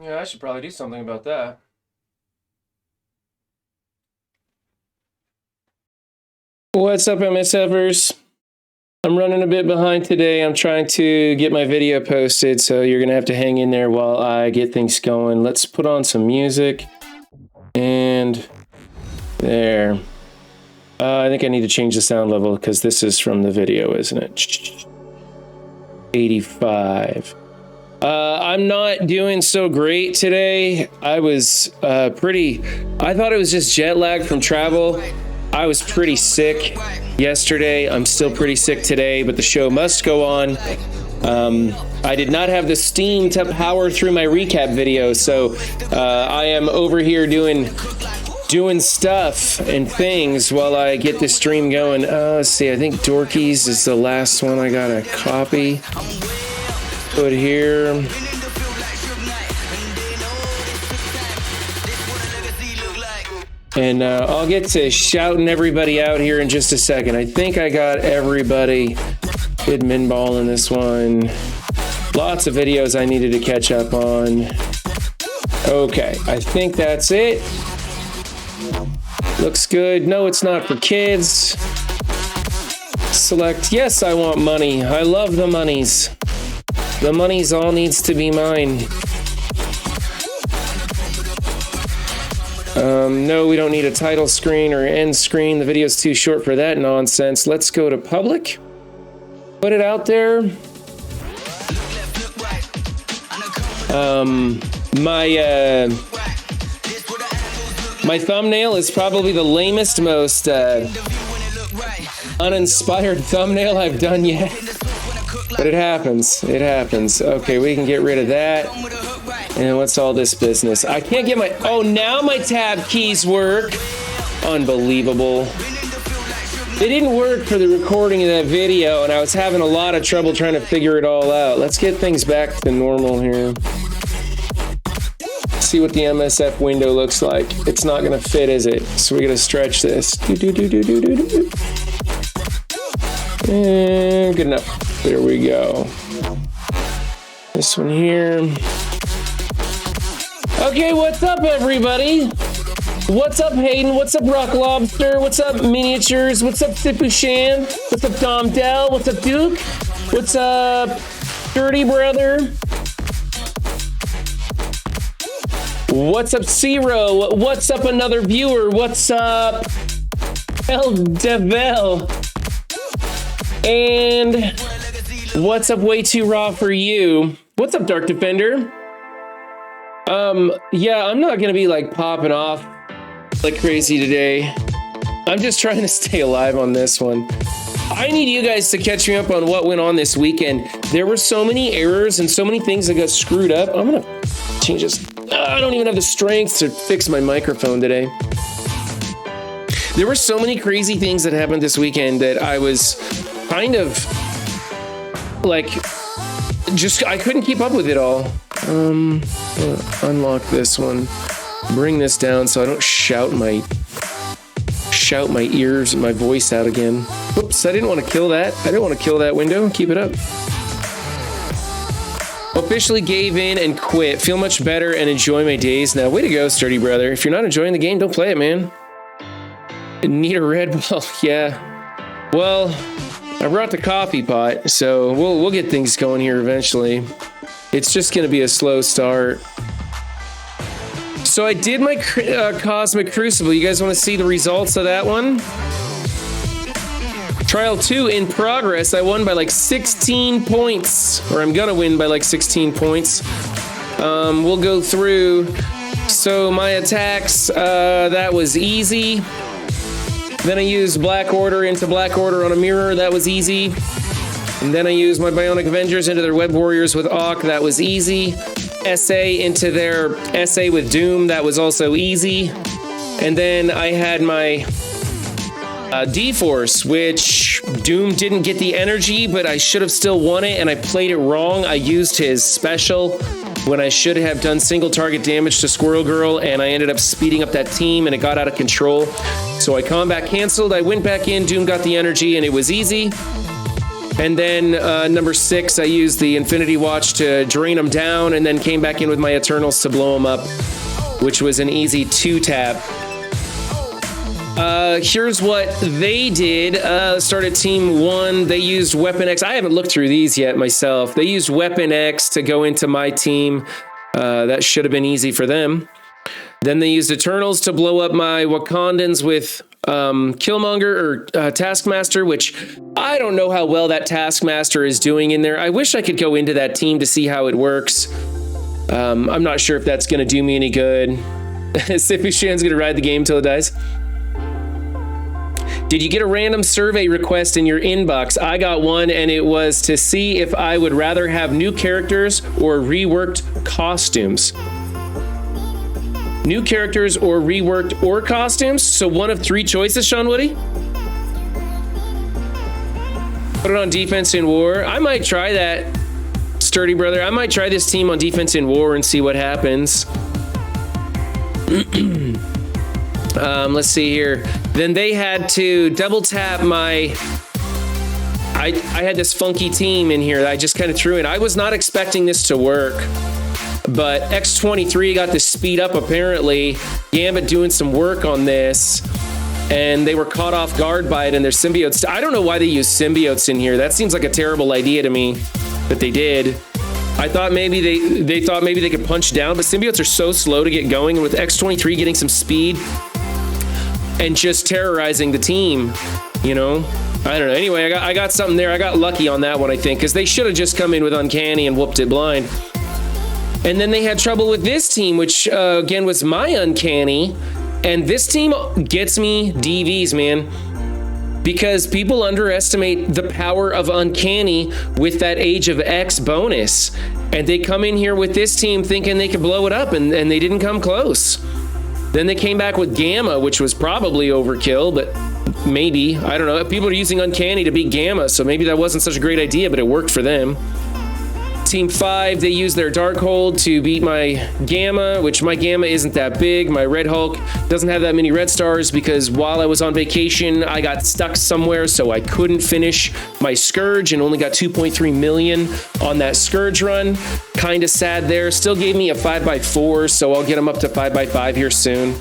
Yeah, I should probably do something about that. What's up, MSFers? I'm running a bit behind today. I'm trying to get my video posted, so you're going to have to hang in there while I get things going. Let's put on some music. And there. I think I need to change the sound level because this is from the video, isn't it? 85. I'm not doing so great today. I was I thought it was just jet lag from travel. I was pretty sick yesterday. I'm still pretty sick today, but the show must go on. I did not have the steam to power through my recap video, so I am over here doing stuff and things while I get this stream going. Let's see, I think Dorkies is the last one I gotta copy. Put here. And I'll get to shouting everybody out here in just a second. I think I got everybody. Did Minball in this one. Lots of videos I needed to catch up on. Okay, I think that's it. Looks good. No, it's not for kids. Select. Yes, I want money. I love the monies. The monies all needs to be mine. No, we don't need a title screen or end screen. The video's too short for that nonsense. Let's go to public. Put it out there. My thumbnail is probably the lamest, most uninspired thumbnail I've done yet. But it happens. It happens. Okay, we can get rid of that. And what's all this business? I can't get my... Oh, now my tab keys work. Unbelievable. They didn't work for the recording of that video, and I was having a lot of trouble trying to figure it all out. Let's get things back to normal here. See what the MSF window looks like. It's not going to fit, is it? So we got to stretch this. And good enough. There we go. This one here. Okay, what's up, everybody? What's up, Hayden? What's up, Rock Lobster? What's up, Miniatures? What's up, Sipushan? What's up, Dom Dell? What's up, Duke? What's up, Dirty Brother? What's up, Zero? What's up, another viewer? What's up, El Devel? And what's up, Way Too Raw for You? What's up, Dark Defender? Yeah, I'm not gonna be like popping off like crazy today. I'm just trying to stay alive on this one. I need you guys to catch me up on what went on this weekend. There were so many errors and so many things that got screwed up. I'm gonna change this. I don't even have the strength to fix my microphone today. There were so many crazy things that happened this weekend that I was kind of like, I couldn't keep up with it all. Unlock this one. Bring this down so I don't shout my ears and my voice out again. Whoops, I didn't want to kill that. I didn't want to kill that window. Keep it up. Officially gave in and quit. Feel much better and enjoy my days now. Way to go, Sturdy Brother. If you're not enjoying the game, don't play it, man. Need a Red Bull. Yeah. Well, I brought the coffee pot, so we'll get things going here eventually. It's just going to be a slow start. So I did my Cosmic Crucible. You guys want to see the results of that one? Trial 2 in progress. I won by like 16 points. Or I'm going to win by like 16 points. We'll go through. So my attacks, that was easy. Then I used Black Order into Black Order on a mirror. That was easy. And then I used my Bionic Avengers into their Web Warriors with Auk. That was easy. SA into their SA with Doom. That was also easy. And then I had my D-Force, which Doom didn't get the energy, but I should have still won it, and I played it wrong. I used his special when I should have done single target damage to Squirrel Girl, and I ended up speeding up that team, and it got out of control. So I combat canceled. I went back in. Doom got the energy, and it was easy. And then number 6, I used the Infinity Watch to drain them down, and then came back in with my Eternals to blow them up, which was an easy 2-tap. Here's what they did. Started Team 1. They used Weapon X. I haven't looked through these yet myself. They used Weapon X to go into my team. That should have been easy for them. Then they used Eternals to blow up my Wakandans with Killmonger or Taskmaster, which I don't know how well that Taskmaster is doing in there. I wish I could go into that team to see how it works. I'm not sure if that's going to do me any good. Sippy Shan's going to ride the game till it dies. Did you get a random survey request in your inbox? I got one, and it was to see if I would rather have new characters or reworked costumes. New characters or reworked or costumes? So one of 3 choices, Sean Woody? Put it on defense in war. I might try that, Sturdy Brother. I might try this team on defense in war and see what happens. Let's see here. Then they had to double tap my... I had this funky team in here that I just kind of threw in. I was not expecting this to work. But X-23 got this speed up, apparently. Gambit doing some work on this. And they were caught off guard by it, and their symbiotes... I don't know why they use symbiotes in here. That seems like a terrible idea to me that they did. I thought maybe they thought maybe they could punch down, but symbiotes are so slow to get going. And with X-23 getting some speed and just terrorizing the team, you know? I don't know. Anyway, I got something there. I got lucky on that one, I think, because they should have just come in with Uncanny and whooped it blind. And then they had trouble with this team, which, again, was my Uncanny. And this team gets me DVs, man. Because people underestimate the power of Uncanny with that Age of X bonus. And they come in here with this team thinking they could blow it up, and they didn't come close. Then they came back with Gamma, which was probably overkill, but maybe. I don't know. People are using Uncanny to beat Gamma, so maybe that wasn't such a great idea, but it worked for them. Team 5, they used their Darkhold to beat my Gamma, which my Gamma isn't that big. My Red Hulk doesn't have that many red stars because while I was on vacation, I got stuck somewhere, so I couldn't finish my Scourge and only got 2.3 million on that Scourge run. Kind of sad there. Still gave me a 5x4, so I'll get them up to 5x5 here soon.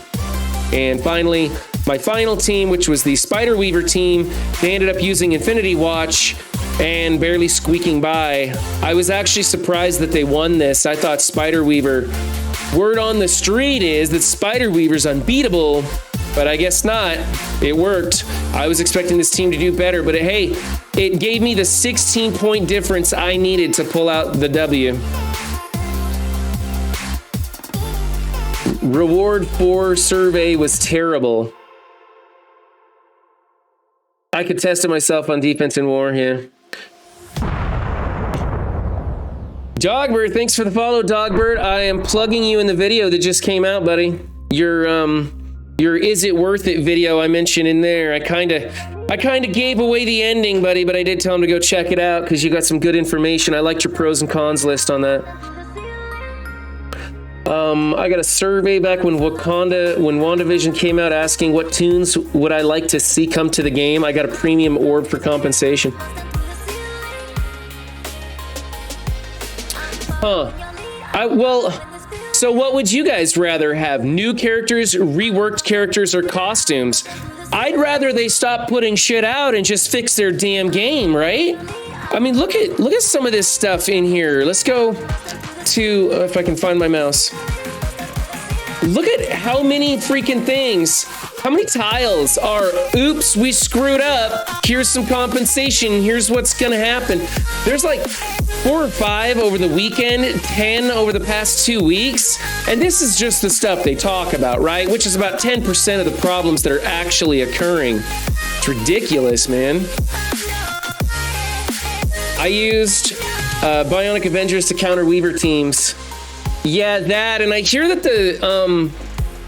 And finally, my final team, which was the Spider Weaver team, they ended up using Infinity Watch and barely squeaking by. I was actually surprised that they won this. I thought Spider Weaver... Word on the street is that Spider Weaver's unbeatable, but I guess not. It worked. I was expecting this team to do better, but hey, it gave me the 16-point difference I needed to pull out the W. Reward 4 survey was terrible. I could test it myself on defense in war here. Dogbird, thanks for the follow, Dogbird. I am plugging you in the video that just came out, buddy. Your Is It Worth It video I mentioned in there. I kind of gave away the ending, buddy, but I did tell him to go check it out because you got some good information. I liked your pros and cons list on that. I got a survey back when WandaVision came out asking what tunes would I like to see come to the game. I got a premium orb for compensation. So what would you guys rather have? New characters, reworked characters, or costumes? I'd rather they stop putting shit out and just fix their damn game, right? I mean, look at some of this stuff in here. Let's go to, if I can find my mouse. Look at how many freaking things. How many tiles are, oops, we screwed up. Here's some compensation. Here's what's gonna happen. There's like 4 or 5 over the weekend, 10 over the past 2 weeks. And this is just the stuff they talk about, right? Which is about 10% of the problems that are actually occurring. It's ridiculous, man. I used Bionic Avengers to counter Weaver teams. Yeah, that, and I hear that the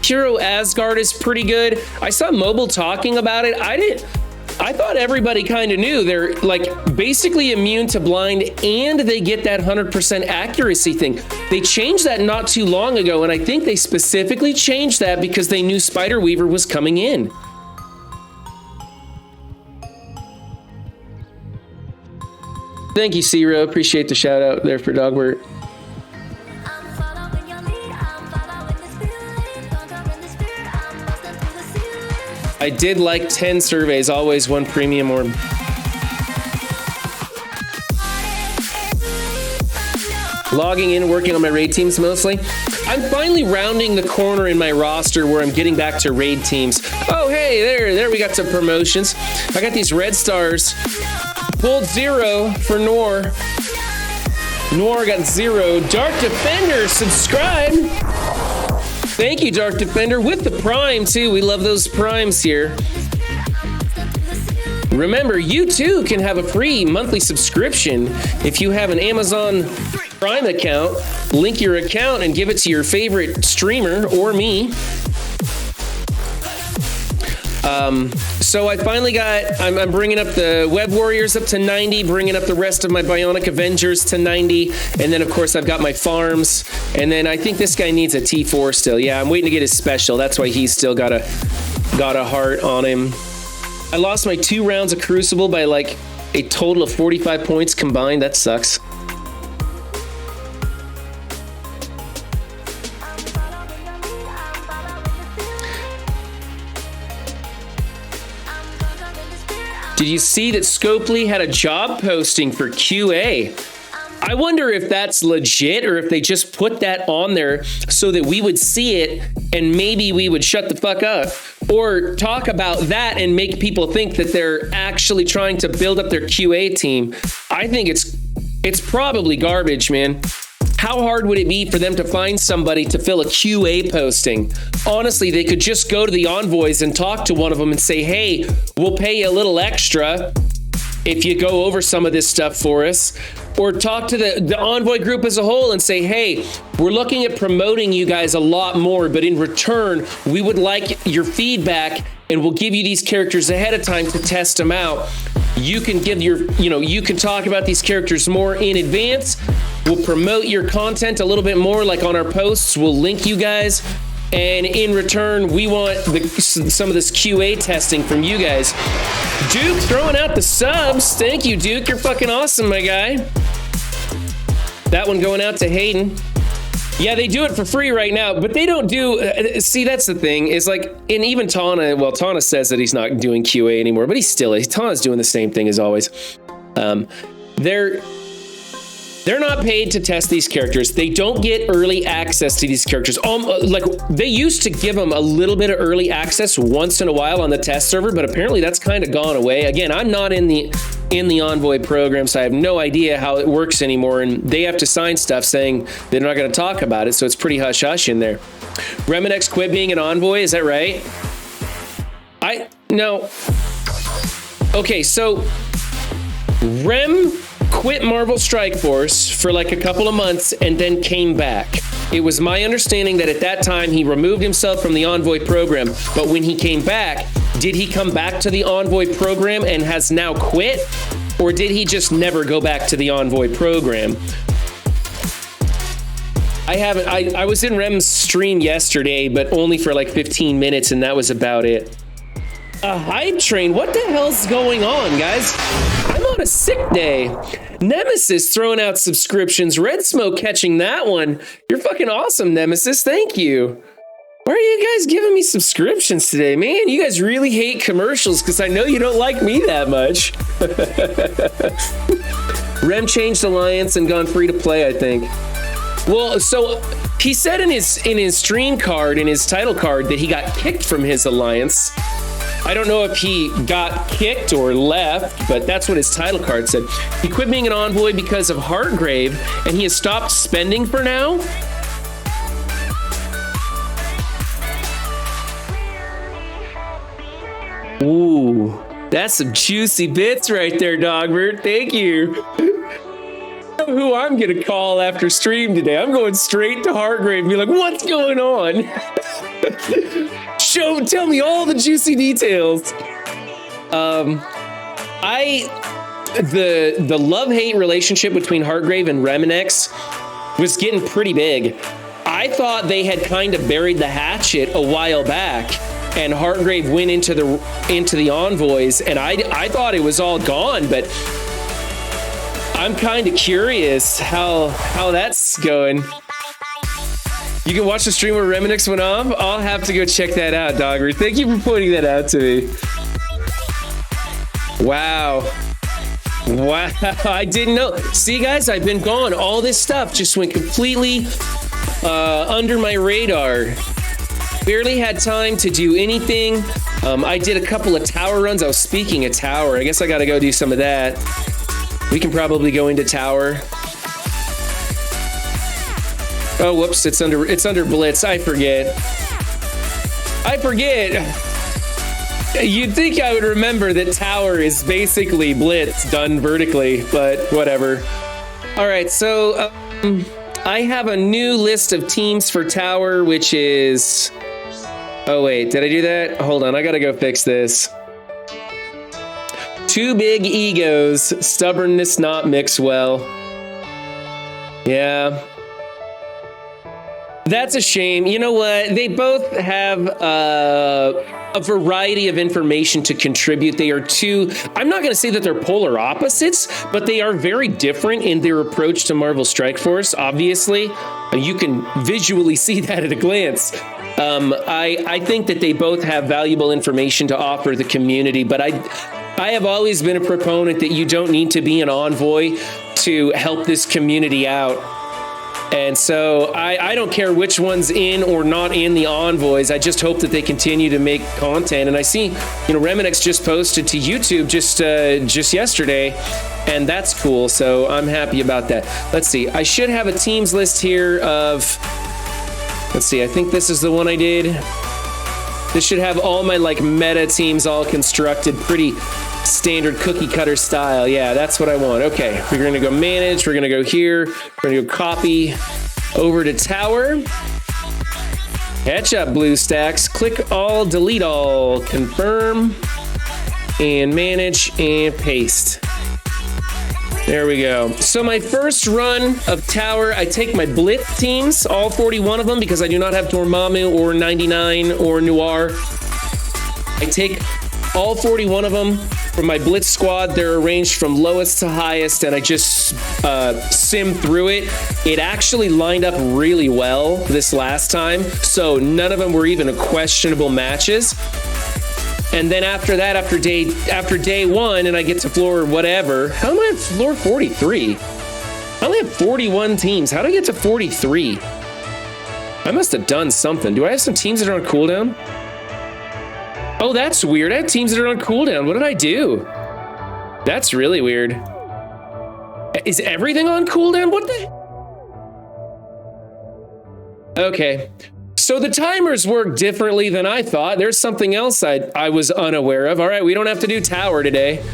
Hero Asgard is pretty good. I saw Mobile talking about it. I thought everybody kind of knew. They're like basically immune to blind and they get that 100% accuracy thing. They changed that not too long ago, and I think they specifically changed that because they knew Spider Weaver was coming in. thank you, Zero. Appreciate the shout out there for Dogbert. I did like 10 surveys, always one premium orb. Logging in, working on my raid teams mostly. I'm finally rounding the corner in my roster where I'm getting back to raid teams. Oh, hey, there we got some promotions. I got these red stars. Pulled 0 for Noor. Noor got 0. Dark Defender, subscribe. Thank you, Dark Defender, with the Prime, too. We love those Primes here. Remember, you, too, can have a free monthly subscription if you have an Amazon Prime account. Link your account and give it to your favorite streamer or me. So I finally got, I'm bringing up the Web Warriors up to 90, bringing up the rest of my Bionic Avengers to 90, and then of course I've got my farms, and then I think this guy needs a T4 still. Yeah, I'm waiting to get his special. That's why he's still got a heart on him. I lost my 2 rounds of Crucible by like a total of 45 points combined. That sucks. Did you see that Scopely had a job posting for QA? I wonder if that's legit or if they just put that on there so that we would see it and maybe we would shut the fuck up or talk about that and make people think that they're actually trying to build up their QA team. I think it's probably garbage, man. How hard would it be for them to find somebody to fill a QA posting? Honestly, they could just go to the envoys and talk to one of them and say, hey, we'll pay you a little extra if you go over some of this stuff for us. Or talk to the envoy group as a whole and say, hey, we're looking at promoting you guys a lot more, but in return, we would like your feedback and we'll give you these characters ahead of time to test them out. You can give you can talk about these characters more in advance. We'll promote your content a little bit more, like on our posts. We'll link you guys. And in return, we want some of this QA testing from you guys. Duke throwing out the subs. Thank you, Duke. You're fucking awesome, my guy. That one going out to Hayden. Yeah, they do it for free right now, but they don't do... see, that's the thing. Is like, and even Tana, well, Tana says that he's not doing QA anymore, but he still is. Tana's doing the same thing as always. They're not paid to test these characters. They don't get early access to these characters. Like they used to give them a little bit of early access once in a while on the test server, but apparently that's kind of gone away. Again, I'm not in the Envoy program, so I have no idea how it works anymore, and they have to sign stuff saying they're not going to talk about it, so it's pretty hush-hush in there. Reminex quit being an Envoy, is that right? No. Okay, so Rem quit Marvel Strike Force for like a couple of months and then came back. It was my understanding that at that time he removed himself from the Envoy program, but when he came back, did he come back to the Envoy program and has now quit? Or did he just never go back to the Envoy program? I was in Rem's stream yesterday, but only for like 15 minutes, and that was about it. A hype train? What the hell's going on, guys? I'm on a sick day. Nemesis throwing out subscriptions. Red Smoke catching that one. You're fucking awesome, Nemesis. Thank you. Why are you guys giving me subscriptions today, man? You guys really hate commercials because I know you don't like me that much. Rem changed alliance and gone free to play, I think. Well, so he said in his stream card, in his title card, that he got kicked from his alliance. I don't know if he got kicked or left, but that's what his title card said. He quit being an Envoy because of Heartgrave, and he has stopped spending for now. Ooh, that's some juicy bits right there, Dogbert. Thank you. Who I'm gonna call after stream today. I'm going straight to Heartgrave and be like, what's going on? Tell me all the juicy details. The love-hate relationship between Heartgrave and Reminex was getting pretty big. I thought they had kind of buried the hatchet a while back, and Heartgrave went into the envoys, and I thought it was all gone, but I'm kind of curious how that's going. You can watch the stream where Remnix went off. I'll have to go check that out, Dogger. Thank you for pointing that out to me. Wow. Wow, I didn't know. See, guys, I've been gone. All this stuff just went completely under my radar. Barely had time to do anything. I did a couple of tower runs. I was speaking of tower. I guess I got to go do some of that. We can probably go into tower. Oh, whoops! It's under blitz. I forget. You'd think I would remember that tower is basically blitz done vertically, but whatever. All right, so I have a new list of teams for tower, which is... Oh, wait, did I do that? Hold on, I gotta go fix this. Two big egos, stubbornness not mix well. Yeah. That's a shame. You know what? They both have a variety of information to contribute. They are two, I'm not going to say that they're polar opposites, but they are very different in their approach to Marvel Strike Force, obviously. You can visually see that at a glance. I think that they both have valuable information to offer the community, but I have always been a proponent that you don't need to be an envoy to help this community out. And so I don't care which one's in or not in the envoys. I just hope that they continue to make content. And I see, Reminix just posted to YouTube just yesterday, and that's cool. So I'm happy about that. Let's see. I should have a teams list here of, let's see. I think this is the one I did. This should have all my meta teams all constructed pretty standard cookie cutter style. Yeah, that's what I want. Okay, we're gonna go manage. We're gonna go here. We're gonna go copy over to tower. Catch up, BlueStacks. Click all, delete all, confirm, and manage and paste. There we go. So my first run of tower, I take my blitz teams, all 41 of them, because I do not have Dormammu or 99 or Noir. I take all 41 of them from my blitz squad. They're arranged from lowest to highest, and I just sim through it. It actually lined up really well this last time, so none of them were even questionable matches. And then after that, after day one, and I get to floor whatever. How am I at floor 43? I only have 41 teams. How did I get to 43? I must have done something. Do I have some teams that are on cooldown? Oh, that's weird. I have teams that are on cooldown. What did I do? That's really weird. Is everything on cooldown? What the? Okay. So the timers work differently than I thought. There's something else I was unaware of. All right, we don't have to do tower today.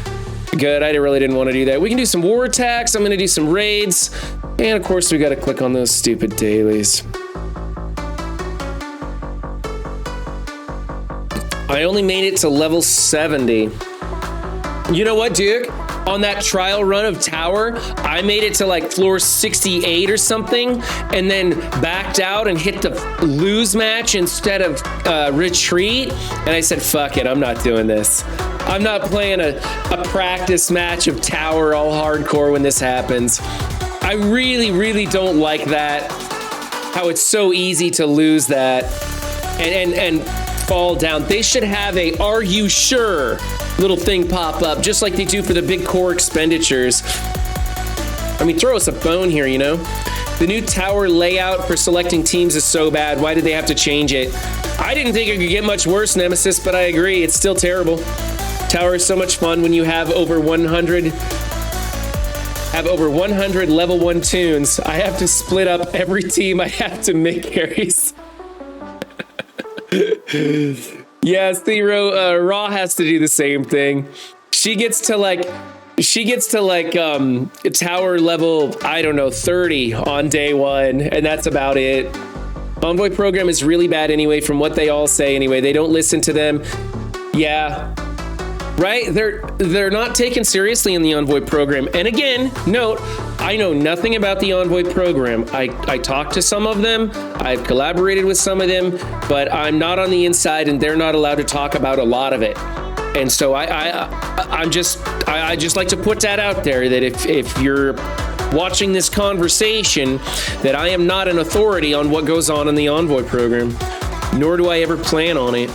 Good, I really didn't want to do that. We can do some war attacks. I'm going to do some raids. And of course, we got to click on those stupid dailies. I only made it to level 70. You know what, Duke? On that trial run of tower, I made it to floor 68 or something, and then backed out and hit the lose match instead of retreat. And I said, fuck it, I'm not doing this. I'm not playing a practice match of tower all hardcore when this happens. I really, really don't like that. How it's so easy to lose that and fall down. They should have a "Are you sure?" little thing pop up, just like they do for the big core expenditures. I mean, throw us a bone here, The new tower layout for selecting teams is so bad. Why did they have to change it? I didn't think it could get much worse, Nemesis, but I agree. It's still terrible. Tower is so much fun when you have over 100 level 1 tunes. I have to split up every team. I have to make carries. Yes, Thero, Raw has to do the same thing. She gets to tower level, I don't know, 30 on day one, and that's about it. Envoy program is really bad anyway, from what they all say anyway. They don't listen to them. Yeah. Right? They're not taken seriously in the Envoy program. And again, note, I know nothing about the Envoy program. I talked to some of them, I've collaborated with some of them, but I'm not on the inside and they're not allowed to talk about a lot of it. And so I just like to put that out there, that if you're watching this conversation, that I am not an authority on what goes on in the Envoy program, nor do I ever plan on it.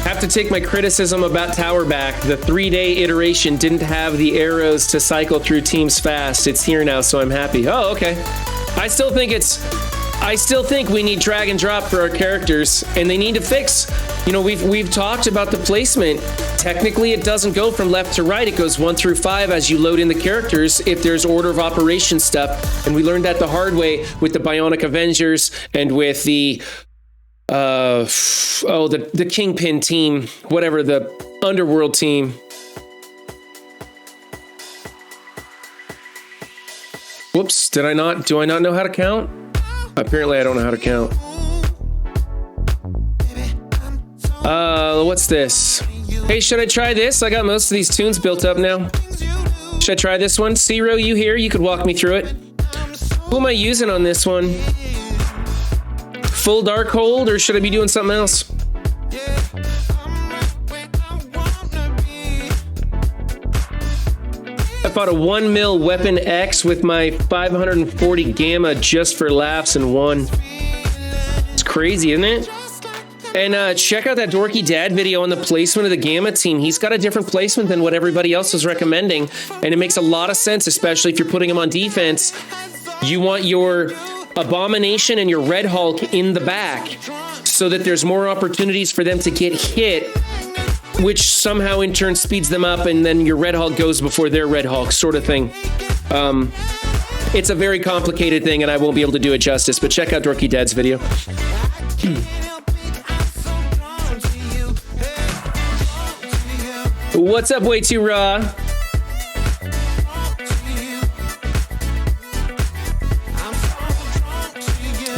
Have to take my criticism about Tower back. The 3-day iteration didn't have the arrows to cycle through teams fast. It's here now, so I'm happy. Oh, okay. I still think we need drag and drop for our characters, and they need to fix. You know, we've talked about the placement. Technically, it doesn't go from left to right. It goes 1 through 5 as you load in the characters if there's order of operation stuff. And we learned that the hard way with the Bionic Avengers and with the the Kingpin team, whatever, the Underworld team. Whoops, do I not know how to count? Apparently I don't know how to count. What's this? Hey, should I try this? I got most of these tunes built up now. Should I try this one? Zero, you here? You could walk me through it. Who am I using on this one? Full dark hold, or should I be doing something else? I fought a 1 mil weapon X with my 540 gamma just for laughs and won. It's crazy, isn't it? And check out that Dorky Dad video on the placement of the Gamma team. He's got a different placement than what everybody else is recommending, and it makes a lot of sense, especially if you're putting him on defense. You want your Abomination and your Red Hulk in the back so that there's more opportunities for them to get hit, which somehow in turn speeds them up, and then your Red Hulk goes before their Red Hulk, sort of thing. It's a very complicated thing, and I won't be able to do it justice, but check out Dorky Dad's video. What's up, Way Too Raw?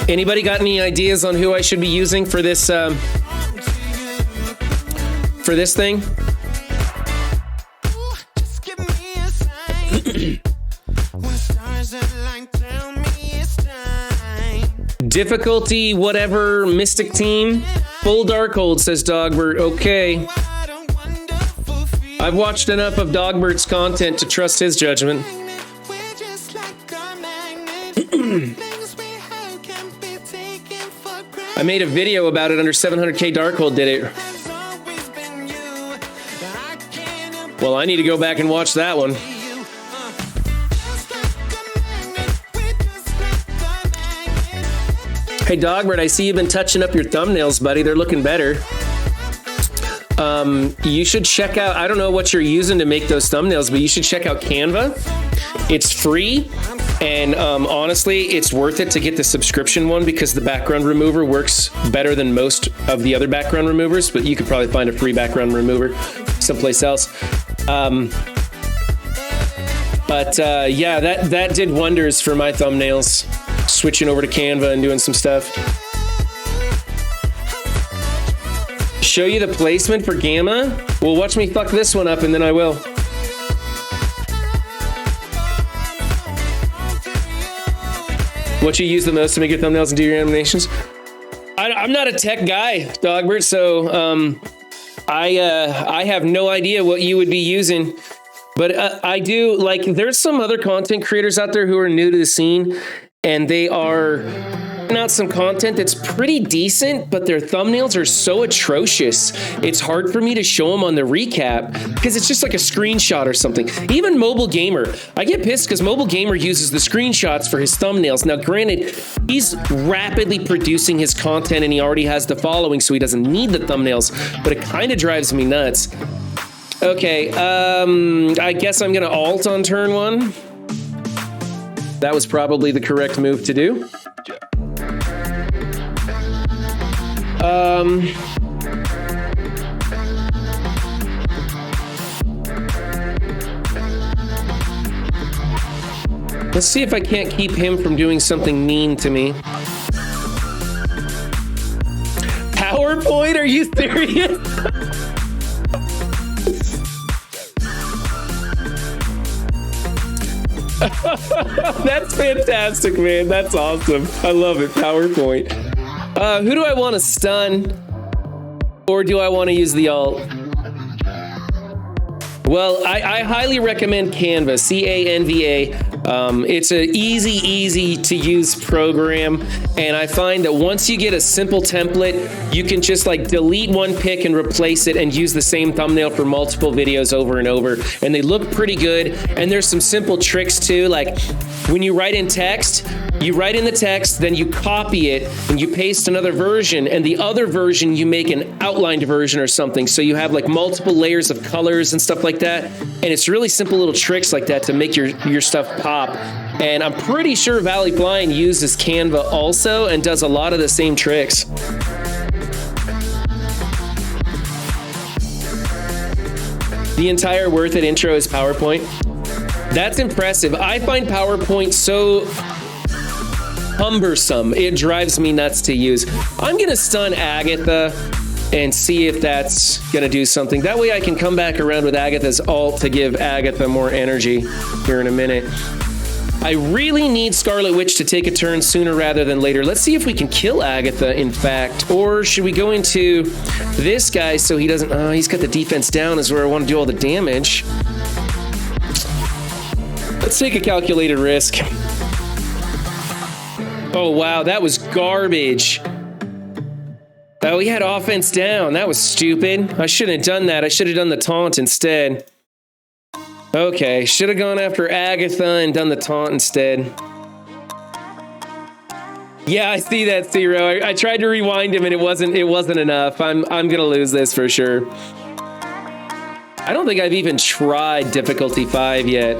Anybody got any ideas on who I should be using for this thing? Difficulty, whatever, Mystic Team. Full Darkhold, says Dogbert. Okay. I've watched enough of Dogbert's content to trust his judgment. I made a video about it under 700k Darkhold did it. Well, I need to go back and watch that one. Hey Dogbert, I see you've been touching up your thumbnails, buddy. They're looking better. You should check out, I don't know what you're using to make those thumbnails, but you should check out Canva. It's free, and honestly, it's worth it to get the subscription one because the background remover works better than most of the other background removers, but you could probably find a free background remover someplace else. Yeah, that did wonders for my thumbnails, switching over to Canva and doing some stuff. Show you the placement for Gamma? Well, watch me fuck this one up and then I will. What you use the most to make your thumbnails and do your animations? I'm not a tech guy, Dogbert, so I have no idea what you would be using. But I do, like, there's some other content creators out there who are new to the scene, and they are putting out some content that's pretty decent, but their thumbnails are so atrocious. It's hard for me to show them on the recap because it's just like a screenshot or something. Even Mobile Gamer, I get pissed because Mobile Gamer uses the screenshots for his thumbnails. Now, granted, he's rapidly producing his content and he already has the following, so he doesn't need the thumbnails, but it kind of drives me nuts. Okay, I guess I'm gonna alt on turn one. That was probably the correct move to do. Let's see if I can't keep him from doing something mean to me. PowerPoint? Are you serious? That's fantastic, man. That's awesome. I love it. PowerPoint. Who do I want to stun? Or do I want to use the ult? Well, I highly recommend Canva, C-A-N-V-A. It's an easy to use program, and I find that once you get a simple template, you can just like delete one pic and replace it and use the same thumbnail for multiple videos over and over, and they look pretty good. And there's some simple tricks too, like when you write in text, you write in the text, then you copy it and you paste another version, and the other version you make an outlined version or something, so you have like multiple layers of colors and stuff like that. And it's really simple little tricks like that to make your stuff pop. And I'm pretty sure Valley Blind uses Canva also and does a lot of the same tricks. The entire Worth It intro is PowerPoint. That's impressive. I find PowerPoint so cumbersome. It drives me nuts to use. I'm gonna stun Agatha and see if that's gonna do something. That way I can come back around with Agatha's ult to give Agatha more energy here in a minute. I really need Scarlet Witch to take a turn sooner rather than later. Let's see if we can kill Agatha, in fact. Or should we go into this guy so he doesn't... Oh, he's got the defense down is where I want to do all the damage. Let's take a calculated risk. Oh, wow, that was garbage. Oh, he had offense down. That was stupid. I shouldn't have done that. I should have done the taunt instead. Okay, should have gone after Agatha and done the taunt instead. Yeah, I see that, Zero. I tried to rewind him and it wasn't enough. I'm gonna lose this for sure. I don't think I've even tried difficulty 5 yet.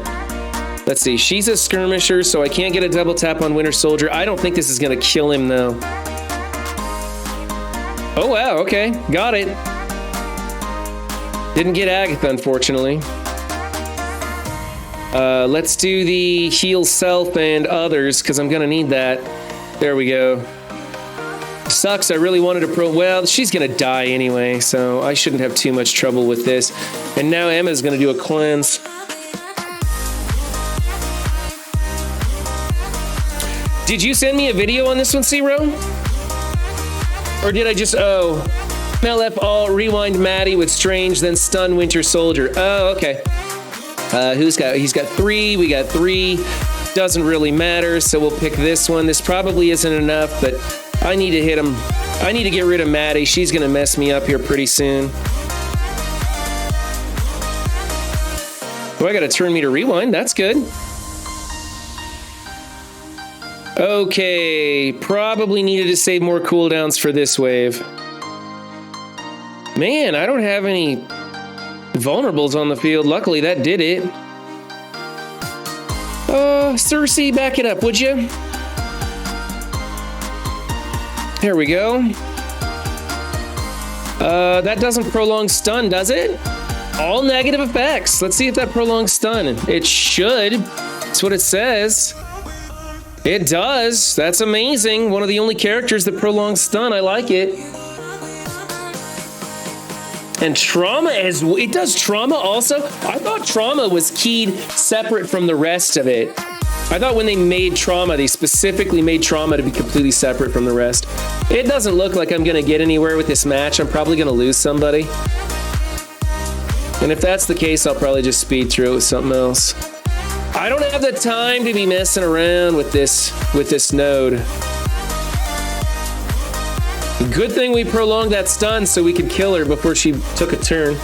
Let's see, she's a skirmisher, so I can't get a double tap on Winter Soldier. I don't think this is gonna kill him though. Oh wow, okay, got it. Didn't get Agatha, unfortunately. Let's do the heal self and others, because I'm gonna need that. There we go. Sucks, I really wanted to well, she's gonna die anyway, so I shouldn't have too much trouble with this. And now Emma's gonna do a cleanse. Did you send me a video on this one, Zero? Or did I just, oh. MLF all rewind Maddie with Strange, then stun Winter Soldier. Oh, okay. He's got 3, we got 3. Doesn't really matter, so we'll pick this one. This probably isn't enough, but I need to hit him. I need to get rid of Maddie. She's gonna mess me up here pretty soon. Oh, I gotta turn me to rewind, that's good. Okay, probably needed to save more cooldowns for this wave. Man, I don't have any vulnerables on the field. Luckily, that did it. Cersei, back it up, would you? There we go. That doesn't prolong stun, does it? All negative effects. Let's see if that prolongs stun. It should. That's what it says. It does. That's amazing. One of the only characters that prolongs stun. I like it. And trauma it does trauma also? I thought trauma was keyed separate from the rest of it. I thought when they made trauma, they specifically made trauma to be completely separate from the rest. It doesn't look like I'm gonna get anywhere with this match. I'm probably gonna lose somebody. And if that's the case, I'll probably just speed through it with something else. I don't have the time to be messing around with this node. Good thing we prolonged that stun so we could kill her before she took a turn.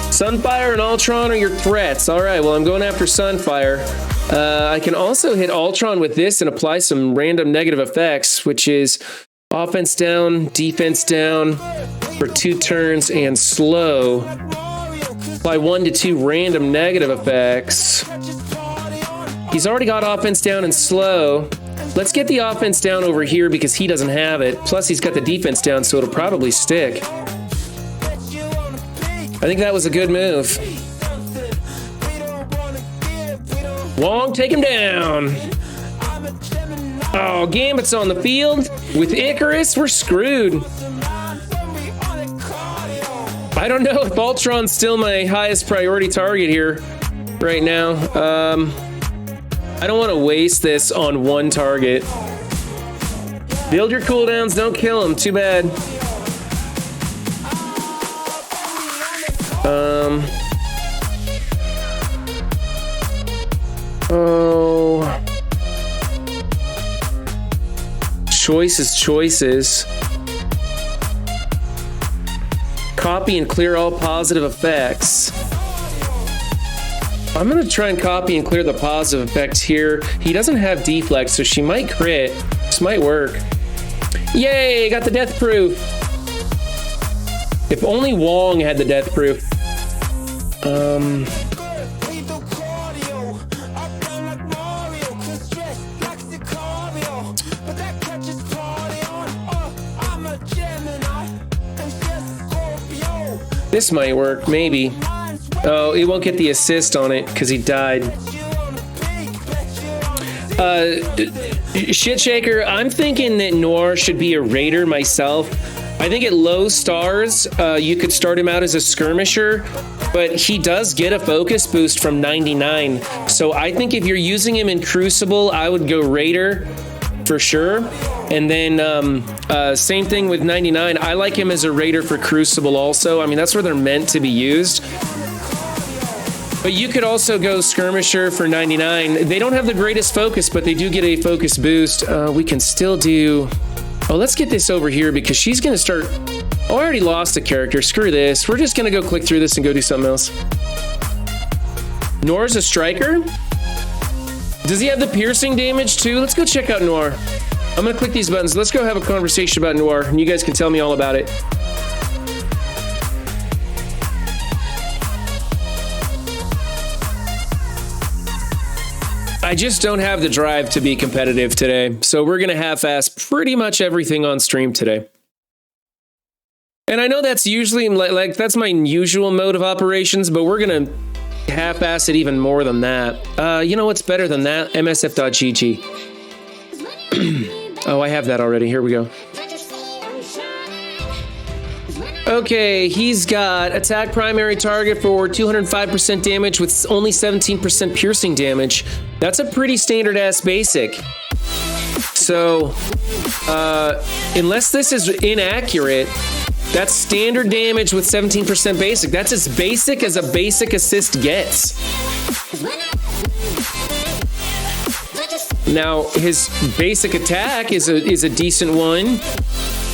Sunfire and Ultron are your threats. All right, well, I'm going after Sunfire. I can also hit Ultron with this and apply some random negative effects, which is offense down, defense down for 2 turns, and slow. Apply 1 to 2 random negative effects. He's already got offense down and slow. Let's get the offense down over here because he doesn't have it. Plus, he's got the defense down, so it'll probably stick. I think that was a good move. Wong, take him down. Oh, Gambit's on the field. With Icarus, we're screwed. I don't know if Ultron's still my highest priority target here right now. I don't want to waste this on one target. Build your cooldowns, don't kill him. Too bad. Oh. Choices. Copy and clear all positive effects. I'm gonna try and copy and clear the positive effects here. He doesn't have deflect, so she might crit. This might work. Yay, got the death proof. If only Wong had the death proof. This might work, maybe. Oh, he won't get the assist on it because he died. Shit Shaker, I'm thinking that Noir should be a raider myself. I think at low stars, you could start him out as a skirmisher, but he does get a focus boost from 99. So I think if you're using him in Crucible, I would go raider for sure. And then same thing with 99. I like him as a raider for Crucible also. I mean, that's where they're meant to be used. But you could also go skirmisher for 99. They don't have the greatest focus, but they do get a focus boost. We can still do... Oh, let's get this over here because she's going to start... Oh, I already lost a character. Screw this. We're just going to go click through this and go do something else. Noir's a striker? Does he have the piercing damage too? Let's go check out Noir. I'm going to click these buttons. Let's go have a conversation about Noir, and you guys can tell me all about it. I just don't have the drive to be competitive today, so we're going to half-ass pretty much everything on stream today. And I know that's usually, like that's my usual mode of operations, but we're going to half-ass it even more than that. You know what's better than that? MSF.gg. Oh, I have that already. Here we go. Okay, he's got attack primary target for 205% damage with only 17% piercing damage. That's a pretty standard ass basic. So, unless this is inaccurate, that's standard damage with 17% basic. That's as basic as a basic assist gets. Now, his basic attack is a decent one.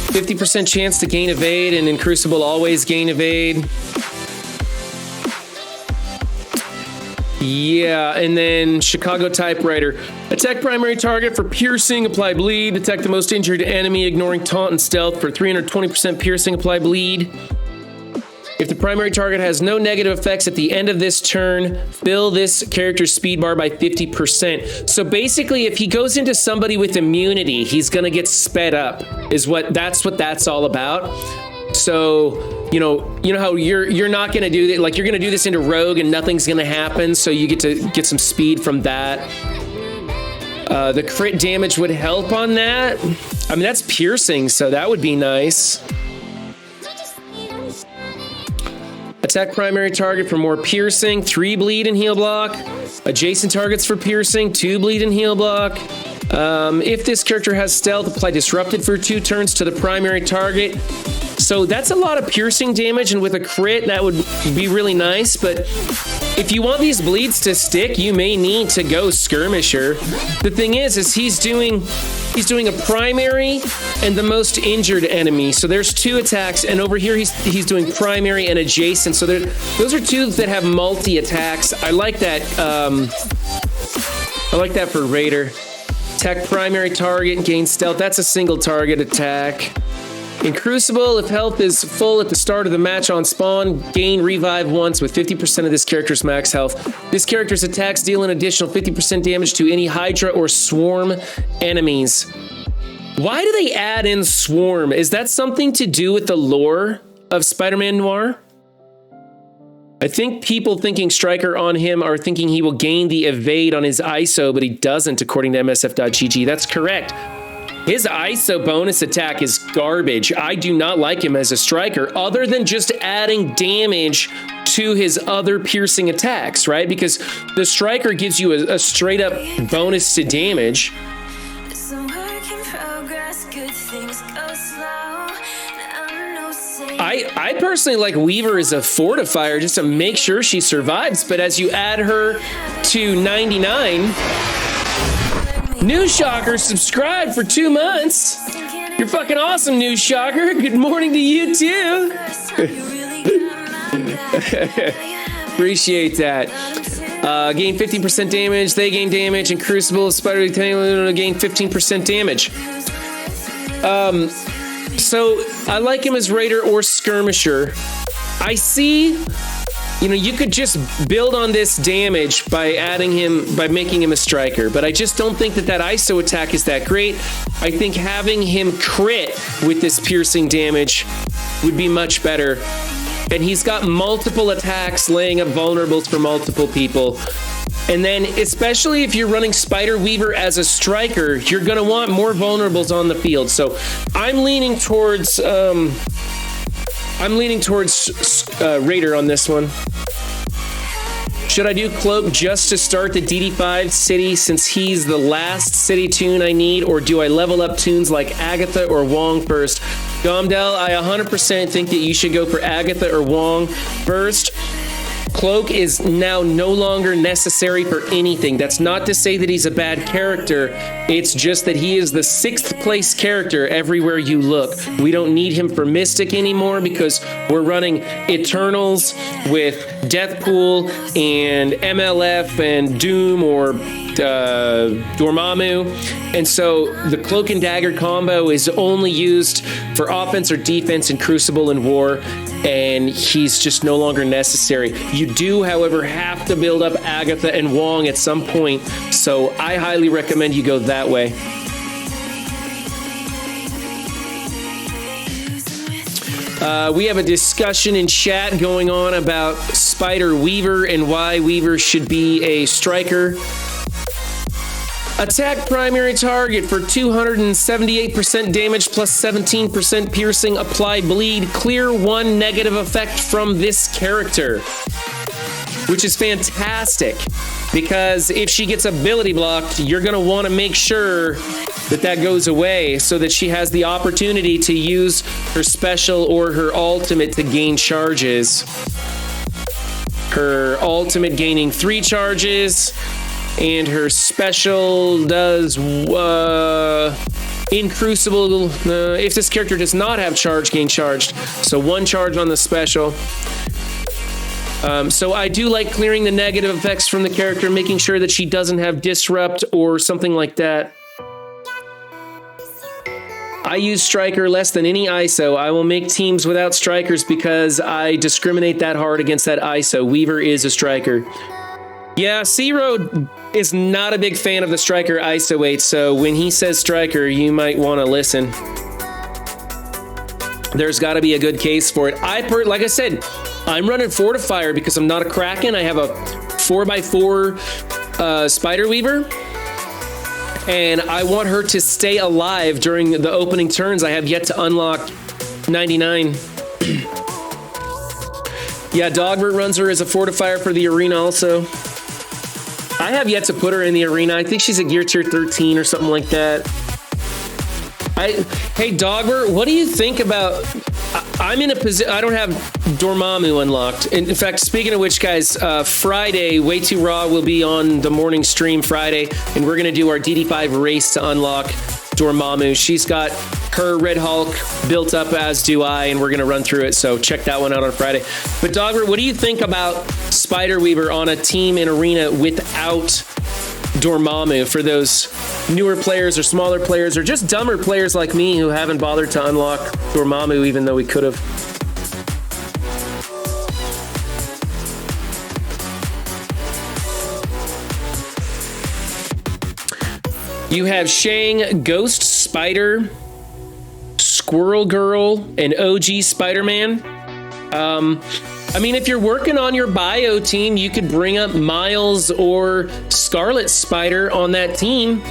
50% chance to gain evade, and in Crucible always gain evade. Yeah, and then Chicago Typewriter. Attack primary target for piercing, apply bleed. Attack the most injured enemy, ignoring taunt and stealth for 320% piercing, apply bleed. If the primary target has no negative effects at the end of this turn, fill this character's speed bar by 50%. So basically, if he goes into somebody with immunity, he's gonna get sped up, that's what that's all about. So, you know how you're not gonna do that, like you're gonna do this into Rogue and nothing's gonna happen, so you get to get some speed from that. The crit damage would help on that. I mean, that's piercing, so that would be nice. Attack primary target for more piercing, 3 bleed and heal block. Adjacent targets for piercing, 2 bleed and heal block. If this character has stealth, apply disrupted for 2 turns to the primary target. So that's a lot of piercing damage, and with a crit, that would be really nice. But if you want these bleeds to stick, you may need to go skirmisher. The thing is he's doing a primary and the most injured enemy. So there's 2 attacks, and over here he's doing primary and adjacent. So those are 2 that have multi attacks. I like that. I like that for Raider. Attack primary target and gain stealth. That's a single target attack. In Crucible, if health is full at the start of the match on spawn, gain revive once with 50% of this character's max health. This character's attacks deal an additional 50% damage to any Hydra or Swarm enemies. Why do they add in Swarm? Is that something to do with the lore of Spider-Man Noir? I think people thinking Striker on him are thinking he will gain the evade on his ISO, but he doesn't, according to MSF.gg. That's correct. His ISO bonus attack is garbage. I do not like him as a striker, other than just adding damage to his other piercing attacks, right? Because the striker gives you a straight up bonus to damage. I personally like Weaver as a fortifier just to make sure she survives, but as you add her to 99, News Shocker, subscribe for 2 months. You're fucking awesome, News Shocker. Good morning to you too. Appreciate that. Gain 15% damage, they gain damage, and Crucible, Spider gain 15% damage. So I like him as Raider or Skirmisher. I see, you could just build on this damage by making him a striker, but I just don't think that ISO attack is that great. I think having him crit with this piercing damage would be much better. And he's got multiple attacks laying up vulnerables for multiple people. And then, especially if you're running Spider Weaver as a striker, you're going to want more vulnerables on the field. So I'm leaning towards Raider on this one. Should I do Cloak just to start the DD5 city since he's the last city tune I need, or do I level up tunes like Agatha or Wong first? Gomdell, I 100% think that you should go for Agatha or Wong first. Cloak is now no longer necessary for anything. That's not to say that he's a bad character. It's just that he is the 6th place character everywhere you look. We don't need him for Mystic anymore because we're running Eternals with Deathpool and MLF and Doom or Dormammu. And so the Cloak and Dagger combo is only used for offense or defense in Crucible and War, and he's just no longer necessary. You do, however, have to build up Agatha and Wong at some point, so I highly recommend you go that way. We have a discussion in chat going on about Spider Weaver and why Weaver should be a striker. Attack primary target for 278% damage plus 17% piercing, apply bleed, clear 1 negative effect from this character. Which is fantastic, because if she gets ability blocked, you're going to want to make sure that goes away so that she has the opportunity to use her special or her ultimate to gain charges. Her ultimate gaining 3 charges, and her special does in Crucible, if this character does not have charge, gain charged. So 1 charge on the special. So I do like clearing the negative effects from the character, making sure that she doesn't have disrupt or something like that. I use striker less than any ISO. I will make teams without strikers because I discriminate that hard against that ISO. Weaver is a striker. Yeah, C-Road is not a big fan of the striker ISO 8, so when he says striker, you might want to listen. There's got to be a good case for it. Like I said, I'm running Fortifier because I'm not a Kraken. I have a 4x4 Spider Weaver, and I want her to stay alive during the opening turns. I have yet to unlock 99. Yeah, Dogbert runs her as a Fortifier for the arena also. I have yet to put her in the arena. I think she's a gear tier 13 or something like that. Hey, Dogbert, what do you think about... I'm in a position... I don't have Dormammu unlocked. In fact, speaking of which, guys, Friday, Way Too Raw will be on the morning stream Friday, and we're going to do our DD5 race to unlock Dormammu. She's got her Red Hulk built up, as do I, and we're going to run through it, so check that one out on Friday. But Dogbert, what do you think about Spider Weaver on a team in arena without Dormammu for those newer players or smaller players or just dumber players like me who haven't bothered to unlock Dormammu even though we could have? You have Shang, Ghost Spider, Squirrel Girl, and OG Spider-Man. I mean, if you're working on your bio team, you could bring up Miles or Scarlet Spider on that team.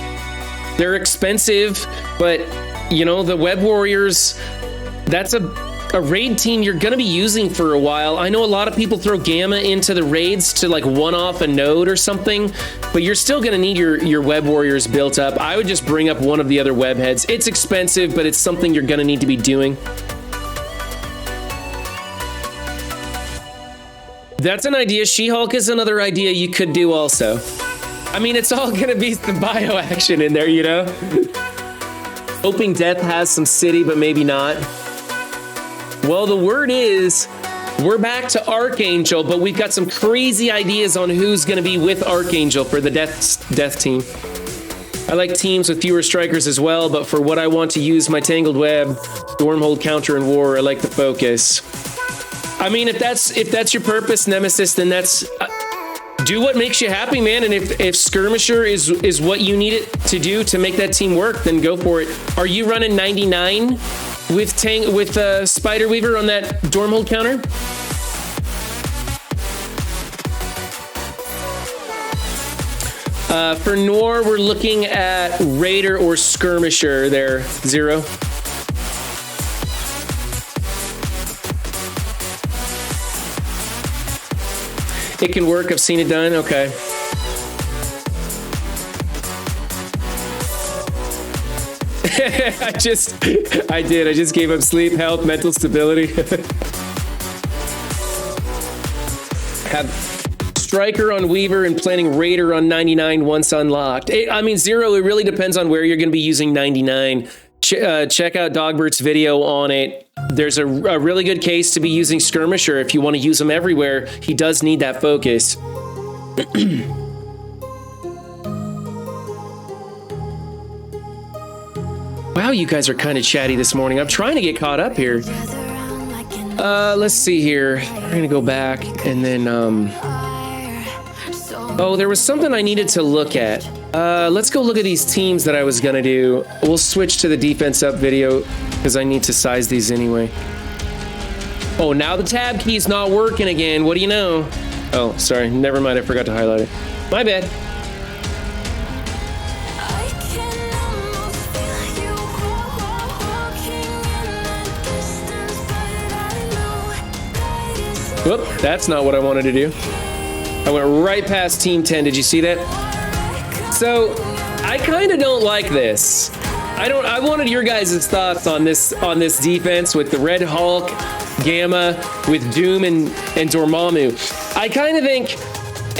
They're expensive, but, you know, the Web Warriors, that's a raid team you're going to be using for a while. I know a lot of people throw Gamma into the raids to, like, one-off a node or something, but you're still going to need your Web Warriors built up. I would just bring up one of the other web heads. It's expensive, but it's something you're going to need to be doing. That's an idea. She-Hulk is another idea you could do also. I mean, it's all gonna be the bio action in there, you know? Hoping Death has some city, but maybe not. Well, the word is we're back to Archangel, but we've got some crazy ideas on who's gonna be with Archangel for the Death team. I like teams with fewer strikers as well, but for what I want to use my Tangled Web, Stormhold, Counter, and War, I like the focus. I mean, if that's your purpose, Nemesis, then that's do what makes you happy, man. And if Skirmisher is what you need it to do to make that team work, then go for it. Are you running 99 with Spider Weaver on that Stormhold counter? For Noir, we're looking at Raider or Skirmisher there, Zero. It can work, I've seen it done, okay. I just gave up sleep, health, mental stability. Have Striker on Weaver and planning Raider on 99 once unlocked. I mean, Zero, it really depends on where you're going to be using 99. Check out Dogbert's video on it. There's a really good case to be using Skirmisher if you want to use him everywhere. He does need that focus. Wow, you guys are kind of chatty this morning. I'm trying to get caught up here. Let's see here. I'm going to go back and then... Oh, there was something I needed to look at. Let's go look at these teams that I was gonna do. We'll switch to the defense up video because I need to size these anyway. Oh, now the tab key's not working again. What do you know? Oh, sorry. Never mind. I forgot to highlight it. My bad. Whoop, that's not what I wanted to do. I went right past Team 10. Did you see that? So, I kind of don't like this. I wanted your guys' thoughts on this defense with the Red Hulk, Gamma, with Doom and Dormammu. I kind of think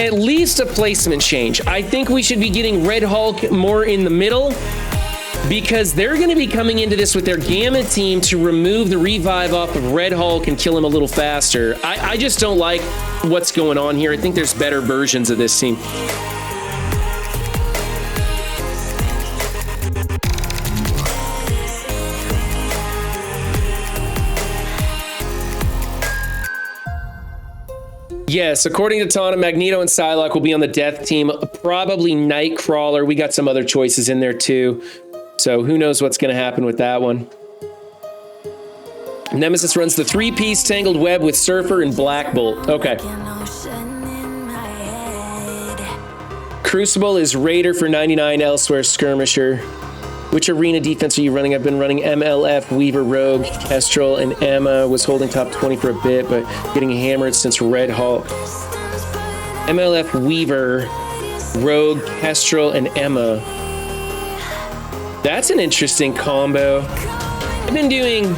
at least a placement change. I think we should be getting Red Hulk more in the middle because they're going to be coming into this with their Gamma team to remove the revive off of Red Hulk and kill him a little faster. I just don't like what's going on here. I think there's better versions of this team. Yes, according to Tana, Magneto and Psylocke will be on the Death team. Probably Nightcrawler. We got some other choices in there too. So who knows what's going to happen with that one. Nemesis runs the 3-piece Tangled Web with Surfer and Black Bolt. Okay. Crucible is Raider for 99, elsewhere Skirmisher. Which arena defense are you running? I've been running MLF, Weaver, Rogue, Kestrel, and Emma. Was holding top 20 for a bit, but getting hammered since Red Hulk. MLF, Weaver, Rogue, Kestrel, and Emma. That's an interesting combo. I've been doing...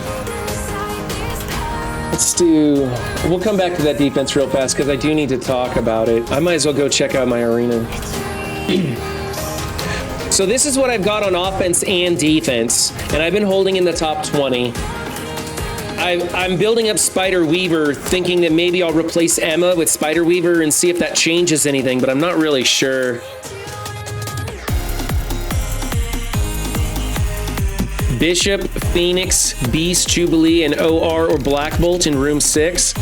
We'll come back to that defense real fast because I do need to talk about it. I might as well go check out my arena. So this is what I've got on offense and defense, and I've been holding in the top 20. I'm building up Spider Weaver, thinking that maybe I'll replace Emma with Spider Weaver and see if that changes anything, but I'm not really sure. Bishop, Phoenix, Beast, Jubilee, and OR or Black Bolt in room 6.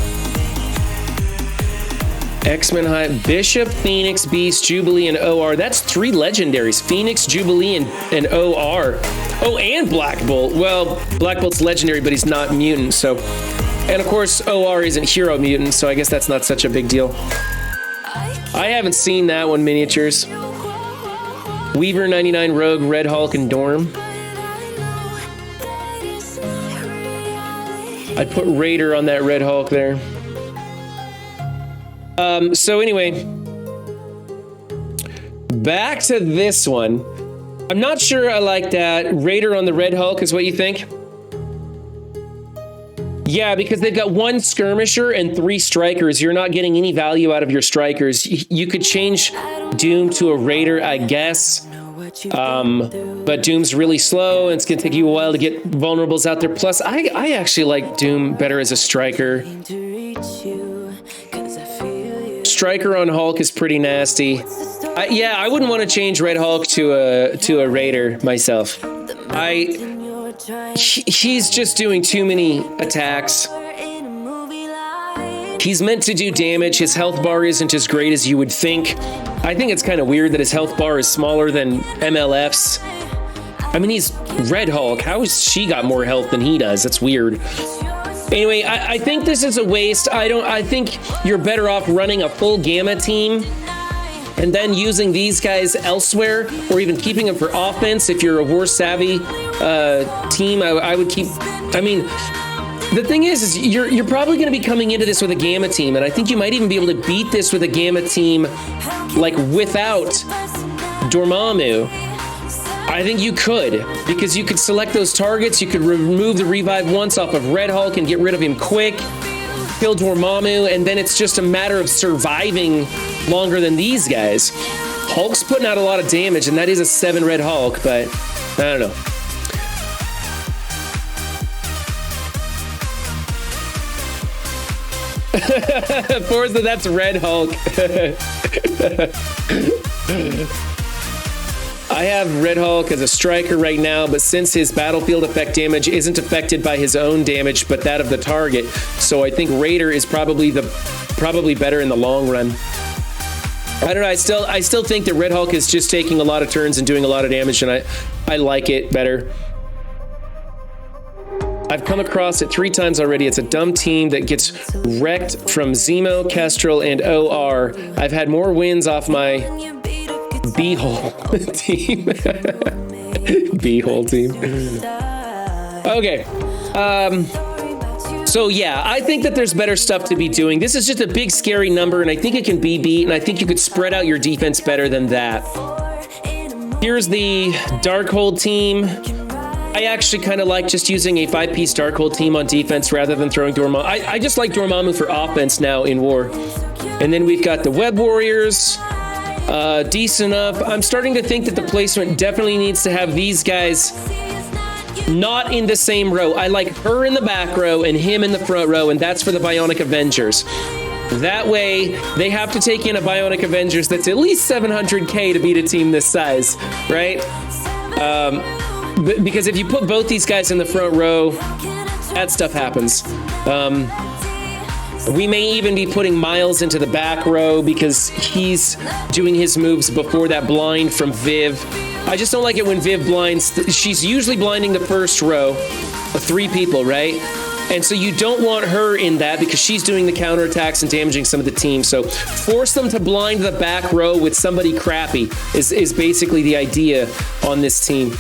X-Men High, Bishop, Phoenix, Beast, Jubilee, and OR. That's 3 legendaries. Phoenix, Jubilee, and OR. Oh, and Black Bolt. Well, Black Bolt's legendary, but he's not mutant, so... And of course, OR isn't hero mutant, so I guess that's not such a big deal. I haven't seen that one, miniatures. Weaver, 99, Rogue, Red Hulk, and Dorm. I'd put Raider on that Red Hulk there. So anyway, back to this one. I'm not sure I like that. Raider on the Red Hulk is what you think? Yeah, because they've got 1 skirmisher and 3 strikers. You're not getting any value out of your strikers. You could change Doom to a raider, I guess. But Doom's really slow, and it's gonna take you a while to get vulnerables out there. Plus, I actually like Doom better as a striker. Striker on Hulk is pretty nasty. Yeah, I wouldn't want to change Red Hulk to a raider myself. He's just doing too many attacks. He's meant to do damage. His health bar isn't as great as you would think. I think it's kind of weird that his health bar is smaller than MLF's. I mean, he's Red Hulk. How has she got more health than he does? That's weird. Anyway, I think this is a waste. I think you're better off running a full Gamma team and then using these guys elsewhere, or even keeping them for offense. If you're a war savvy team, I would keep. I mean, the thing is you're probably going to be coming into this with a Gamma team, and I think you might even be able to beat this with a Gamma team, like without Dormammu. I think you could, because you could select those targets. You could remove the revive once off of Red Hulk and get rid of him quick. Kill Dormammu, and then it's just a matter of surviving longer than these guys. Hulk's putting out a lot of damage, and that is a 7 Red Hulk, but I don't know. Forza, that's Red Hulk. I have Red Hulk as a striker right now, but since his battlefield effect damage isn't affected by his own damage, but that of the target, so I think Raider is probably better in the long run. I don't know. I still think that Red Hulk is just taking a lot of turns and doing a lot of damage, and I like it better. I've come across it 3 times already. It's a dumb team that gets wrecked from Zemo, Kestrel, and OR. I've had more wins off my B-hole team. B-hole team. Okay. So yeah, I think that there's better stuff to be doing. This is just a big scary number, and I think it can be beat, and I think you could spread out your defense better than that. Here's the Darkhold team. I actually kind of like just using a 5-piece Darkhold team on defense rather than throwing Dormammu. I just like Dormammu for offense now in War. And then we've got the Web Warriors. Decent enough. I'm starting to think that the placement definitely needs to have these guys not in the same row. I like her in the back row and him in the front row, and that's for the Bionic Avengers. That way, they have to take in a Bionic Avengers that's at least 700k to beat a team this size, right? Because if you put both these guys in the front row, that stuff happens. We may even be putting Miles into the back row because he's doing his moves before that blind from Viv. I just don't like it when Viv blinds. She's usually blinding the first row of 3 people, right? And so you don't want her in that because she's doing the counterattacks and damaging some of the team. So force them to blind the back row with somebody crappy is basically the idea on this team.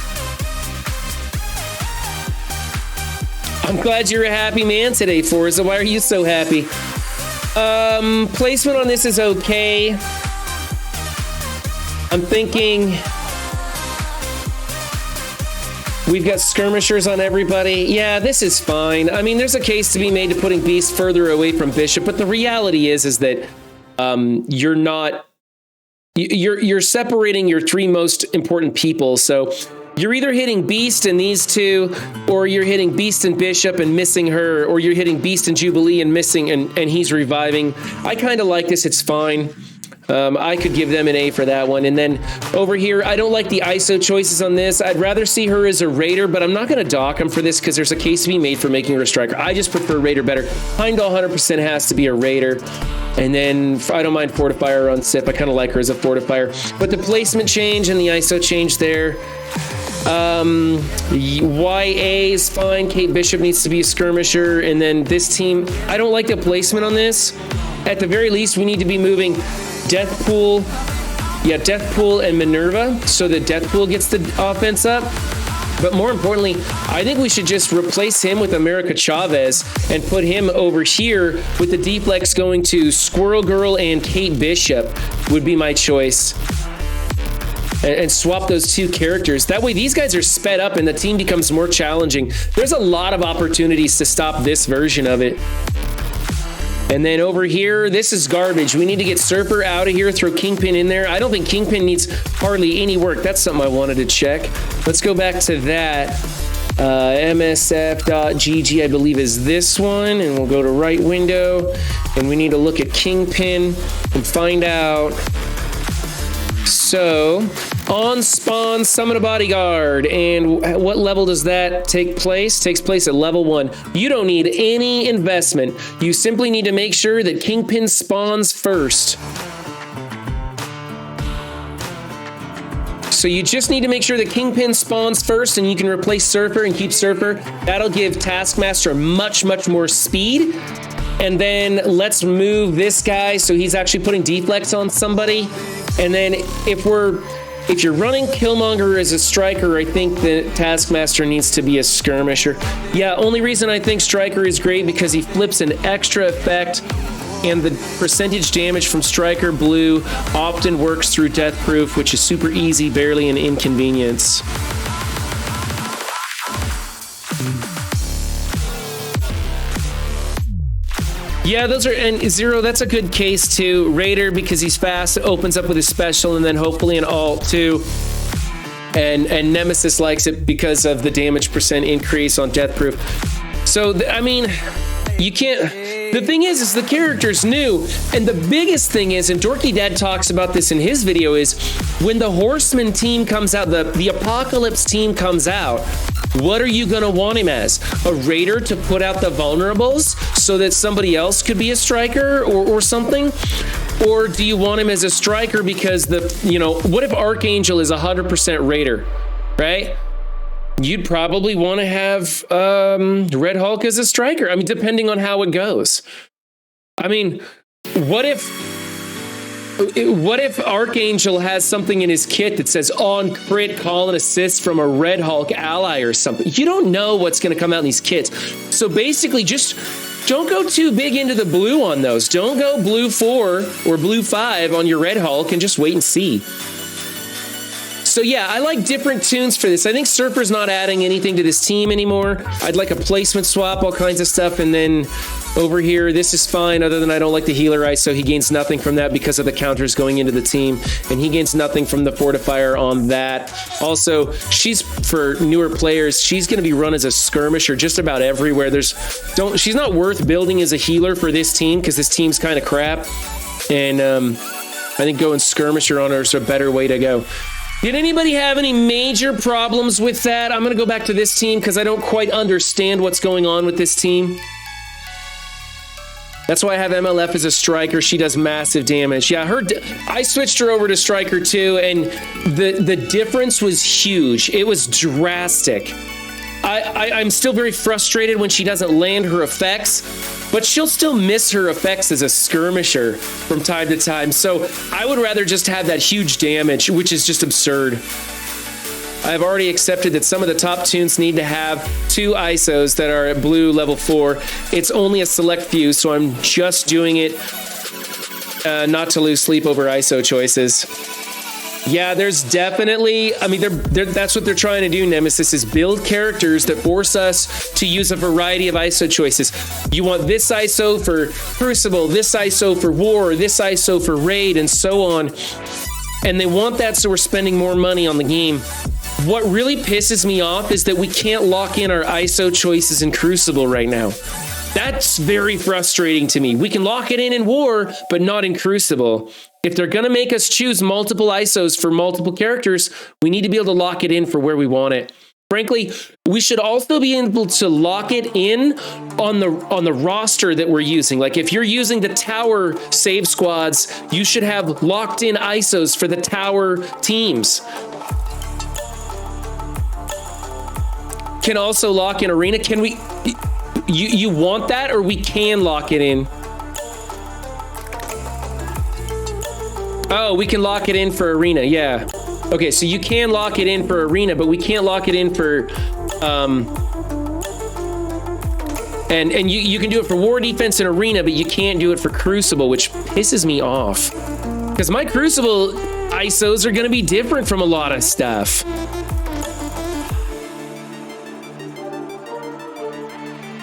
I'm glad you're a happy man today, Forza. Why are you so happy? Placement on this is okay. I'm thinking we've got skirmishers on everybody. Yeah, this is fine. I mean, there's a case to be made to putting Beast further away from Bishop, but the reality is that you're separating your 3 most important people. So you're either hitting Beast and these 2, or you're hitting Beast and Bishop and missing her, or you're hitting Beast and Jubilee and missing, and he's reviving. I kind of like this. It's fine. I could give them an A for that one. And then over here, I don't like the ISO choices on this. I'd rather see her as a Raider, but I'm not going to dock him for this because there's a case to be made for making her a striker. I just prefer Raider better. Heimdall 100% has to be a Raider. And then I don't mind Fortifier on Sip. I kind of like her as a Fortifier. But the placement change and the ISO change there. YA is fine. Kate Bishop needs to be a skirmisher. And then this team, I don't like the placement on this. At the very least, we need to be moving Deathpool and Minerva so that Deathpool gets the offense up. But more importantly, I think we should just replace him with America Chavez and put him over here with the deflex going to Squirrel Girl and Kate Bishop would be my choice. and swap those two characters. That way these guys are sped up and the team becomes more challenging. There's a lot of opportunities to stop this version of it. And then over here, this is garbage. We need to get Surfer out of here, throw Kingpin in there. I don't think Kingpin needs hardly any work. That's something I wanted to check. Let's go back to that. MSF.gg, I believe, is this one. And we'll go to right window. And we need to look at Kingpin and find out. So, on spawn, summon a bodyguard. And what level does that take place? Takes place at level 1. You don't need any investment. You simply need to make sure that Kingpin spawns first. So you just need to make sure that Kingpin spawns first and you can replace Surfer and keep Surfer. That'll give Taskmaster much, much more speed. And then let's move this guy so he's actually putting deflex on somebody. And then if you're running Killmonger as a striker, I think the Taskmaster needs to be a skirmisher. Yeah, only reason I think striker is great because he flips an extra effect, and the percentage damage from Striker Blue often works through Death Proof, which is super easy, barely an inconvenience. Yeah, those are, and Zero, that's a good case too. Raider, because he's fast, opens up with his special, and then hopefully an ult too. And Nemesis likes it because of the damage percent increase on Death Proof. So, I mean, you can't, the thing is the character's new, and the biggest thing is, and Dorky Dad talks about this in his video, is when the Horseman team comes out, the Apocalypse team comes out, what are you gonna want him as? A Raider to put out the vulnerables so that somebody else could be a striker or something? Or do you want him as a striker because what if Archangel is 100% Raider, right? You'd probably want to have Red Hulk as a striker. I mean, depending on how it goes. I mean, what if Archangel has something in his kit that says on crit call and assist from a Red Hulk ally or something? You don't know what's going to come out in these kits. So basically just don't go too big into the blue on those. Don't go blue 4 or blue 5 on your Red Hulk and just wait and see. So yeah, I like different tunes for this. I think Surfer's not adding anything to this team anymore. I'd like a placement swap, all kinds of stuff. And then over here, this is fine, other than I don't like the healer ice, so he gains nothing from that because of the counters going into the team. And he gains nothing from the fortifier on that. Also, she's, for newer players, she's going to be run as a skirmisher just about everywhere. She's not worth building as a healer for this team because this team's kind of crap. And I think going skirmisher on her is a better way to go. Did anybody have any major problems with that? I'm going to go back to this team because I don't quite understand what's going on with this team. That's why I have MLF as a striker. She does massive damage. Yeah, I switched her over to striker too, and the difference was huge. It was drastic. I'm still very frustrated when she doesn't land her effects, but she'll still miss her effects as a skirmisher from time to time. So I would rather just have that huge damage, which is just absurd. I've already accepted that some of the top tunes need to have 2 ISOs that are at blue level 4. It's only a select few, so I'm just doing it not to lose sleep over ISO choices. Yeah, there's definitely, I mean, that's what they're trying to do, Nemesis, is build characters that force us to use a variety of ISO choices. You want this ISO for Crucible, this ISO for War, this ISO for Raid, and so on. And they want that so we're spending more money on the game. What really pisses me off is that we can't lock in our ISO choices in Crucible right now. That's very frustrating to me. We can lock it in War, but not in Crucible. If they're going to make us choose multiple ISOs for multiple characters, we need to be able to lock it in for where we want it. Frankly, we should also be able to lock it in on the roster that we're using. Like if you're using the tower save squads, you should have locked in ISOs for the tower teams. Can also lock in arena. Can we? You want that, or we can lock it in? Oh, we can lock it in for arena. Yeah. Okay, so you can lock it in for arena, but we can't lock it in for and you can do it for war defense and arena, but you can't do it for Crucible, which pisses me off. Because my Crucible ISOs are going to be different from a lot of stuff.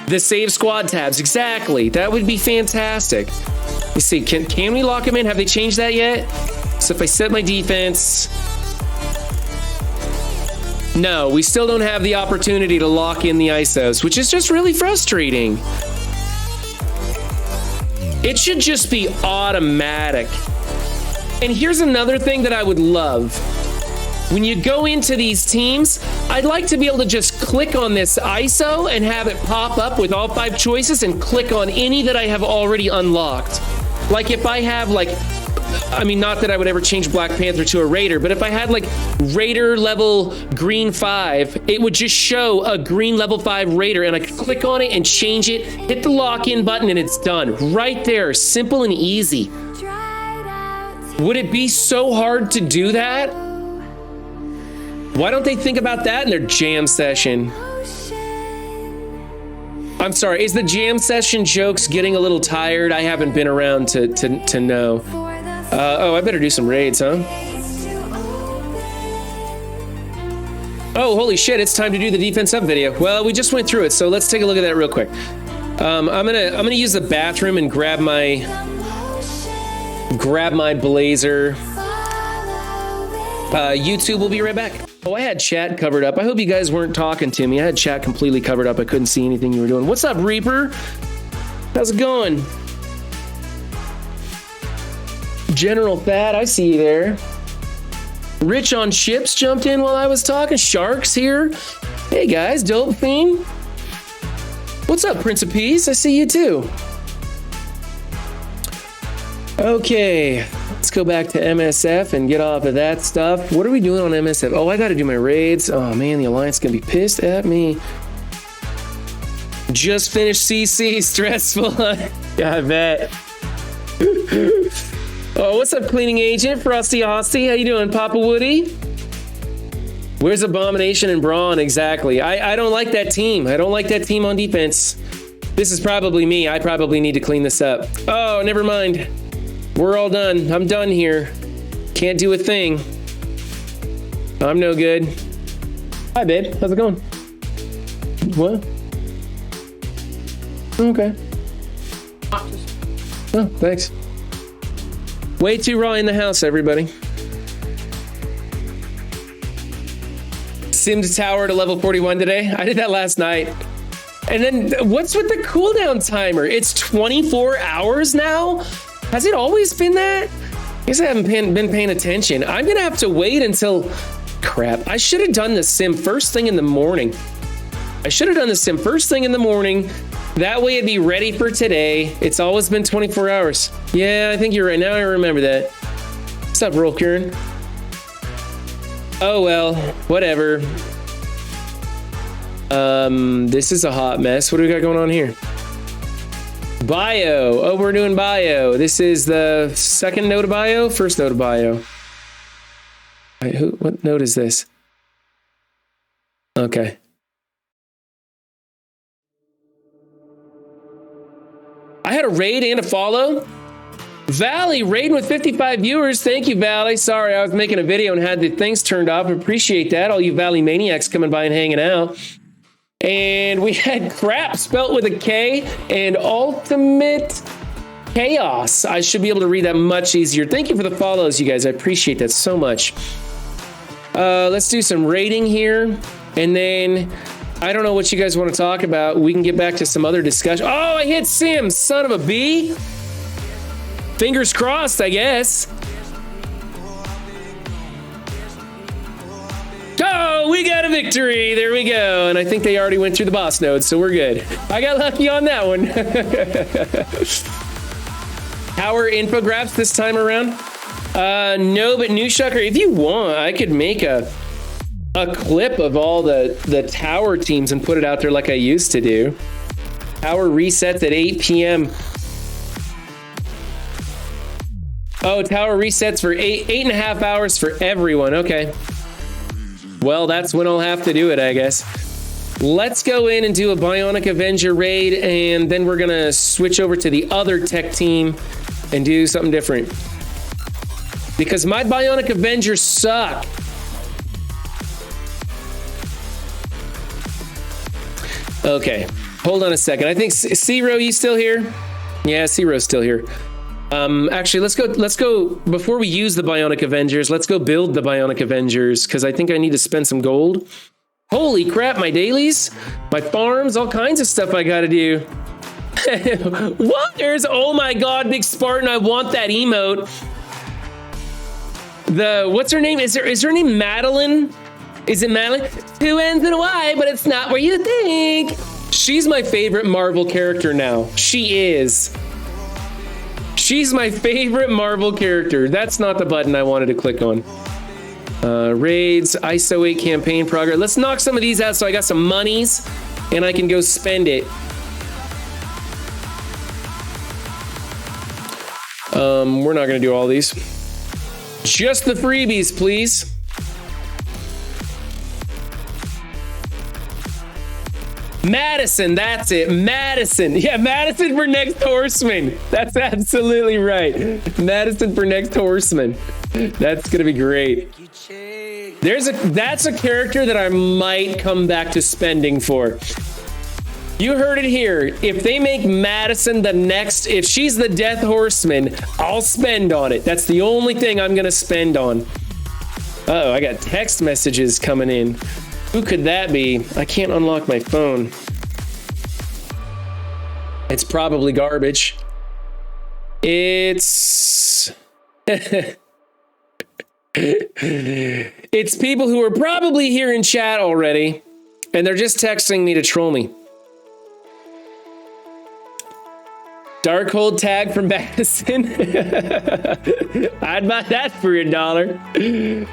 The save squad tabs, exactly. That would be fantastic. Let's see, can we lock them in? Have they changed that yet? So if I set my defense... No, we still don't have the opportunity to lock in the ISOs, which is just really frustrating. It should just be automatic. And here's another thing that I would love. When you go into these teams, I'd like to be able to just click on this ISO and have it pop up with all 5 choices and click on any that I have already unlocked. Like if I have like, I mean, not that I would ever change Black Panther to a Raider, but if I had like Raider level green 5, it would just show a green level 5 Raider and I could click on it and change it, hit the lock-in button and it's done. Right there, simple and easy. Would it be so hard to do that? Why don't they think about that in their jam session? I'm sorry, is the jam session jokes getting a little tired? I haven't been around to know. Oh, I better do some raids, huh? Oh, holy shit, it's time to do the defense up video. Well, we just went through it, so let's take a look at that real quick. I'm gonna use the bathroom and grab my blazer. YouTube will be right back. Oh, I had chat covered up. I hope you guys weren't talking to me. I had chat completely covered up. I couldn't see anything you were doing. What's up, Reaper? How's it going? General Thad, I see you there. Rich on Ships jumped in while I was talking. Sharks here. Hey guys, Dope Fiend. What's up, Prince of Peace? I see you too. Okay, let's go back to MSF and get off of that stuff. What are we doing on MSF? Oh, I gotta do my raids. Oh man, the Alliance is gonna be pissed at me. Just finished CC, stressful. Yeah, I bet. Oh, what's up, Cleaning Agent? Frosty Hosty, how you doing, Papa Woody? Where's Abomination and Brawn? Exactly. I don't like that team. I don't like that team on defense. This is probably me. I probably need to clean this up. Oh, never mind. We're all done. I'm done here. Can't do a thing. I'm no good. Hi, babe. How's it going? What? Okay. Oh, thanks. Way too raw in the house, everybody. Simmed tower to level 41 today. I did that last night. And then what's with the cooldown timer? It's 24 hours now? Has it always been that? I guess I haven't been paying attention. I'm gonna have to wait until... Crap, I should have done the sim first thing in the morning. That way it'd be ready for today. It's always been 24 hours. Yeah, I think you're right. Now I remember that. What's up, Rolkern? Oh, well, whatever. This is a hot mess. What do we got going on here? Bio. Oh, we're doing bio. This is the second node of bio, first node of bio. Wait, what node is this? Okay. I had a raid and a follow. Valley, raiding with 55 viewers. Thank you, Valley. Sorry, I was making a video and had the things turned off. Appreciate that. All you Valley maniacs coming by and hanging out. And we had crap spelt with a K and ultimate chaos. I should be able to read that much easier. Thank you for the follows, you guys. I appreciate that so much. Let's do some raiding here. And then... I don't know what you guys want to talk about. We can get back to some other discussion. Oh, I hit Sim, son of a bee. Fingers crossed, I guess. Oh, we got a victory. There we go. And I think they already went through the boss node, so we're good. I got lucky on that one. Tower infographics this time around? No, but New Shucker, if you want, I could make a clip of all the tower teams and put it out there like I used to do. Tower resets at 8 p.m. Oh, tower resets for 8.5 hours for everyone. Okay. Well, that's when I'll have to do it, I guess. Let's go in and do a Bionic Avenger raid, and then we're gonna switch over to the other tech team and do something different. because my Bionic Avengers suck. Okay, hold on a second. I think Zero, you still here? Yeah, Zero's still here. Actually, let's go, before we use the Bionic Avengers, let's go build the Bionic Avengers, because I think I need to spend some gold. Holy crap, my dailies, my farms, all kinds of stuff I gotta do. What? Oh my god, Big Spartan, I want that emote. What's her name? Is her name Madeline? Is it Madeline? 2 N's and a Y, but it's not where you think. She's my favorite Marvel character now. She is. She's my favorite Marvel character. That's not the button I wanted to click on. Raids, ISO 8 campaign progress. Let's knock some of these out so I got some monies and I can go spend it. We're not gonna do all these. Just the freebies, please. Madison, that's it. Madison. Yeah, Madison for next horseman. That's absolutely right. Madison for next horseman. That's gonna be great. That's a character that I might come back to spending for. You heard it here. If they make Madison the next, if she's the Death Horseman, I'll spend on it. That's the only thing I'm gonna spend on. Uh-oh, I got text messages coming in. Who could that be? I can't unlock my phone. It's probably garbage. It's... It's people who are probably here in chat already, and they're just texting me to troll me. Darkhold tag from Madison. I'd buy that for $1.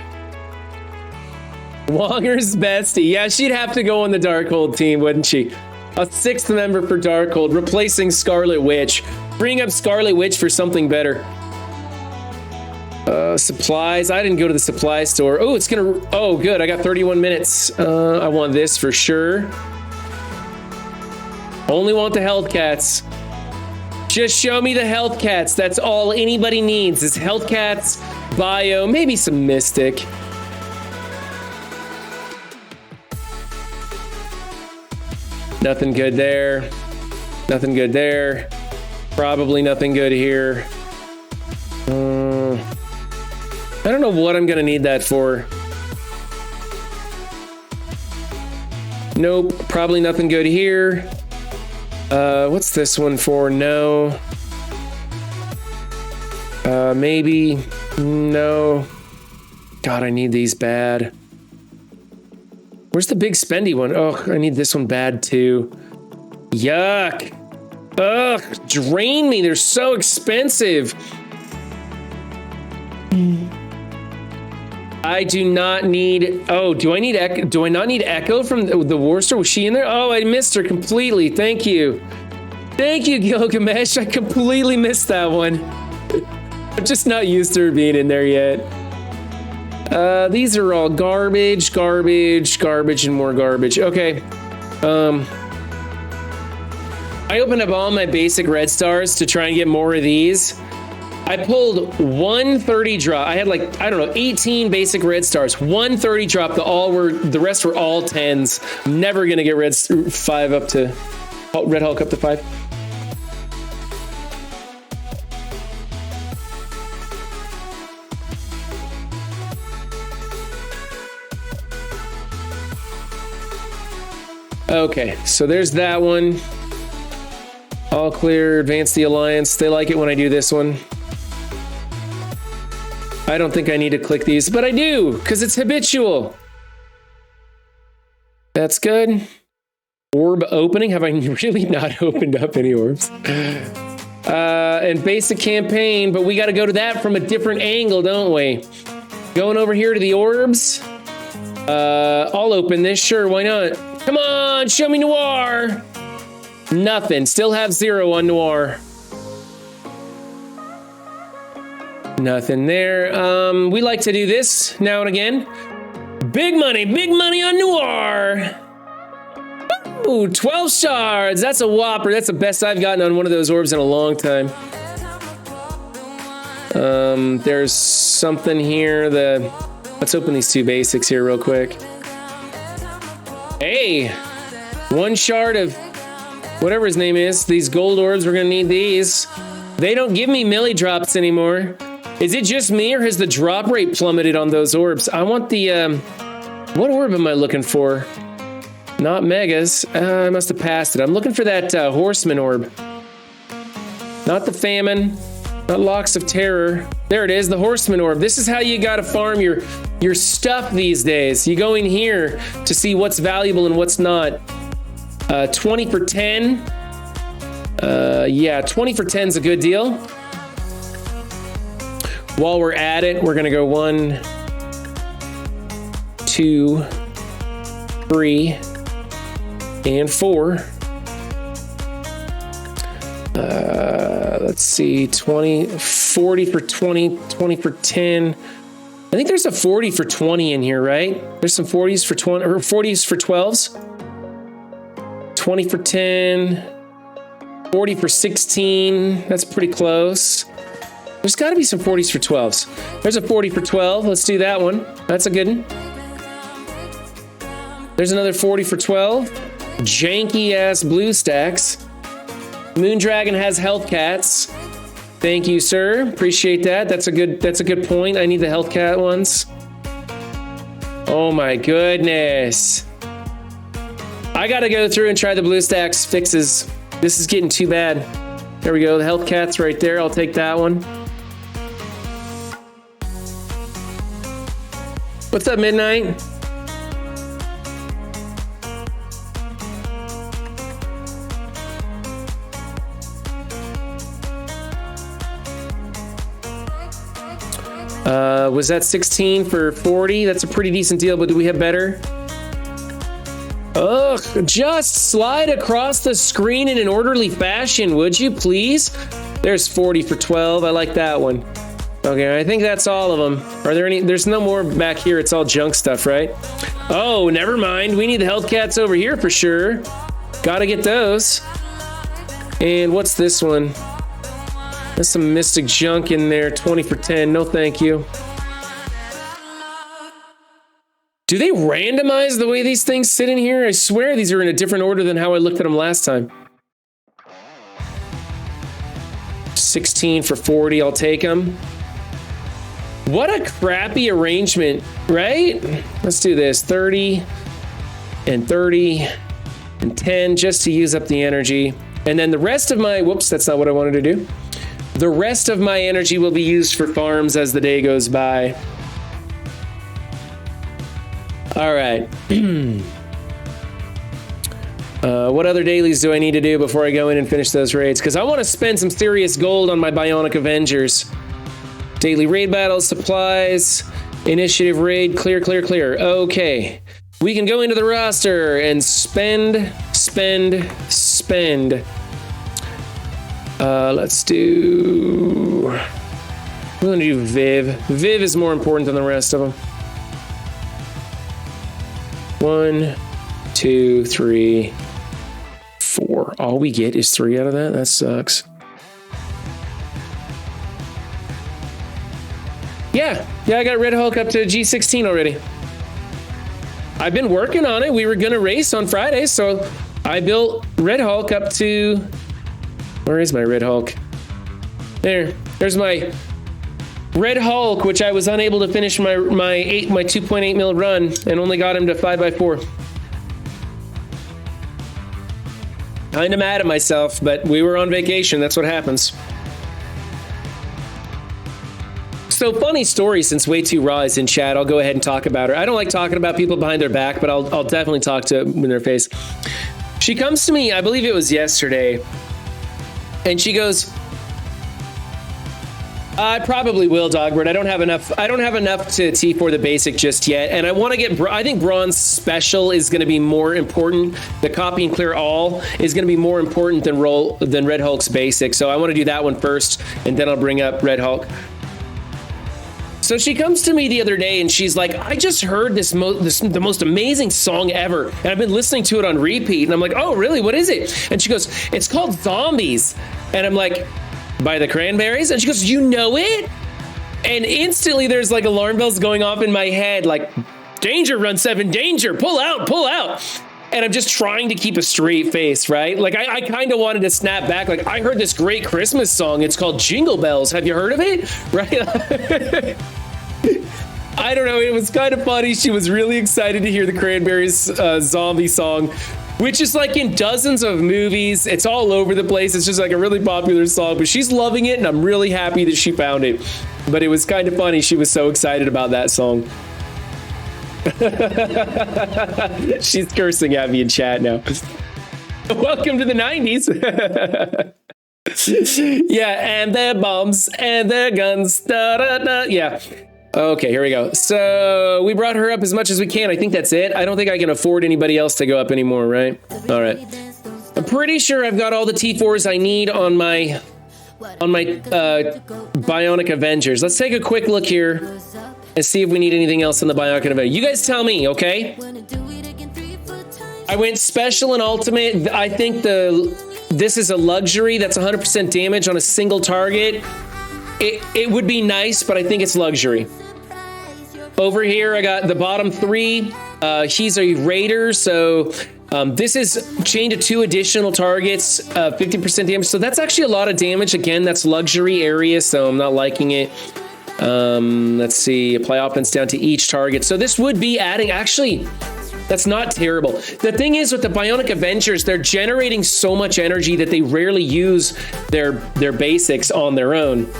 Wonger's bestie. Yeah, she'd have to go on the Darkhold team, wouldn't she? A 6th member for Darkhold, replacing Scarlet Witch. Bring up Scarlet Witch for something better. Supplies. I didn't go to the supply store. Oh, it's gonna... Oh, good. I got 31 minutes. I want this for sure. Only want the health cats. Just show me the health cats. That's all anybody needs is health cats, bio, maybe some mystic. Nothing good there. Nothing good there. Probably nothing good here. I don't know what I'm gonna need that for. Nope, probably nothing good here. What's this one for? No. Maybe. No. God, I need these bad. Where's the big spendy one? Oh, I need this one bad too. Yuck. Ugh, drain me. They're so expensive. I do not need... Oh, do I need Echo? Do I not need Echo from the War Store? Was she in there? Oh, I missed her completely. Thank you. Thank you, Gilgamesh. I completely missed that one. I'm just not used to her being in there yet. These are all garbage, garbage, garbage, and more garbage. Okay. I opened up all my basic red stars to try and get more of these. I pulled 130 drop. I had like, I don't know, 18 basic red stars. 130 drop. The rest were all 10s. I'm never gonna get Red Hulk up to 5. Okay, so there's that one. All clear, advance the alliance. They like it when I do this one. I don't think I need to click these, but I do, because it's habitual. That's good. Orb opening. Have I really not opened up any orbs? And basic campaign, but we got to go to that from a different angle, don't we? Going over here to the orbs. I'll open this, sure, why not? Come on, show me Noir. Nothing, still have 0 on Noir. Nothing there. We like to do this now and again. Big money on Noir. Ooh, 12 shards, that's a whopper. That's the best I've gotten on one of those orbs in a long time. There's something here. Let's open these two basics here real quick. Hey, one shard of whatever his name is. These gold orbs, we're gonna need these. They don't give me milli drops anymore. Is it just me, or has the drop rate plummeted on those orbs? I want the, what orb am I looking for? Not megas. I must have passed it. I'm looking for that horseman orb. Not the famine, not locks of terror. There it is, the horseman orb. This is how you gotta farm your stuff these days. You go in here to see what's valuable and what's not. 20 for 10. Yeah, 20 for 10 is a good deal. While we're at it, we're gonna go 1, 2, 3, and 4. Let's see, 20, 40 for 20, 20 for 10. I think there's a 40 for 20 in here, right? There's some 40s for 20, or 40s for 12s. 20 for 10, 40 for 16. That's pretty close. There's got to be some 40s for 12s. There's a 40 for 12. Let's do that one. That's a good one. There's another 40 for 12. Janky ass blue stacks. Moondragon has health cats. Thank you, sir. Appreciate that. That's a good point. I need the health cat ones. Oh my goodness. I gotta go through and try the blue stacks fixes. This is getting too bad. There we go. The health cat's right there. I'll take that one. What's up, Midnight? Was that 16 for 40? That's a pretty decent deal, but do we have better? Ugh, just slide across the screen in an orderly fashion, would you please? There's 40 for 12. I like that one. Okay, I think that's all of them. Are there any? There's no more back here. It's all junk stuff, right? Oh, never mind. We need the health cats over here for sure. Gotta get those. And what's this one? There's some mystic junk in there. 20 for 10. No, thank you. Do they randomize the way these things sit in here? I swear these are in a different order than how I looked at them last time. 16 for 40, I'll take them. What a crappy arrangement, right? Let's do this, 30 and 30 and 10 just to use up the energy. And then the rest of my, whoops, that's not what I wanted to do. The rest of my energy will be used for farms as the day goes by. All right. What other dailies do I need to do before I go in and finish those raids? Because I want to spend some serious gold on my Bionic Avengers. Daily raid battles, supplies, initiative raid, clear, clear, clear. Okay. We can go into the roster and spend. Let's do... We're going to do Viv. Viv is more important than the rest of them. 1, 2, 3, 4. All we get is 3 out of that? That sucks. Yeah, I got Red Hulk up to G16 already. I've been working on it. We were going to race on Friday, so I built Red Hulk up to... Where is my Red Hulk? There's my Red Hulk, which I was unable to finish my 2.8 mil run and only got him to 5x4. Kinda mad at myself, but we were on vacation. That's what happens. So funny story, since Way Too Raw is in chat, I'll go ahead and talk about her. I don't like talking about people behind their back, but I'll definitely talk to them in their face. She comes to me, I believe it was yesterday, and she goes, I probably will, Dogbird. I don't have enough to T4 the basic just yet, and I want to get. I think Bronze Special is going to be more important. The copy and clear all is going to be more important than Red Hulk's basic. So I want to do that one first, and then I'll bring up Red Hulk. So she comes to me the other day and she's like, I just heard the most amazing song ever, and I've been listening to it on repeat. And I'm like, oh, really? What is it? And she goes, it's called Zombies. And I'm like, by the Cranberries? And she goes, you know it? And instantly there's like alarm bells going off in my head, like, danger, Run 7, danger, pull out, pull out. And I'm just trying to keep a straight face, right? Like I kind of wanted to snap back. Like I heard this great Christmas song. It's called Jingle Bells. Have you heard of it? Right? I don't know. It was kind of funny. She was really excited to hear the Cranberries zombie song, which is like in dozens of movies. It's all over the place. It's just like a really popular song, but she's loving it. And I'm really happy that she found it. But it was kind of funny. She was so excited about that song. She's cursing at me in chat now. Welcome to the 90s. Yeah, and their bombs and their guns. Da, da, da. Yeah. Okay, here we go. So we brought her up as much as we can. I think that's it. I don't think I can afford anybody else to go up anymore, right? All right. I'm pretty sure I've got all the T4s I need on my Bionic Avengers. Let's take a quick look here and see if we need anything else in the Bionic Avenger. You guys tell me, okay? I went special and ultimate. I think this is a luxury. That's 100% damage on a single target. It would be nice, but I think it's luxury. Over here, I got the bottom 3. He's a raider, so this is chained to 2 additional targets, 50% damage. So that's actually a lot of damage. Again, that's luxury area, so I'm not liking it. Let's see, apply offense down to each target. So this would be adding, actually, that's not terrible. The thing is with the Bionic Avengers, they're generating so much energy that they rarely use their basics on their own.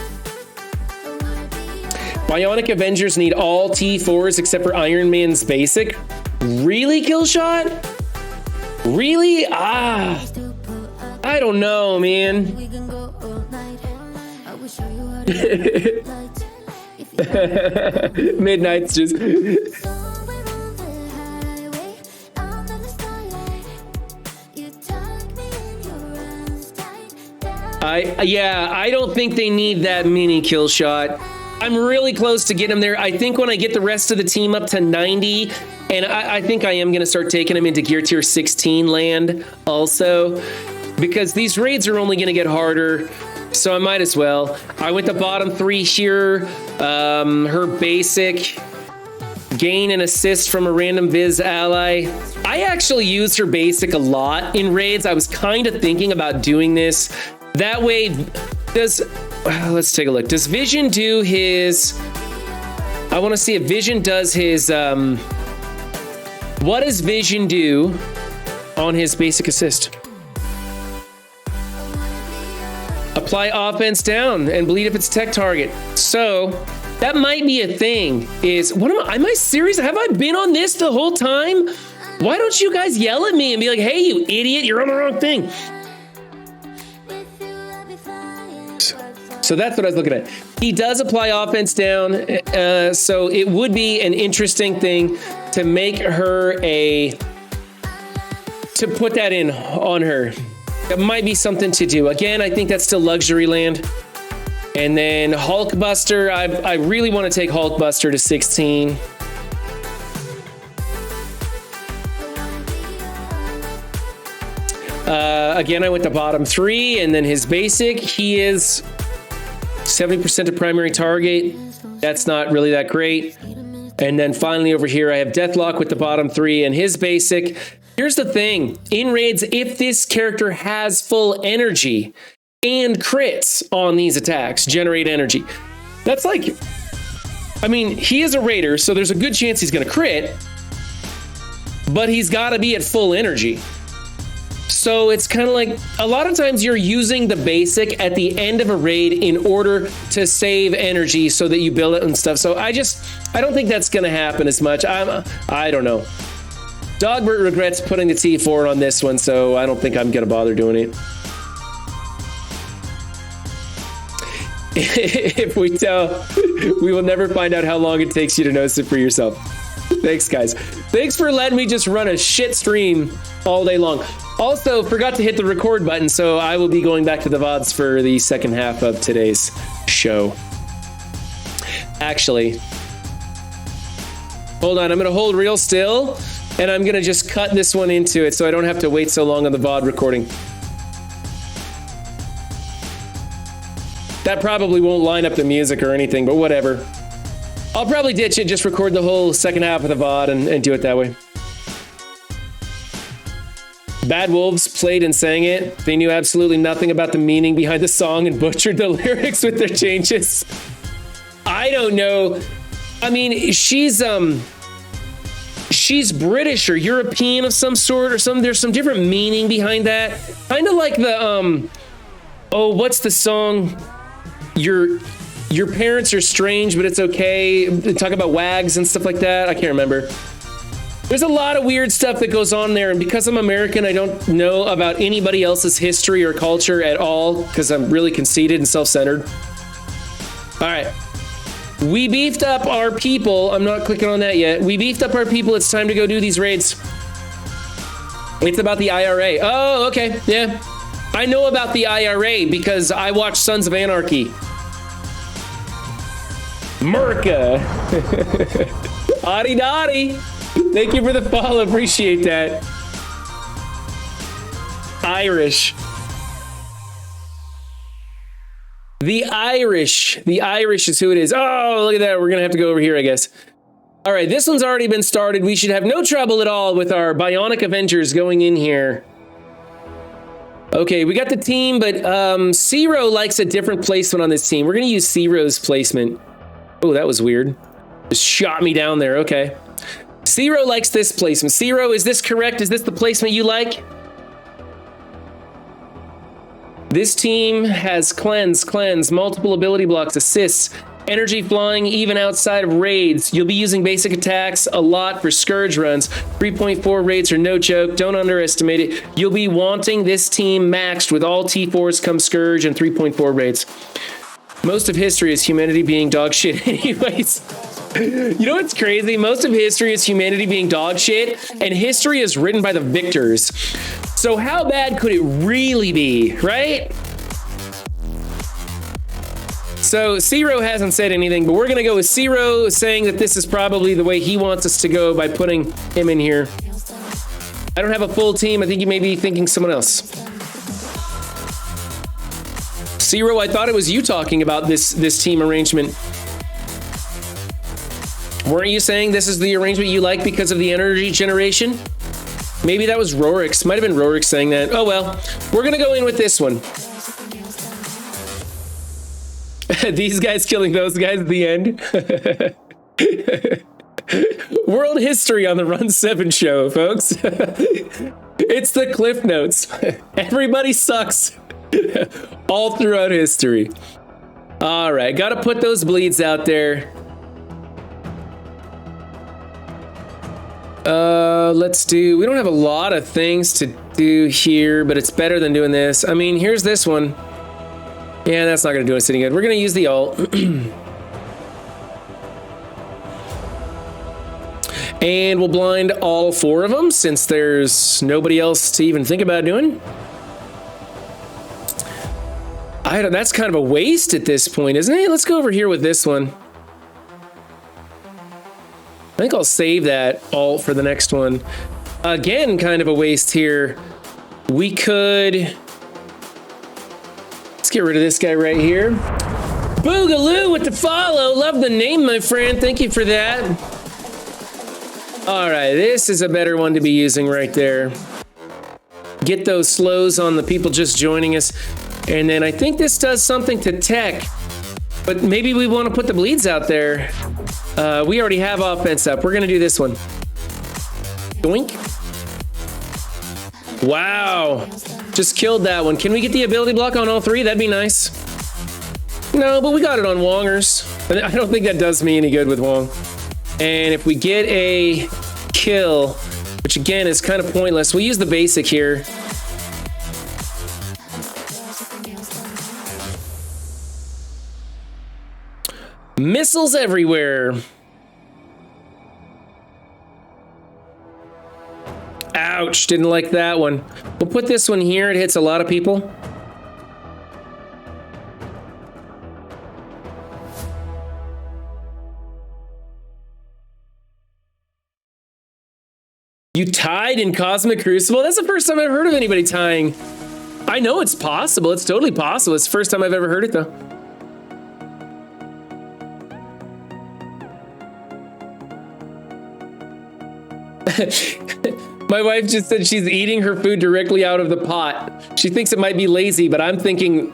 Bionic Avengers need all T4s except for Iron Man's basic. Really, Killshot? Really? I don't know, man. Midnight's just I don't think they need that mini kill shot. I'm really close to getting them there. I think when I get the rest of the team up to 90, and I think I am going to start taking them into gear tier 16 land also, because these raids are only going to get harder. So I might as well. I went the bottom 3 here. Her basic, gain an assist from a random Viz ally. I actually use her basic a lot in raids. I was kind of thinking about doing this. That way, let's take a look. Does Vision do his... I want to see if Vision does his... what does Vision do on his basic assist? Apply offense down and bleed if it's tech target. So that might be a thing. Am I serious? Have I been on this the whole time? Why don't you guys yell at me and be like, hey, you idiot, you're on the wrong thing. So that's what I was looking at. He does apply offense down. So it would be an interesting thing to make her to put that in on her. That might be something to do. Again, I think that's still luxury land. And then Hulkbuster, I really want to take Hulkbuster to 16. Again, I went to bottom 3, and then his basic, he is 70% of primary target. That's not really that great. And then finally over here, I have Deathlock with the bottom 3 and his basic. Here's the thing. In raids, if this character has full energy and crits on these attacks, generate energy. That's like, I mean, he is a raider, so there's a good chance he's going to crit, but he's got to be at full energy. So it's kind of like, a lot of times you're using the basic at the end of a raid in order to save energy so that you build it and stuff. So I don't think that's going to happen as much. I don't know. Dogbert regrets putting the T4 on this one, so I don't think I'm going to bother doing it. If we tell, we will never find out how long it takes you to notice it for yourself. Thanks, guys. Thanks for letting me just run a shit stream all day long. Also, forgot to hit the record button, so I will be going back to the VODs for the second half of today's show. Actually, hold on. I'm going to hold real still, and I'm going to just cut this one into it so I don't have to wait so long on the VOD recording. That probably won't line up the music or anything, but whatever. I'll probably ditch it, just record the whole second half of the VOD and do it that way. Bad Wolves played and sang it. They knew absolutely nothing about the meaning behind the song and butchered the lyrics with their changes. I don't know. I mean, she's British or European of some sort or some. There's some different meaning behind that. Kind of like the oh, what's the song? Your parents are strange, but it's okay. They talk about wags and stuff like that. I can't remember. There's a lot of weird stuff that goes on there, and because I'm American, I don't know about anybody else's history or culture at all, because I'm really conceited and self-centered. All right. We beefed up our people. I'm not clicking on that yet. We beefed up our people. It's time to go do these raids. It's about the IRA. Oh, okay. Yeah. I know about the IRA because I watch Sons of Anarchy. Merca. Adi Dotty. Thank you for the follow. Appreciate that. Irish. The Irish. The Irish is who it is. Oh, look at that. We're going to have to go over here, I guess. All right, this one's already been started. We should have no trouble at all with our Bionic Avengers going in here. Okay, we got the team, but Zero likes a different placement on this team. We're going to use Zero's placement. Oh, that was weird. Just shot me down there. Okay. Zero likes this placement. Zero, is this correct? Is this the placement you like? This team has cleanse, multiple ability blocks, assists, energy flying even outside of raids. You'll be using basic attacks a lot for Scourge runs. 3.4 raids are no joke. Don't underestimate it. You'll be wanting this team maxed with all T4s come Scourge and 3.4 raids. Most of history is humanity being dog shit anyways. You know what's crazy? Most of history is humanity being dog shit, and history is written by the victors. So how bad could it really be, right? So Zero hasn't said anything, but we're going to go with Zero saying that this is probably the way he wants us to go by putting him in here. I don't have a full team. I think you may be thinking someone else. Zero, I thought it was you talking about this team arrangement. Weren't you saying this is the arrangement you like because of the energy generation? Maybe that was Rorix. Might have been Rorix saying that. Oh well, we're gonna go in with this one. These guys killing those guys at the end. World history on the Run 7 show, folks. It's the Cliff Notes. Everybody sucks. All throughout history. All right, gotta put those bleeds out there. Let's do, we don't have a lot of things to do here, but it's better than doing this. I mean, here's this one. Yeah, that's not gonna do us any good. We're gonna use the ult. And we'll blind all 4 of them since there's nobody else to even think about doing. That's kind of a waste at this point, isn't it? Let's go over here with this one. I think I'll save that ult for the next one. Again, kind of a waste here. We could... Let's get rid of this guy right here. Boogaloo with the follow. Love the name, my friend. Thank you for that. All right, this is a better one to be using right there. Get those slows on the people just joining us. And then I think this does something to tech. But maybe we want to put the bleeds out there. We already have offense up. We're going to do this one. Doink. Wow. Just killed that one. Can we get the ability block on all 3? That'd be nice. No, but we got it on Wongers. I don't think that does me any good with Wong. And if we get a kill, which again is kind of pointless, we'll use the basic here. Missiles everywhere. Ouch, didn't like that one. We'll put this one here. It hits a lot of people. You tied in Cosmic Crucible? That's the first time I've heard of anybody tying. I know it's possible. It's totally possible. It's the first time I've ever heard it, though. My wife just said she's eating her food directly out of the pot. She thinks it might be lazy, but I'm thinking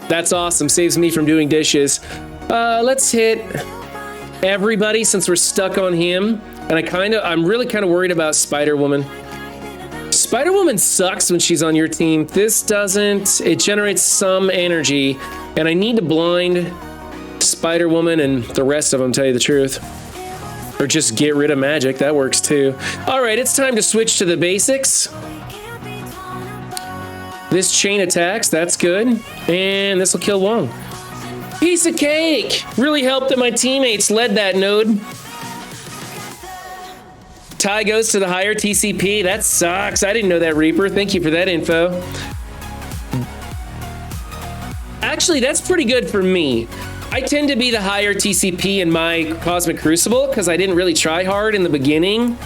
that's awesome. Saves me from doing dishes. Let's hit everybody since we're stuck on him. And I'm really kind of worried about Spider-Woman. Spider-Woman sucks when she's on your team. This doesn't. It generates some energy, and I need to blind Spider-Woman and the rest of them, tell you the truth. Or just get rid of magic. That works too. All right, it's time to switch to the basics. This chain attacks. That's good. And this will kill Wong. Piece of cake. Really helped that my teammates led that node. Ty goes to the higher TCP. That sucks. I didn't know that, Reaper. Thank you for that info. Actually, that's pretty good for me. I tend to be the higher TCP in my Cosmic Crucible because I didn't really try hard in the beginning.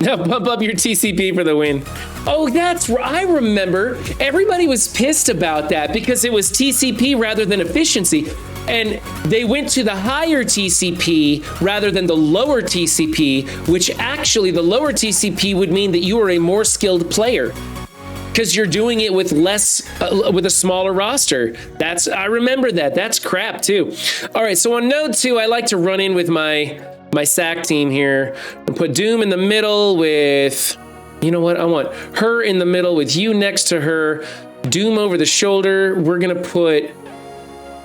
Now bump up your TCP for the win. Oh, I remember. Everybody was pissed about that because it was TCP rather than efficiency. And they went to the higher TCP rather than the lower TCP, which actually the lower TCP would mean that you are a more skilled player because you're doing it with with a smaller roster. I remember that. That's crap too. All right, so on node 2, I like to run in with my SAC team here and put Doom in the middle with, you know what? I want her in the middle with you next to her, Doom over the shoulder. We're gonna put,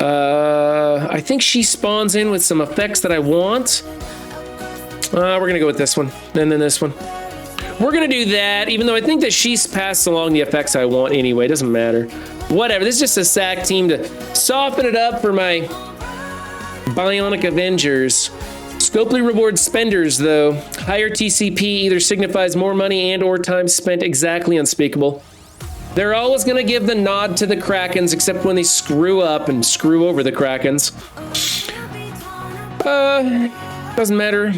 I think she spawns in with some effects that I want. We're gonna go with this one and then this one. We're gonna do that, even though I think that she's passed along the effects I want anyway. It doesn't matter. Whatever, this is just a SAC team to soften it up for my Bionic Avengers. Scopely rewards spenders, though. Higher TCP either signifies more money and or time spent. Exactly unspeakable. They're always going to give the nod to the Krakens, except when they screw up and screw over the Krakens. Doesn't matter.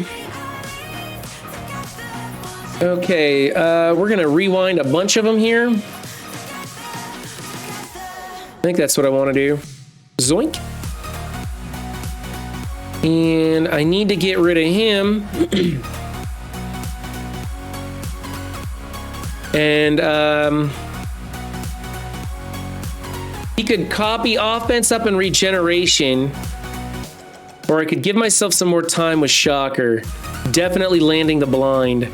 Okay, we're going to rewind a bunch of them here. I think that's what I want to do. Zoink. And I need to get rid of him. And he could copy offense up and regeneration. Or I could give myself some more time with Shocker. Definitely landing the blind.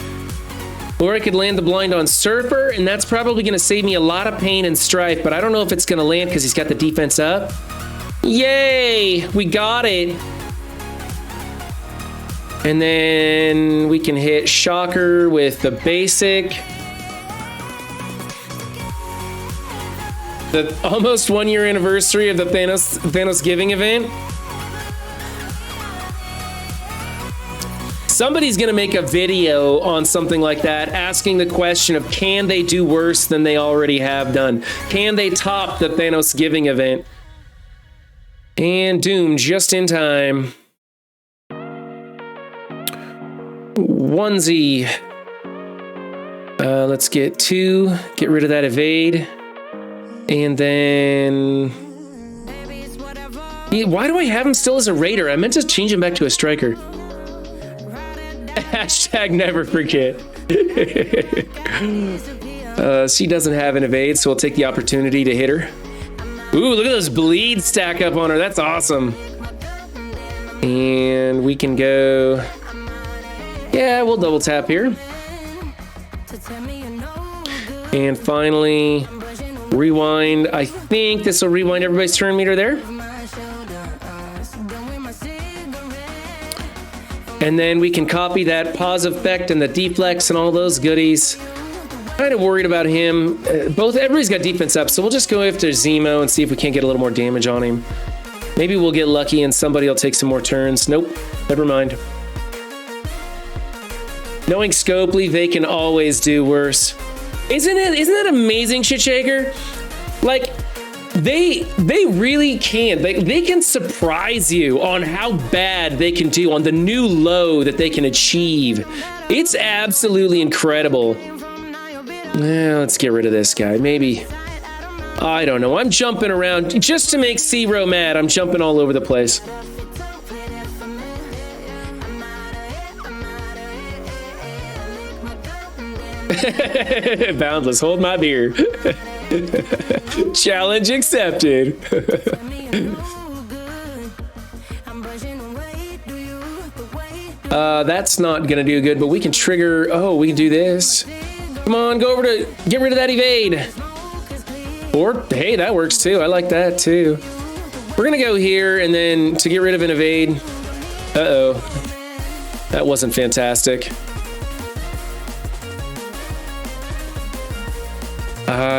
Or I could land the blind on Surfer, and that's probably going to save me a lot of pain and strife, but I don't know if it's going to land because he's got the defense up. Yay! We got it! And then we can hit Shocker with the basic. The almost 1 year anniversary of the Thanos Giving event. Somebody's gonna make a video on something like that, asking the question of can they do worse than they already have done? Can they top the Thanos Giving event? And Doom just in time. Onesie. Let's get 2. Get rid of that evade. And then... Why do I have him still as a raider? I meant to change him back to a striker. Hashtag never forget. She doesn't have an evade, so we'll take the opportunity to hit her. Ooh, look at those bleeds stack up on her. That's awesome. And we can go... Yeah, we'll double tap here. And finally, rewind. I think this will rewind everybody's turn meter there. And then we can copy that pause effect and the deflex and all those goodies. Kind of worried about him. Everybody's got defense up, so we'll just go after Zemo and see if we can't get a little more damage on him. Maybe we'll get lucky and somebody will take some more turns. Nope, never mind. Knowing Scopely, they can always do worse. Isn't that amazing, Shitshaker? Like, they really can. They can surprise you on how bad they can do, on the new low that they can achieve. It's absolutely incredible. Let's get rid of this guy. Maybe. I don't know. I'm jumping around. Just to make Zero mad, I'm jumping all over the place. Boundless, hold my beer. Challenge accepted. That's not gonna do good, but we can trigger. Oh, we can do this. Come on, go over to get rid of that evade. Or, hey, that works too. I like that too. We're gonna go here and then to get rid of an evade. Uh-oh. That wasn't fantastic.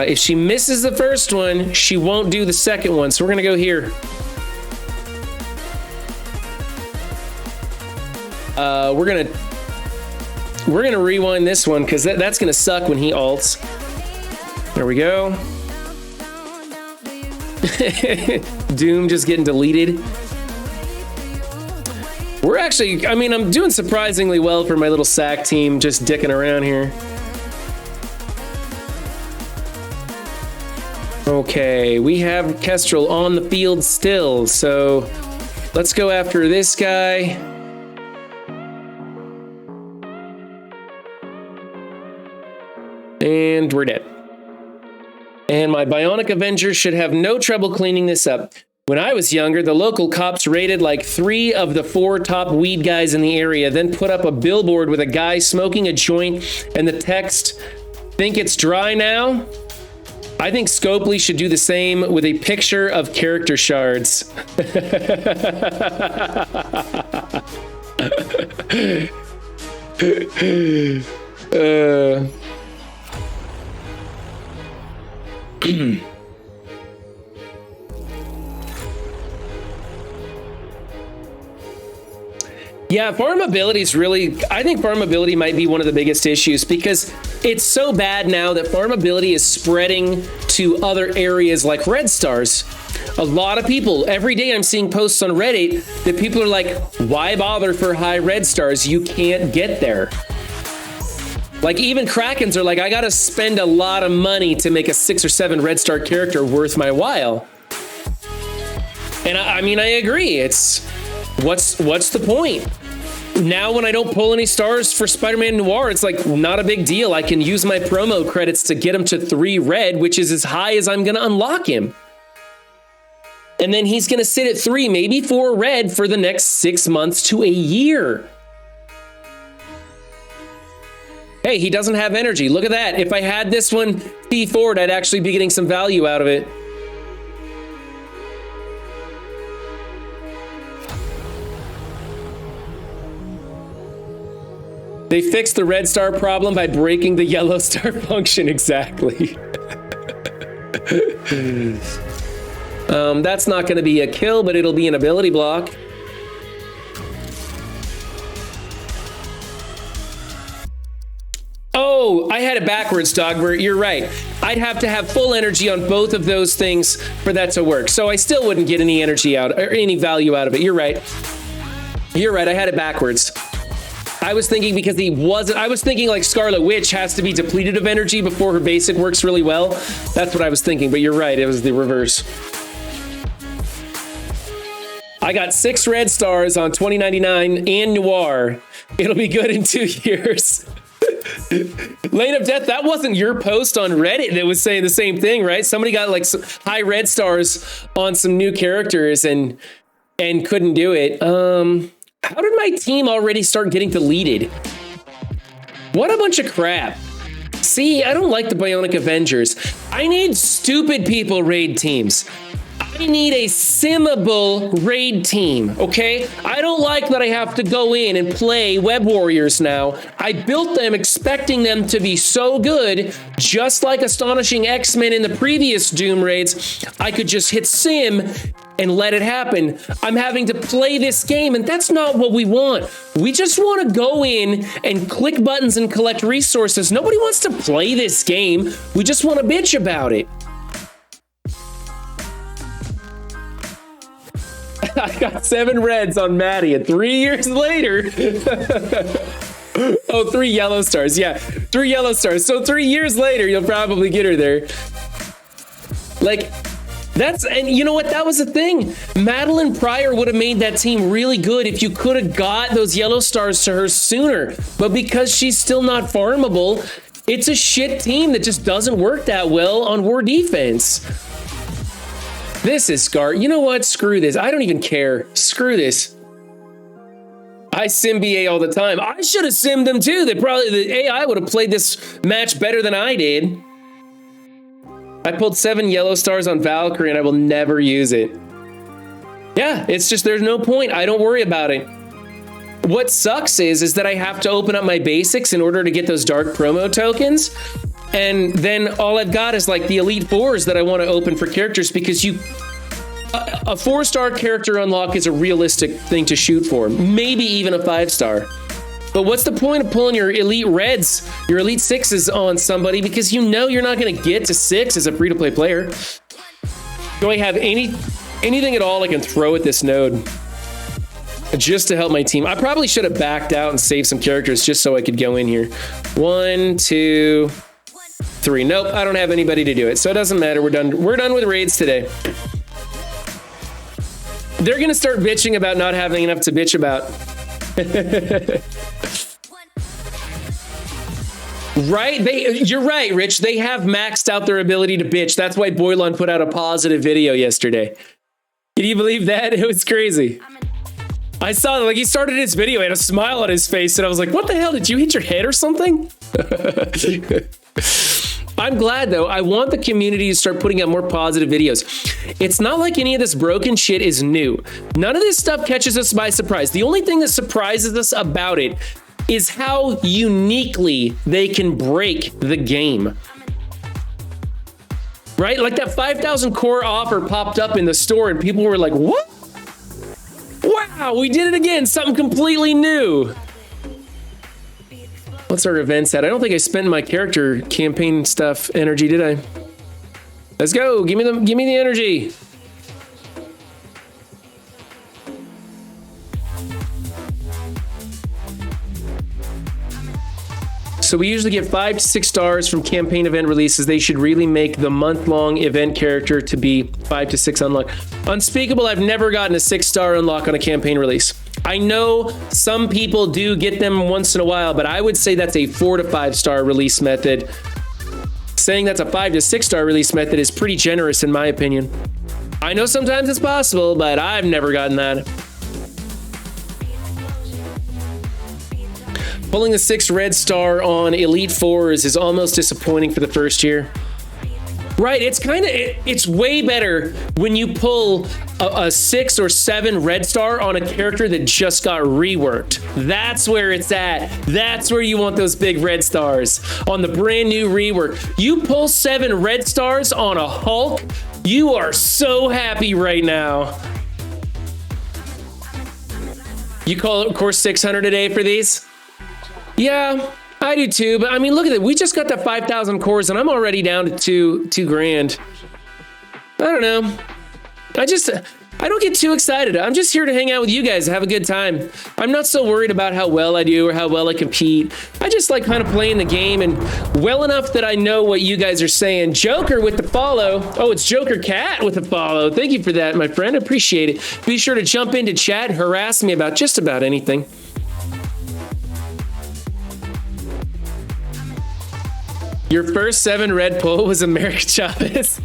If she misses the first one, she won't do the second one. So we're gonna go here. We're gonna rewind this one because that's gonna suck when he ults. There we go. Doom just getting deleted. We're actually, I mean, I'm doing surprisingly well for my little sack team, just dicking around here. Okay, we have Kestrel on the field still, so let's go after this guy. And we're dead. And my Bionic Avenger should have no trouble cleaning this up. When I was younger, the local cops raided like 3 of the 4 top weed guys in the area, then put up a billboard with a guy smoking a joint and the text, "Think it's dry now?" I think Scopely should do the same with a picture of character shards. Yeah, farmability is really, I think farmability might be one of the biggest issues because it's so bad now that farmability is spreading to other areas like red stars. A lot of people, every day I'm seeing posts on Reddit that people are like, why bother for high red stars? You can't get there. Like even Krakens are like, I gotta spend a lot of money to make a 6 or 7 red star character worth my while. And I mean, I agree. It's, what's the point? Now when I don't pull any stars for Spider-Man Noir, it's like not a big deal. I can use my promo credits to get him to 3 red, which is as high as I'm gonna unlock him. And then he's gonna sit at 3, maybe 4 red for the next 6 months to a year. Hey, he doesn't have energy. Look at that. If I had this one P forward, I'd actually be getting some value out of it. They fixed the red star problem by breaking the yellow star function, exactly. That's not gonna be a kill, but it'll be an ability block. Oh, I had it backwards, Dogbert. You're right. I'd have to have full energy on both of those things for that to work. So I still wouldn't get any energy out or any value out of it. You're right. You're right. I had it backwards. I was thinking because he wasn't, I was thinking like Scarlet Witch has to be depleted of energy before her basic works really well. That's what I was thinking, but you're right. It was the reverse. I got 6 red stars on 2099 and Noir. It'll be good in 2 years. Lane of Death, that wasn't your post on Reddit that was saying the same thing, right? Somebody got like some high red stars on some new characters and couldn't do it. How did my team already start getting deleted? What a bunch of crap. See, I don't like the Bionic Avengers. I need stupid people raid teams. I need a simmable raid team, okay? I don't like that I have to go in and play Web Warriors now. I built them expecting them to be so good, just like Astonishing X-Men in the previous Doom raids. I could just hit sim and let it happen. I'm having to play this game, and that's not what we want. We just want to go in and click buttons and collect resources. Nobody wants to play this game. We just want to bitch about it. I got 7 reds on Maddie, and 3 years later, oh, 3 yellow stars. Yeah, 3 yellow stars. So 3 years later, you'll probably get her there. Like, that's, and you know what? That was the thing. Madeline Pryor would have made that team really good if you could have got those yellow stars to her sooner. But because she's still not farmable, It's a shit team that just doesn't work that well on war defense. This is Scar. You know what? Screw this. I don't even care. Screw this. I sim BA all the time. I should have simmed them too. The AI would have played this match better than I did. I pulled 7 yellow stars on Valkyrie and I will never use it. Yeah, it's just there's no point. I don't worry about it. What sucks is that I have to open up my basics in order to get those dark promo tokens. And then all I've got is like the Elite Fours that I want to open for characters because a 4-star character unlock is a realistic thing to shoot for. Maybe even a 5-star. But what's the point of pulling your Elite Reds, your Elite 6s on somebody because you know you're not going to get to 6 as a free-to-play player? Do I have anything at all I can throw at this node just to help my team? I probably should have backed out and saved some characters just so I could go in here. 1, 2, 3. Nope, I don't have anybody to do it, so it doesn't matter. We're done with raids today. They're gonna start bitching about not having enough to bitch about. Right? You're right, Rich. They have maxed out their ability to bitch. That's why Boylon put out a positive video yesterday. Can you believe that? It was crazy. I saw like he started his video, he had a smile on his face, and I was like, what the hell? Did you hit your head or something? I'm glad though. I want the community to start putting out more positive videos. It's not like any of this broken shit is new. None of this stuff catches us by surprise. The only thing that surprises us about it is how uniquely they can break the game. Right? Like that 5,000 core offer popped up in the store and people were like, what? Wow, we did it again. Something completely new. What's our events at? I don't think I spent my character campaign stuff energy, did I? Let's go. Give me the energy. So we usually get 5 to 6 stars from campaign event releases. They should really make the month-long event character to be 5 to 6 unlock. Unspeakable, I've never gotten a 6-star unlock on a campaign release. I know some people do get them once in a while, but I would say that's a 4 to 5-star release method. Saying that's a 5 to 6-star release method is pretty generous in my opinion. I know sometimes it's possible, but I've never gotten that. Pulling a 6 red star on Elite Fours is almost disappointing for the first year. Right, it's way better when you pull a 6 or 7 red star on a character that just got reworked. That's where it's at. That's where you want those big red stars on the brand new rework. You pull 7 red stars on a Hulk, you are so happy right now. You call it, of course, 600 a day for these? Yeah, I do too, but I mean, look at it. We just got that 5,000 cores and I'm already down to two grand. I don't know. I don't get too excited. I'm just here to hang out with you guys and have a good time. I'm not so worried about how well I do or how well I compete. I just like kind of playing the game and well enough that I know what you guys are saying. Joker with the follow. Oh, it's Joker Cat with the follow. Thank you for that, my friend. I appreciate it. Be sure to jump into chat and harass me about just about anything. Your first 7 red pull was America Chavez.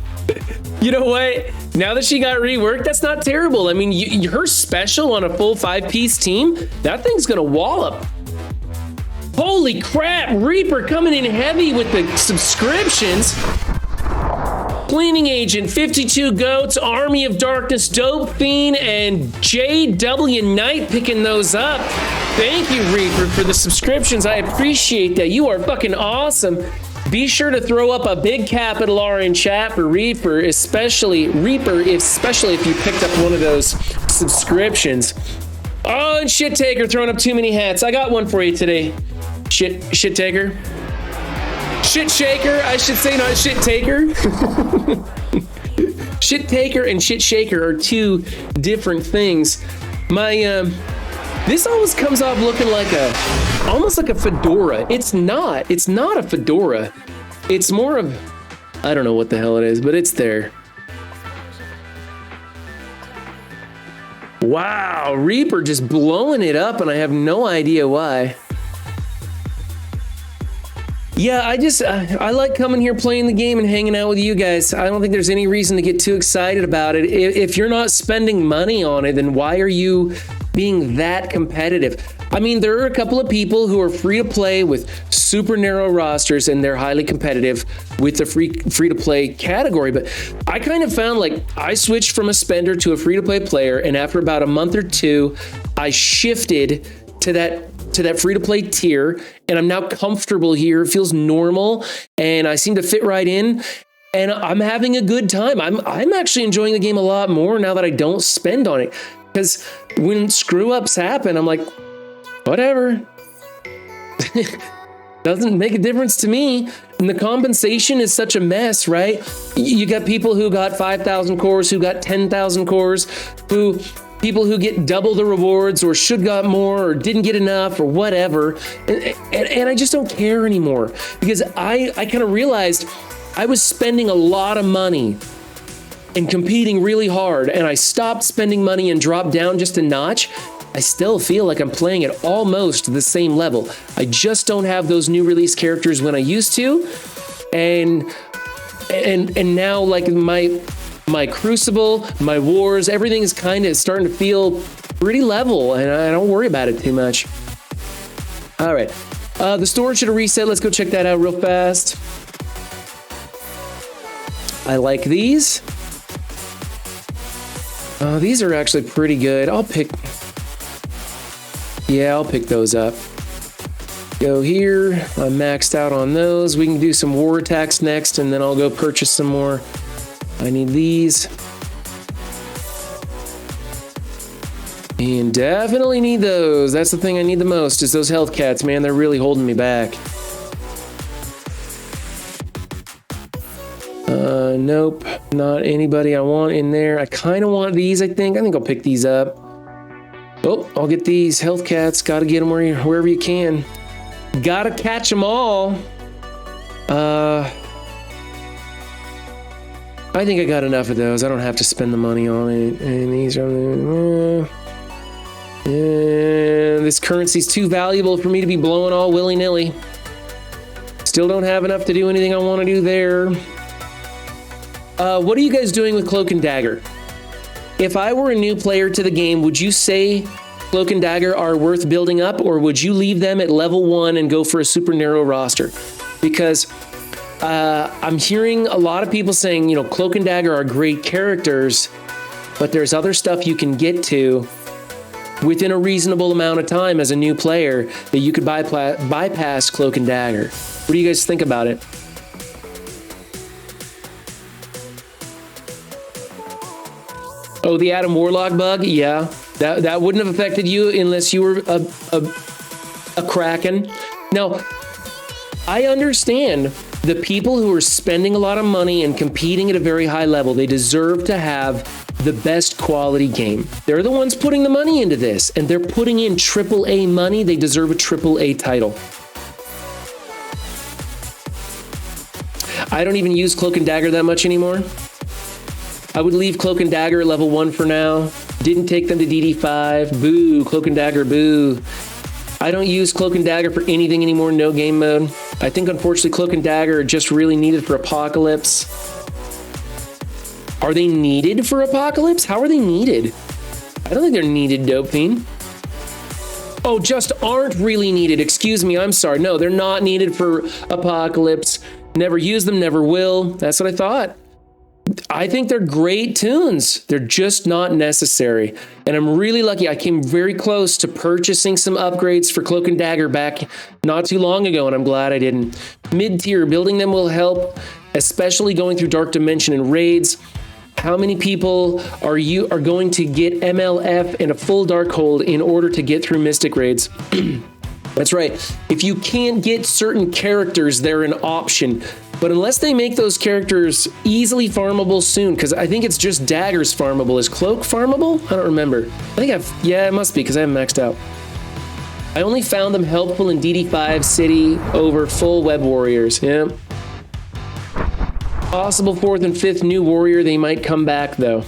You know what? Now that she got reworked, that's not terrible. I mean, her special on a full 5-piece team, that thing's gonna wallop. Holy crap, Reaper coming in heavy with the subscriptions. Cleaning Agent, 52 Goats, Army of Darkness, Dope Fiend, and JW Knight picking those up. Thank you, Reaper, for the subscriptions. I appreciate that. You are fucking awesome. Be sure to throw up a big capital R in chat for Reaper, especially if you picked up one of those subscriptions. Oh, and Shit Taker throwing up too many hats. I got one for you today. Shit Taker. Shit Shaker, I should say, not Shit Taker. Shit Taker and Shit Shaker are 2 different things. This almost comes off looking like almost like a fedora. It's not a fedora. It's more of, I don't know what the hell it is, but it's there. Wow, Reaper just blowing it up and I have no idea why. Yeah, I like coming here, playing the game, and hanging out with you guys. I don't think there's any reason to get too excited about it. If you're not spending money on it, then why are you being that competitive? I mean, there are a couple of people who are free to play with super narrow rosters, and they're highly competitive with the free to play category. But I kind of found, like, I switched from a spender to a free to play player, and after about a month or two, I shifted to that free to play tier, and I'm now comfortable here. It feels normal, and I seem to fit right in, and I'm having a good time. I'm actually enjoying the game a lot more now that I don't spend on it, because when screw ups happen, I'm like, whatever. Doesn't make a difference to me. And the compensation is such a mess, right? You got people who got 5,000 cores, who got 10,000 cores, people who get double the rewards, or should got more, or didn't get enough, or whatever. And I just don't care anymore, because I kind of realized I was spending a lot of money and competing really hard, and I stopped spending money and dropped down just a notch. I still feel like I'm playing at almost the same level. I just don't have those new release characters when I used to. And now, like, my Crucible, my Wars, everything is kind of starting to feel pretty level, and I don't worry about it too much. All right. The store should have reset. Let's go check that out real fast. I like these. These are actually pretty good. I'll pick those up. Go here. I'm maxed out on those. We can do some war attacks next, and then I'll go purchase some more. I need these. And definitely need those. That's the thing I need the most, is those health cats, man. They're really holding me back. Nope. Not anybody I want in there. I kind of want these, I think. I'll pick these up. Oh, I'll get these health cats. Gotta get them wherever you can. Gotta catch them all. I think I got enough of those. I don't have to spend the money on it. And these are... this currency's too valuable for me to be blowing all willy-nilly. Still don't have enough to do anything I want to do there. What are you guys doing with Cloak and Dagger? If I were a new player to the game, would you say Cloak and Dagger are worth building up, or would you leave them at level 1 and go for a super narrow roster? Because I'm hearing a lot of people saying, you know, Cloak and Dagger are great characters, but there's other stuff you can get to within a reasonable amount of time as a new player that you could bypass Cloak and Dagger. What do you guys think about it? Oh, the Adam Warlock bug? Yeah, that wouldn't have affected you unless you were a Kraken. Now, I understand the people who are spending a lot of money and competing at a very high level. They deserve to have the best quality game. They're the ones putting the money into this, and they're putting in AAA money. They deserve a AAA title. I don't even use Cloak and Dagger that much anymore. I would leave Cloak and Dagger at level 1 for now. Didn't take them to DD5. Boo, Cloak and Dagger, boo. I don't use Cloak and Dagger for anything anymore, no game mode. I think, unfortunately, Cloak and Dagger are just really needed for Apocalypse. Are they needed for Apocalypse? How are they needed? I don't think they're needed, Dope Fiend. Oh, just aren't really needed. Excuse me, I'm sorry. No, they're not needed for Apocalypse. Never use them, never will. That's what I thought. I think they're great tunes. They're just not necessary. And I'm really lucky. I came very close to purchasing some upgrades for Cloak and Dagger back not too long ago, and I'm glad I didn't. Mid-tier, building them will help, especially going through Dark Dimension and raids. How many people are going to get MLF and a full Darkhold in order to get through Mystic raids? That's right. If you can't get certain characters, they're an option. But unless they make those characters easily farmable soon, because I think it's just Daggers farmable. Is Cloak farmable? I don't remember. Yeah, it must be, because I haven't maxed out. I only found them helpful in DD5 City over full Web Warriors. Yeah. Possible 4th and 5th new warrior. They might come back, though.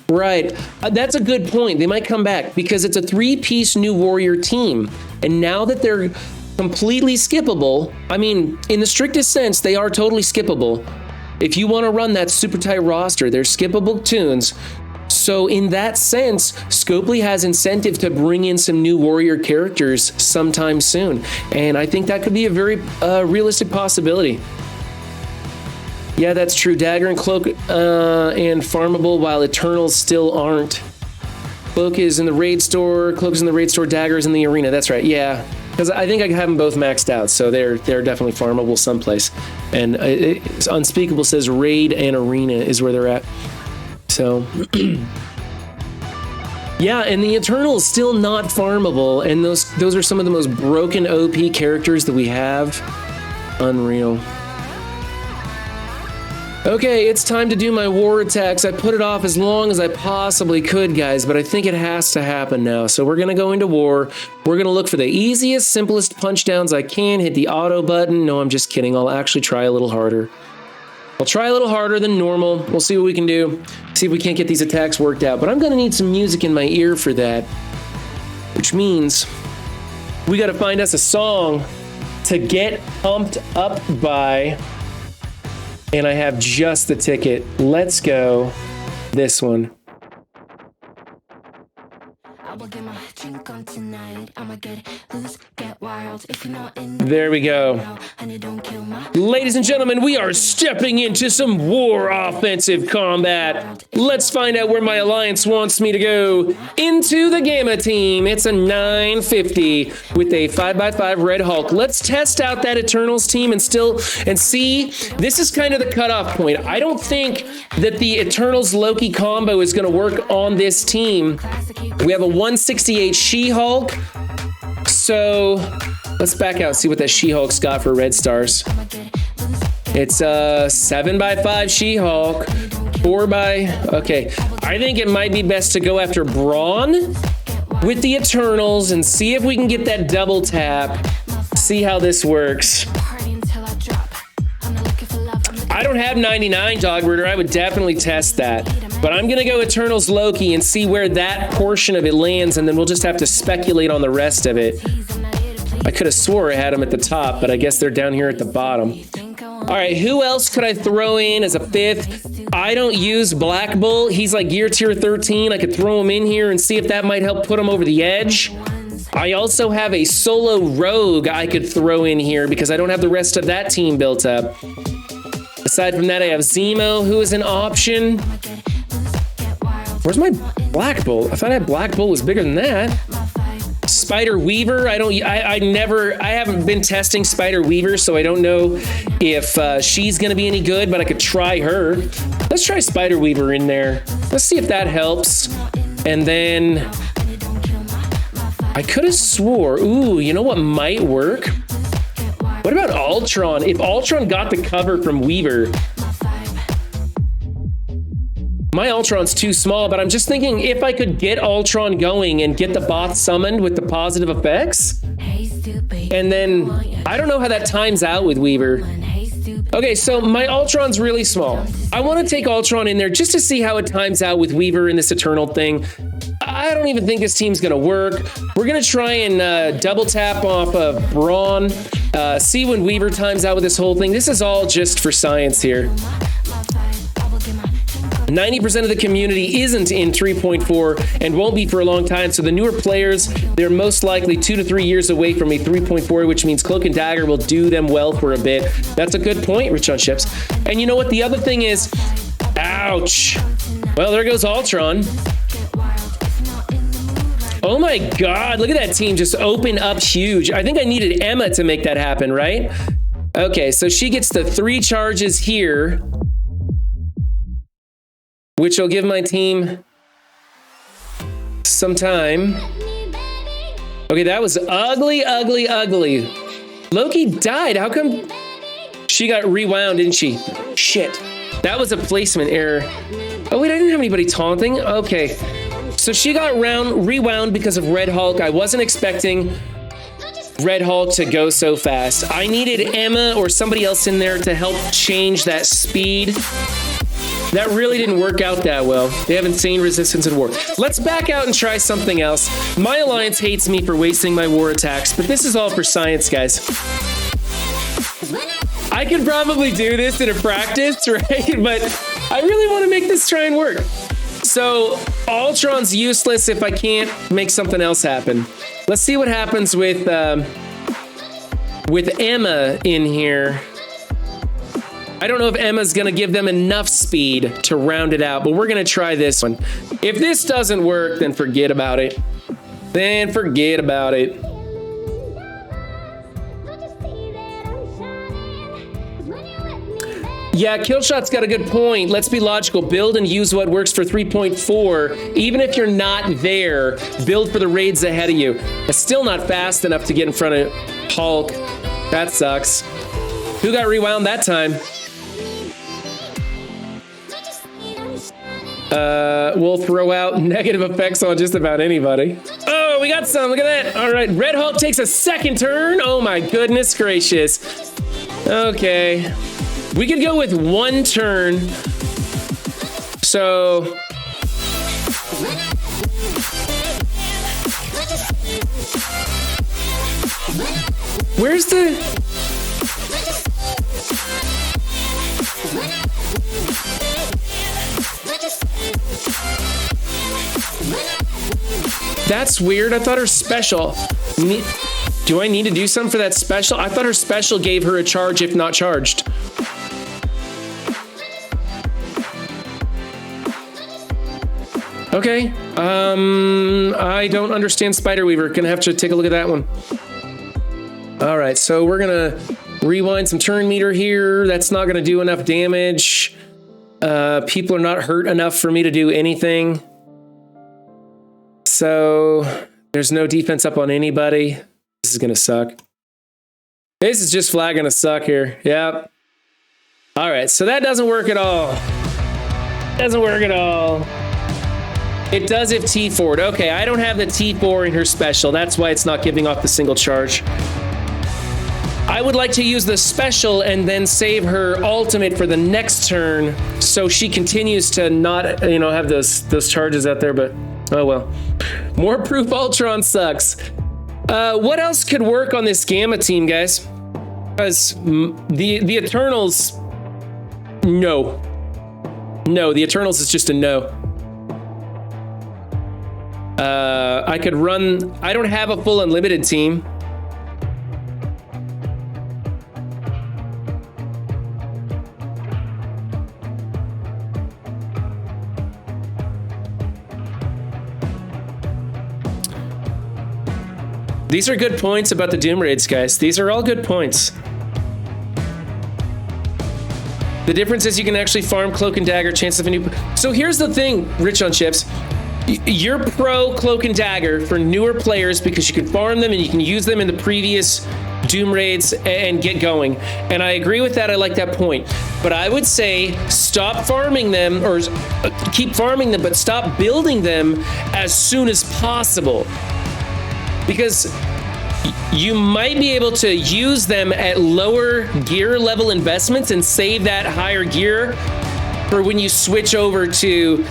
Right. That's a good point. They might come back because it's a 3-piece new warrior team. And now that they're completely skippable, I mean, in the strictest sense, they are totally skippable. If you want to run that super tight roster, they're skippable tunes. So in that sense, Scopely has incentive to bring in some new warrior characters sometime soon. And I think that could be a very realistic possibility. Yeah, that's true. Dagger and Cloak and farmable, while Eternals still aren't. Cloak is in the raid store, Cloak is in the raid store, Dagger is in the arena. That's right, yeah. Because I think I have them both maxed out, so they're definitely farmable someplace. And Unspeakable says raid and arena is where they're at. So, yeah, and the Eternals still not farmable, and those are some of the most broken OP characters that we have. Unreal. Okay, it's time to do my war attacks. I put it off as long as I possibly could, guys, but I think it has to happen now. So we're going to go into war. We're going to look for the easiest, simplest punch downs I can, hit the auto button. No, I'm just kidding. I'll actually try a little harder. I'll try a little harder than normal. We'll see what we can do. See if we can't get these attacks worked out. But I'm going to need some music in my ear for that, which means we got to find us a song to get pumped up by. And I have just the ticket. Let's go. This one. There we go. Ladies and gentlemen, we are stepping into some war offensive combat. Let's find out where my alliance wants me to go. Into the Gamma team. It's a 950 with a 5x5 Red Hulk. Let's test out that Eternals team and see. This is kind of the cutoff point. I don't think that the Eternals Loki combo is going to work on this team. We have a 168 She-Hulk. So let's back out and see what that She-Hulk's got for red stars. It's a 7x5 She-Hulk. 4x... Okay, I think it might be best to go after Brawn with the Eternals and see if we can get that double tap. See how this works. I don't have 99 Dog Rooter. I would definitely test that. But I'm going to go Eternals Loki and see where that portion of it lands, and then we'll just have to speculate on the rest of it. I could have swore I had them at the top, but I guess they're down here at the bottom. All right, who else could I throw in as a fifth? I don't use Black Bull. He's like gear tier 13. I could throw him in here and see if that might help put him over the edge. I also have a solo rogue I could throw in here because I don't have the rest of that team built up. Aside from that, I have Zemo, who is an option. Where's my Black Bull? I thought I had Black Bull was bigger than that. Spider Weaver, I haven't been testing Spider Weaver, so I don't know if she's gonna be any good, but I could try her. Let's try Spider Weaver in there. Let's see if that helps. And then I could have swore, ooh, you know what might work? What about Ultron? If Ultron got the cover from Weaver, my Ultron's too small, but I'm just thinking if I could get Ultron going and get the bot summoned with the positive effects, and then I don't know how that times out with Weaver. Okay, so my Ultron's really small. I want to take Ultron in there just to see how it times out with Weaver in this Eternal thing. I don't even think this team's going to work. We're going to try and double tap off of Brawn, see when Weaver times out with this whole thing. This is all just for science here. 90% of the community isn't in 3.4 and won't be for a long time, so the newer players, they're most likely 2 to 3 years away from a 3.4, which means Cloak and Dagger will do them well for a bit. That's a good point, Rich on Ships. And you know what? The other thing is, ouch. Well, there goes Ultron. Oh my God, look at that team just open up huge. I think I needed Emma to make that happen, right? Okay, so she gets the 3 charges here, which will give my team some time. Okay, that was ugly, ugly, ugly. Loki died. How come she got rewound, didn't she? Shit. That was a placement error. Oh, wait, I didn't have anybody taunting. Okay. So she got rewound because of Red Hulk. I wasn't expecting Red Hulk to go so fast. I needed Emma or somebody else in there to help change that speed. That really didn't work out that well. They have insane resistance in war. Let's back out and try something else. My alliance hates me for wasting my war attacks, but this is all for science, guys. I could probably do this in a practice, right? But I really want to make this try and work. So Ultron's useless if I can't make something else happen. Let's see what happens with Emma in here. I don't know if Emma's gonna give them enough speed to round it out, but we're gonna try this one. If this doesn't work, then forget about it. Then forget about it. Yeah, Killshot's got a good point. Let's be logical. Build and use what works for 3.4. Even if you're not there, build for the raids ahead of you. It's still not fast enough to get in front of Hulk. That sucks. Who got rewound that time? We'll throw out negative effects on just about anybody. Oh, we got some. Look at that. All right, Red Hulk takes a second turn. Oh my goodness gracious. Okay. We could go with one turn. So where's the... That's weird. I thought her special... Do I need to do something for that special? I thought her special gave her a charge if not charged. Okay. I don't understand Spider-Weaver. Gonna have to take a look at that one. All right, so we're gonna rewind some turn meter here. That's not gonna do enough damage. People are not hurt enough for me to do anything. So there's no defense up on anybody. This is gonna suck. This is just flat gonna suck here. Yep. All right, so that doesn't work at all. Doesn't work at all. It does if T4'd. Okay, I don't have the T4 in her special. That's why it's not giving off the single charge. I would like to use the special and then save her ultimate for the next turn so she continues to not, you know, have those charges out there, but oh well. More proof Ultron sucks. What else could work on this Gamma team, guys? Because the Eternals, no. No, the Eternals is just a no. I could run... I don't have a full unlimited team. These are good points about the Doom Raids, guys. These are all good points. The difference is you can actually farm Cloak and Dagger, chance of a new... So here's the thing, Rich on Chips. You're pro Cloak and Dagger for newer players because you can farm them and you can use them in the previous Doom Raids and get going. And I agree with that. I like that point. But I would say stop farming them, or keep farming them, but stop building them as soon as possible. Because you might be able to use them at lower gear level investments and save that higher gear for when you switch over to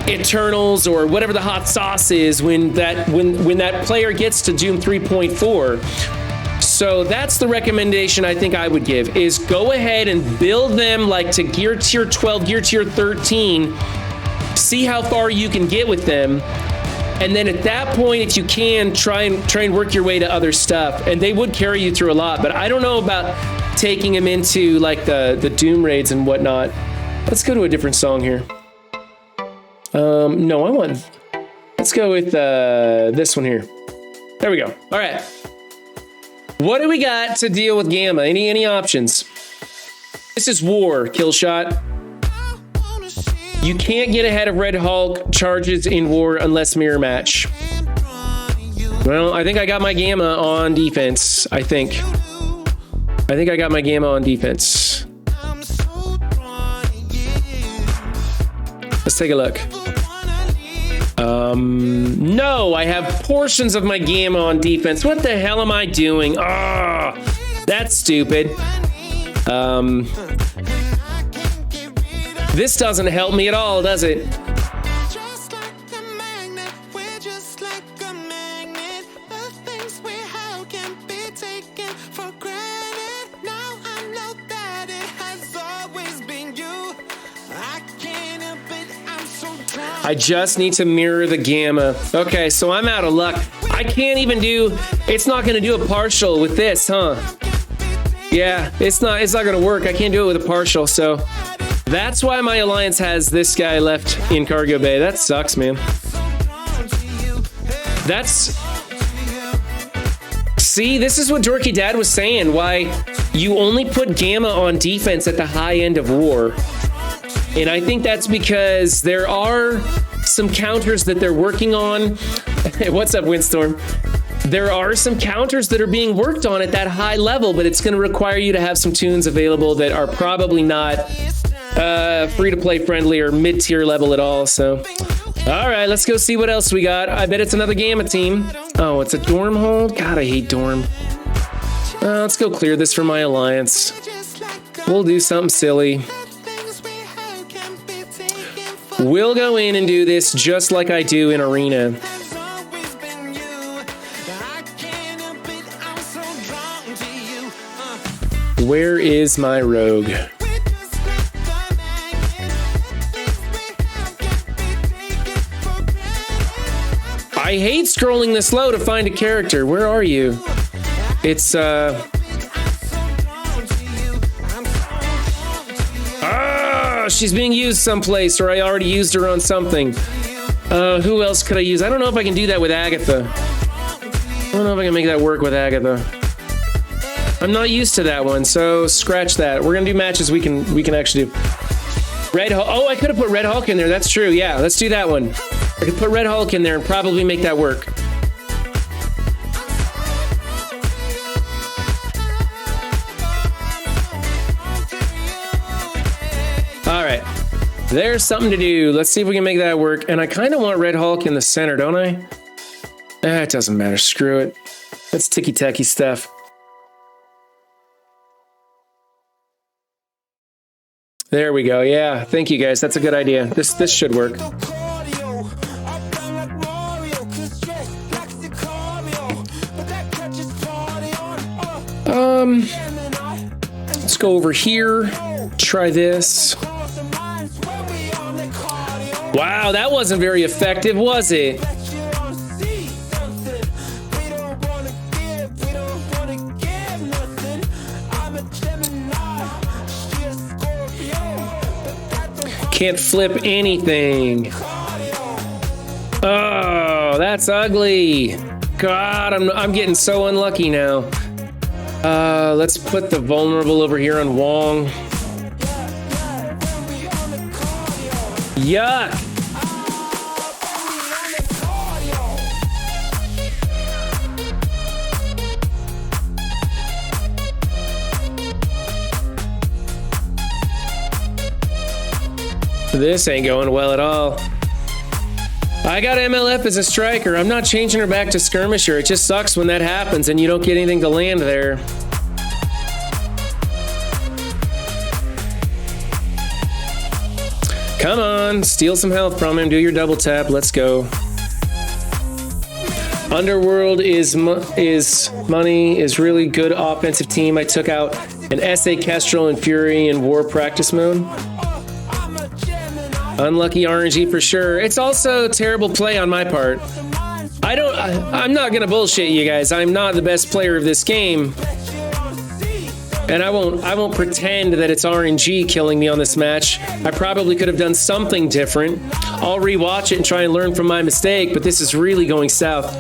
Eternals or whatever the hot sauce is when that player gets to Doom 3.4. So that's the recommendation I think I would give, is go ahead and build them like to gear tier 12, gear tier 13, see how far you can get with them. And then at that point, if you can, try and work your way to other stuff. And they would carry you through a lot, but I don't know about taking them into like the Doom Raids and whatnot. Let's go to a different song here. No, let's go with this one here. There we go. All right. What do we got to deal with Gamma? Any options? This is War, Killshot. You can't get ahead of Red Hulk charges in War unless mirror match. Well, I think I got my Gamma on defense. I think I got my Gamma on defense. Let's take a look. No, I have portions of my Gamma on defense. What the hell am I doing? Ah, that's stupid. This doesn't help me at all, does it? Just like a magnet, we're just like a magnet. The things we have can be taken for granted. Now I know that it has always been you. I can't help it, I'm so drunk. I just need to mirror the gamma. Okay, so I'm out of luck. I can't even do, it's not gonna do a partial with this, huh? Yeah, it's not gonna work. I can't do it with a partial, so that's why my alliance has this guy left in cargo bay. That sucks, man. See, this is what Dorky Dad was saying, why you only put gamma on defense at the high end of war. And I think that's because there are some counters that they're working on. What's up, Windstorm? There are some counters that are being worked on at that high level, but it's going to require you to have some tunes available that are probably not free-to-play friendly or mid-tier level at all. So, all right, let's go see what else we got. I bet it's another Gamma team. Oh, it's a Dorm hold? God, I hate Dorm. Let's go clear this for my alliance. We'll do something silly. We'll go in and do this just like I do in Arena. Where is my rogue? I hate scrolling this low to find a character. Where are you? It's she's being used someplace, or I already used her on something. Who else could I use? I don't know if I can do that with Agatha. I don't know if I can make that work with Agatha. I'm not used to that one, so scratch that. We're gonna do matches we can actually do. Red Hulk. Oh, I could have put Red Hulk in there. That's true. Yeah, let's do that one. I could put Red Hulk in there and probably make that work. All right, there's something to do. Let's see if we can make that work. And I kind of want Red Hulk in the center, don't I? It doesn't matter. Screw it. That's ticky-tacky stuff. There we go. Yeah, thank you guys. That's a good idea. This should work. Let's go over here. Try this. Wow, that wasn't very effective, was it? Can't flip anything. Oh, that's ugly. God, I'm getting so unlucky now. Let's put the vulnerable over here on Wong. Yuck. This ain't going well at all. I got MLF as a striker. I'm not changing her back to skirmisher. It just sucks when that happens and you don't get anything to land there. Come on, steal some health from him. Do your double tap. Let's go. Underworld is money, is really good offensive team. I took out an SA Kestrel and Fury in war practice mode. Unlucky RNG for sure. It's also terrible play on my part. I'm not gonna bullshit you guys. I'm not the best player of this game. And I won't pretend that it's RNG killing me on this match. I probably could have done something different. I'll rewatch it and try and learn from my mistake, but this is really going south.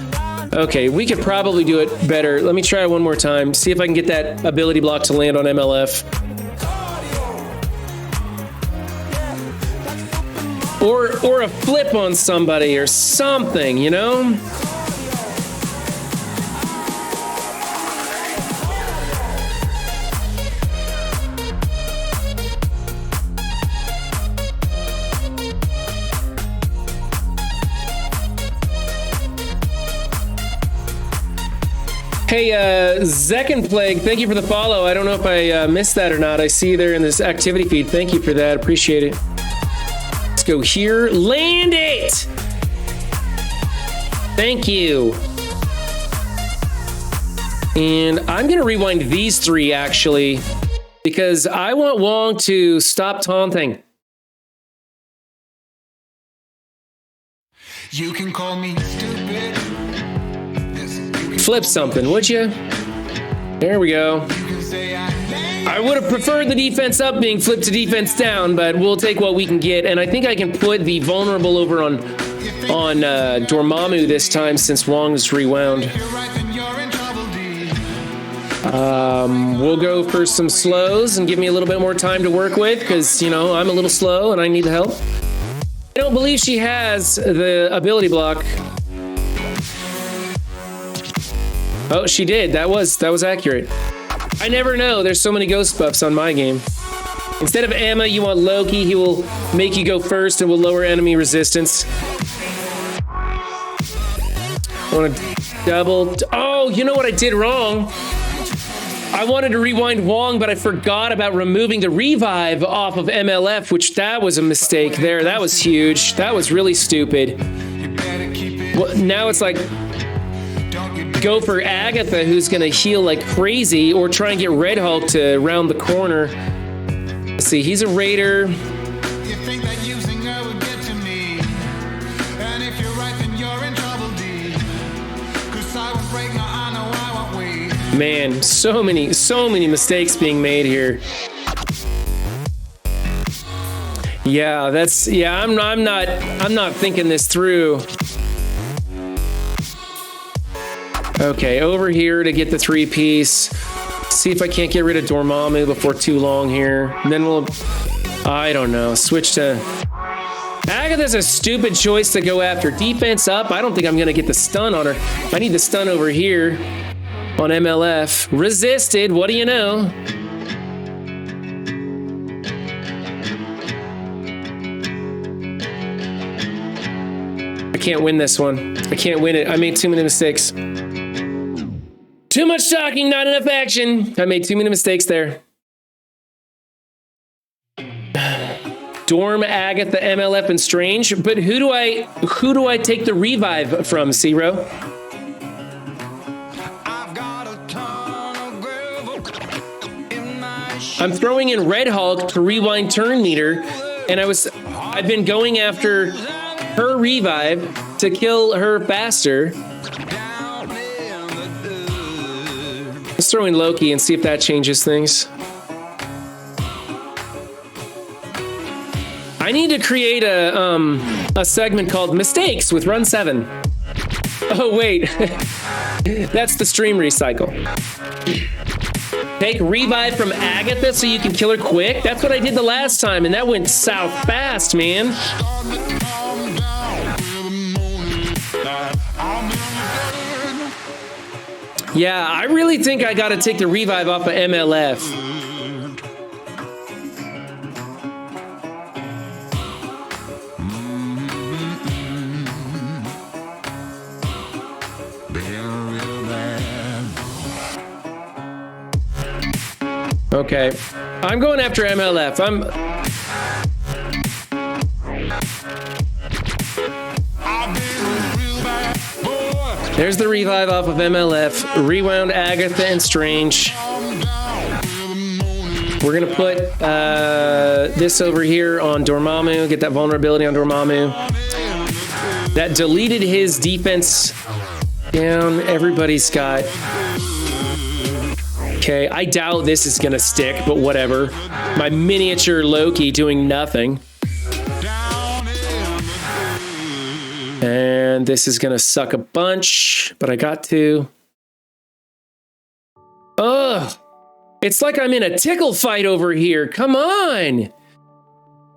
Okay, we could probably do it better. Let me try it one more time. See if I can get that ability block to land on MLF. Or a flip on somebody or something, you know? Hey, Zekin Plague, thank you for the follow. I don't know if I missed that or not. I see you there in this activity feed. Thank you for that. Appreciate it. Let's go here. Land it! Thank you. And I'm going to rewind these three, actually, because I want Wong to stop taunting. You can call me stupid. Flip something, would you? There we go. I would have preferred the defense up being flipped to defense down, but we'll take what we can get. And I think I can put the vulnerable over on Dormammu this time since Wong's rewound. We'll go for some slows and give me a little bit more time to work with because, you know, I'm a little slow and I need the help. I don't believe she has the ability block. Oh, she did. That was accurate. I never know. There's so many ghost buffs on my game. Instead of Emma, you want Loki. He will make you go first and will lower enemy resistance. I want to double. Oh, you know what I did wrong? I wanted to rewind Wong, but I forgot about removing the revive off of MLF, which that was a mistake there. That was huge. That was really stupid. Well, now it's like, go for Agatha, who's going to heal like crazy, or try and get Red Hulk to round the corner. Let's see, he's a raider. Man, so many mistakes being made here. Yeah, I'm not thinking this through. Okay, over here to get the 3-piece. See if I can't get rid of Dormammu before too long here. And then we'll, I don't know, switch to... Agatha's a stupid choice to go after. Defense up, I don't think I'm gonna get the stun on her. I need the stun over here on MLF. Resisted, what do you know? I can't win this one. I can't win it. I made too many mistakes. Too much talking, not enough action. I made too many mistakes there. Dorm, Agatha, MLF, and Strange. But who do I take the revive from, Zero? I'm throwing in Red Hulk to rewind turn meter, and I've been going after her revive to kill her faster. Let's throw in Loki and see if that changes things. I need to create a segment called Mistakes with Run 7. Oh wait, that's the stream recycle. Take revive from Agatha so you can kill her quick. That's what I did the last time, and that went south fast, man. Yeah, I really think I gotta take the revive off of MLF. Okay, I'm going after MLF. There's the revive off of MLF. Rewound Agatha and Strange. We're gonna put this over here on Dormammu. Get that vulnerability on Dormammu. That deleted his defense down. Everybody's got... Okay, I doubt this is gonna stick, but whatever. My miniature Loki doing nothing. And this is gonna suck a bunch, but I got to. Ugh! It's like I'm in a tickle fight over here. Come on!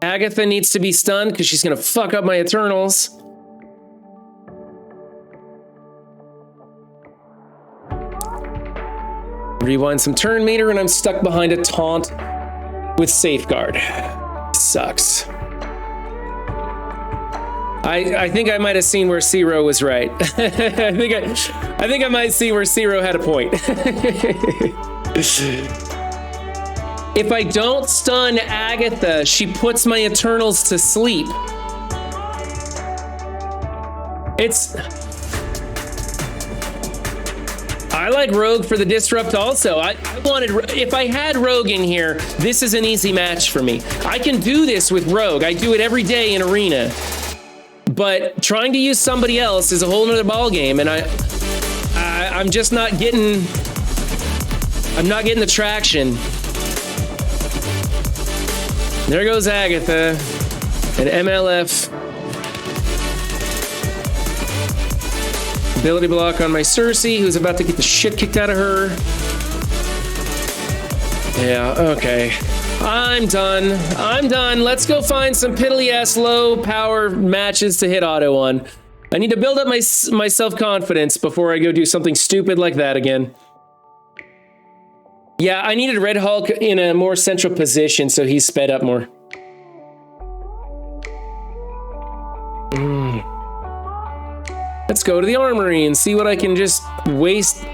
Agatha needs to be stunned because she's gonna fuck up my Eternals. Rewind some turn meter, and I'm stuck behind a taunt with Safeguard. Sucks. I think I might have seen where Zero was right. I think I might see where Zero had a point. If I don't stun Agatha, she puts my Eternals to sleep. I like Rogue for the disrupt also. I wanted, if I had Rogue in here, this is an easy match for me. I can do this with Rogue. I do it every day in Arena. But trying to use somebody else is a whole nother ballgame, and I'm just not getting, I'm not getting the traction. There goes Agatha and MLF. Ability block on my Cersei, who's about to get the shit kicked out of her. Yeah, okay. I'm done. I'm done. Let's go find some piddly-ass low-power matches to hit auto on. I need to build up my self-confidence before I go do something stupid like that again. Yeah, I needed Red Hulk in a more central position, so he's sped up more. Let's go to the armory and see what I can just waste.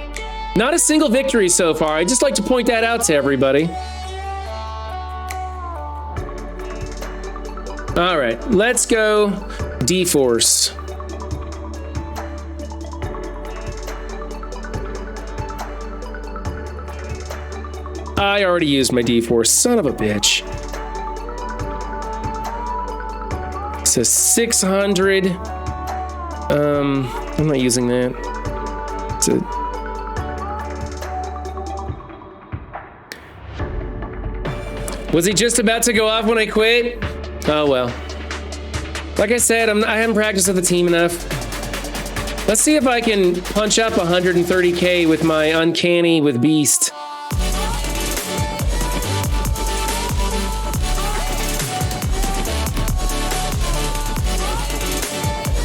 Not a single victory so far. I just like to point that out to everybody. All right, let's go D-Force. I already used my D-Force, son of a bitch. So 600. I'm not using that. Was he just about to go off when I quit? Oh well. Like I said, I haven't practiced with the team enough. Let's see if I can punch up 130k with my Uncanny with Beast.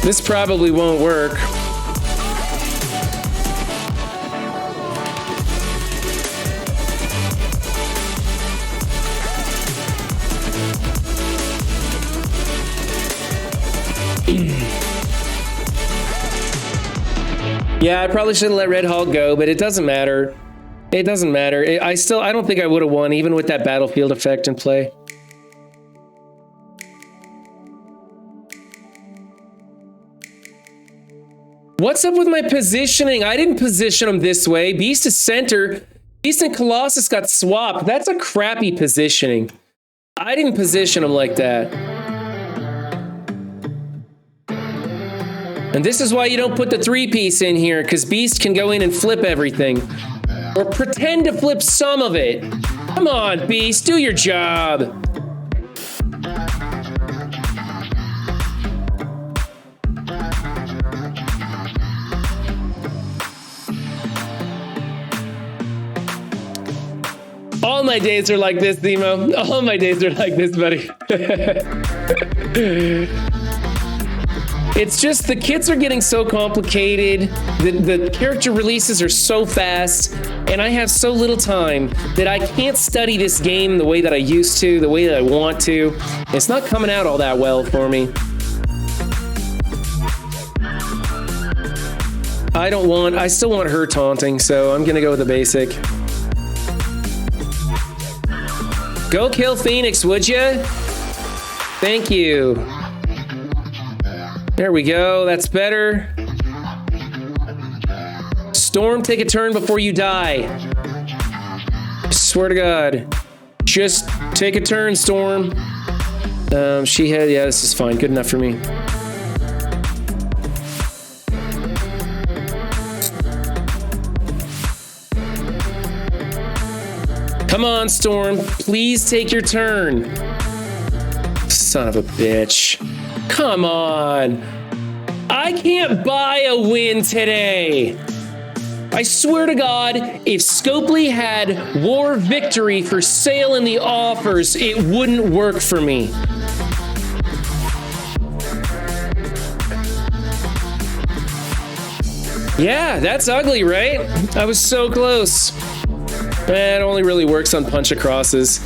This probably won't work. Yeah, I probably should have let Red Hulk go, but it doesn't matter. It doesn't matter. I don't think I would have won even with that battlefield effect in play. What's up with my positioning? I didn't position him this way. Beast is center. Beast and Colossus got swapped. That's a crappy positioning. I didn't position him like that. And this is why you don't put the 3-piece in here, because Beast can go in and flip everything. Or pretend to flip some of it. Come on, Beast, do your job. All my days are like this, Zemo. All my days are like this, buddy. It's just the kits are getting so complicated. The character releases are so fast, and I have so little time that I can't study this game the way that I used to, the way that I want to. It's not coming out all that well for me. I still want her taunting, so I'm gonna go with the basic. Go kill Phoenix, would ya? Thank you. There we go, that's better. Storm, take a turn before you die. I swear to God. Just take a turn, Storm. Yeah, this is fine, good enough for me. Come on, Storm. Please take your turn. Son of a bitch. Come on. I can't buy a win today. I swear to God, if Scopely had War Victory for sale in the offers, it wouldn't work for me. Yeah, that's ugly, right? I was so close. It only really works on punch acrosses.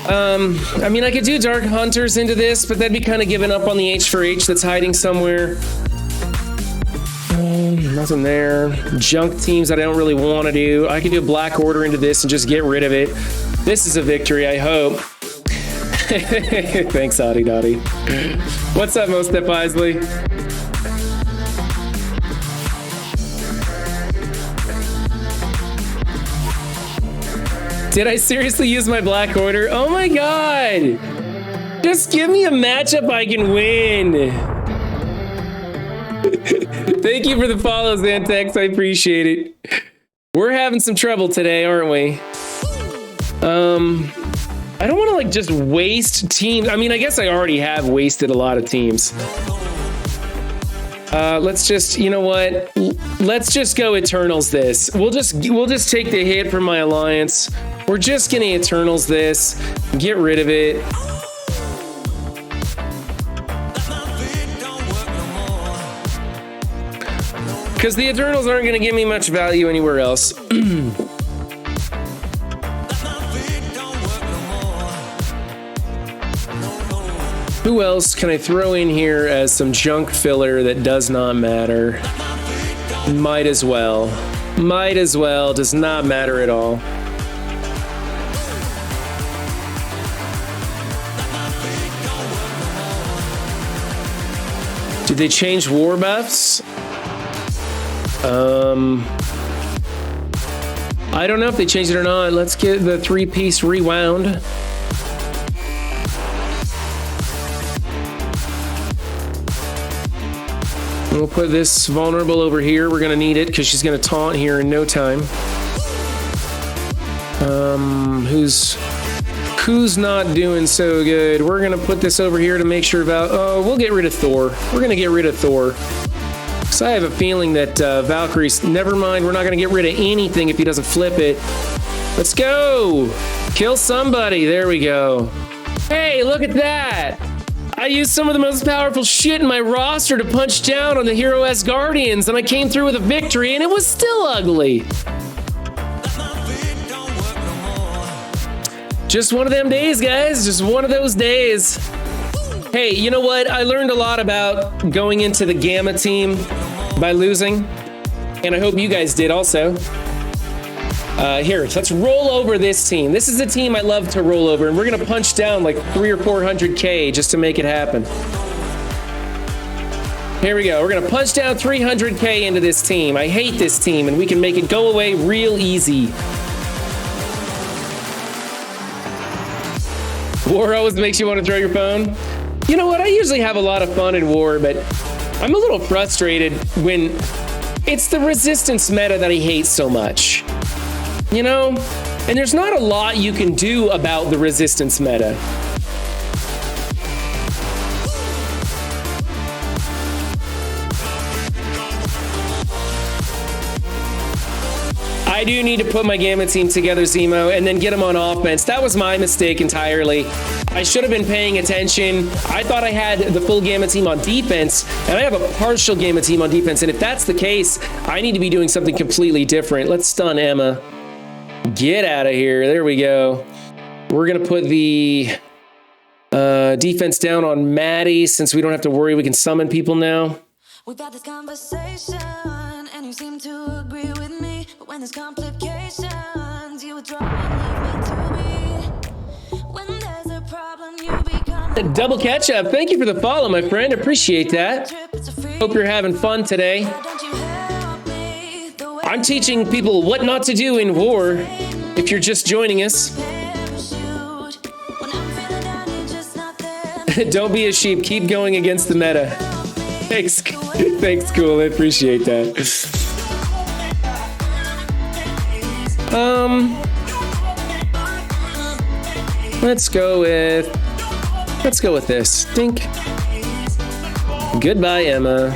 I mean, I could do Dark Hunters into this, but that'd be kind of giving up on the H for H that's hiding somewhere. Nothing there. Junk teams that I don't really want to do. I could do a Black Order into this and just get rid of it. This is a victory, I hope. Thanks, Audie Dottie. What's up, Mostep Isley? Did I seriously use my Black Order? Oh my god! Just give me a matchup I can win. Thank you for the follow, Xantex. I appreciate it. We're having some trouble today, aren't we? I don't want to like just waste teams. I mean, I guess I already have wasted a lot of teams. Let's just, you know what? Let's just go Eternals this. We'll just take the hit from my alliance. We're just gonna Eternals this. Get rid of it. Because the Eternals aren't gonna give me much value anywhere else. Who else can I throw in here as some junk filler that does not matter? Might as well. Might as well. Does not matter at all. Did they change war buffs? I don't know if they changed it or not. Let's get the 3-piece rewound. We'll put this vulnerable over here. We're gonna need it because she's gonna taunt here in no time. Who's not doing so good? We're gonna put this over here to make sure we'll get rid of Thor. We're gonna get rid of Thor. So I have a feeling that Valkyrie's, never mind, we're not gonna get rid of anything if he doesn't flip it. Let's go! Kill somebody, there we go. Hey, look at that! I used some of the most powerful shit in my roster to punch down on the Hero S Guardians, and I came through with a victory, and it was still ugly. Just one of them days, guys. Just one of those days. Hey, you know what? I learned a lot about going into the Gamma team by losing, and I hope you guys did also. Here, let's roll over this team. This is a team I love to roll over, and we're gonna punch down like 300 or 400K just to make it happen. Here we go. We're gonna punch down 300K into this team. I hate this team, and we can make it go away real easy. War always makes you want to throw your phone. You know what? I usually have a lot of fun in War, but I'm a little frustrated when it's the resistance meta that I hate so much. You know? And there's not a lot you can do about the resistance meta. I do need to put my Gamma team together, Zemo, and then get them on offense. That was my mistake entirely. I should have been paying attention. I thought I had the full Gamma team on defense, and I have a partial Gamma team on defense. And if that's the case, I need to be doing something completely different. Let's stun Emma. Get out of here. There we go. We're going to put the defense down on Maddie since we don't have to worry. We can summon people now. We've had this conversation, and you seem to agree with me. But when there's complications, you withdraw and leave me to be. When there's a problem, you become Double catch up. Thank you for the follow, my friend. Appreciate that. Hope you're having fun today. I'm teaching people what not to do in War, if you're just joining us. Don't be a sheep. Keep going against the meta. Thanks. Thanks, cool. I appreciate that. Let's go with this. Think. Goodbye, Emma.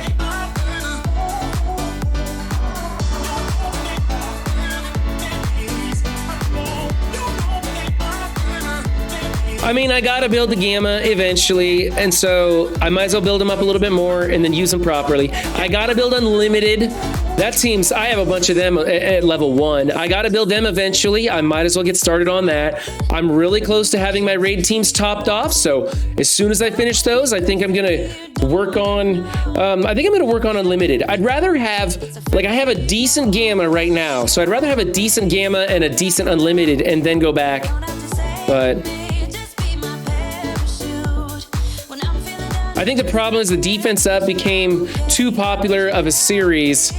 I mean, I gotta build the Gamma eventually, and so I might as well build them up a little bit more and then use them properly. I gotta build Unlimited. That seems, I have a bunch of them at level 1. I gotta build them eventually. I might as well get started on that. I'm really close to having my raid teams topped off, so as soon as I finish those, I think I'm gonna work on, Unlimited. I'd rather have, like, I have a decent Gamma right now, so I'd rather have a decent Gamma and a decent Unlimited and then go back, but I think the problem is the defense up became too popular of a series.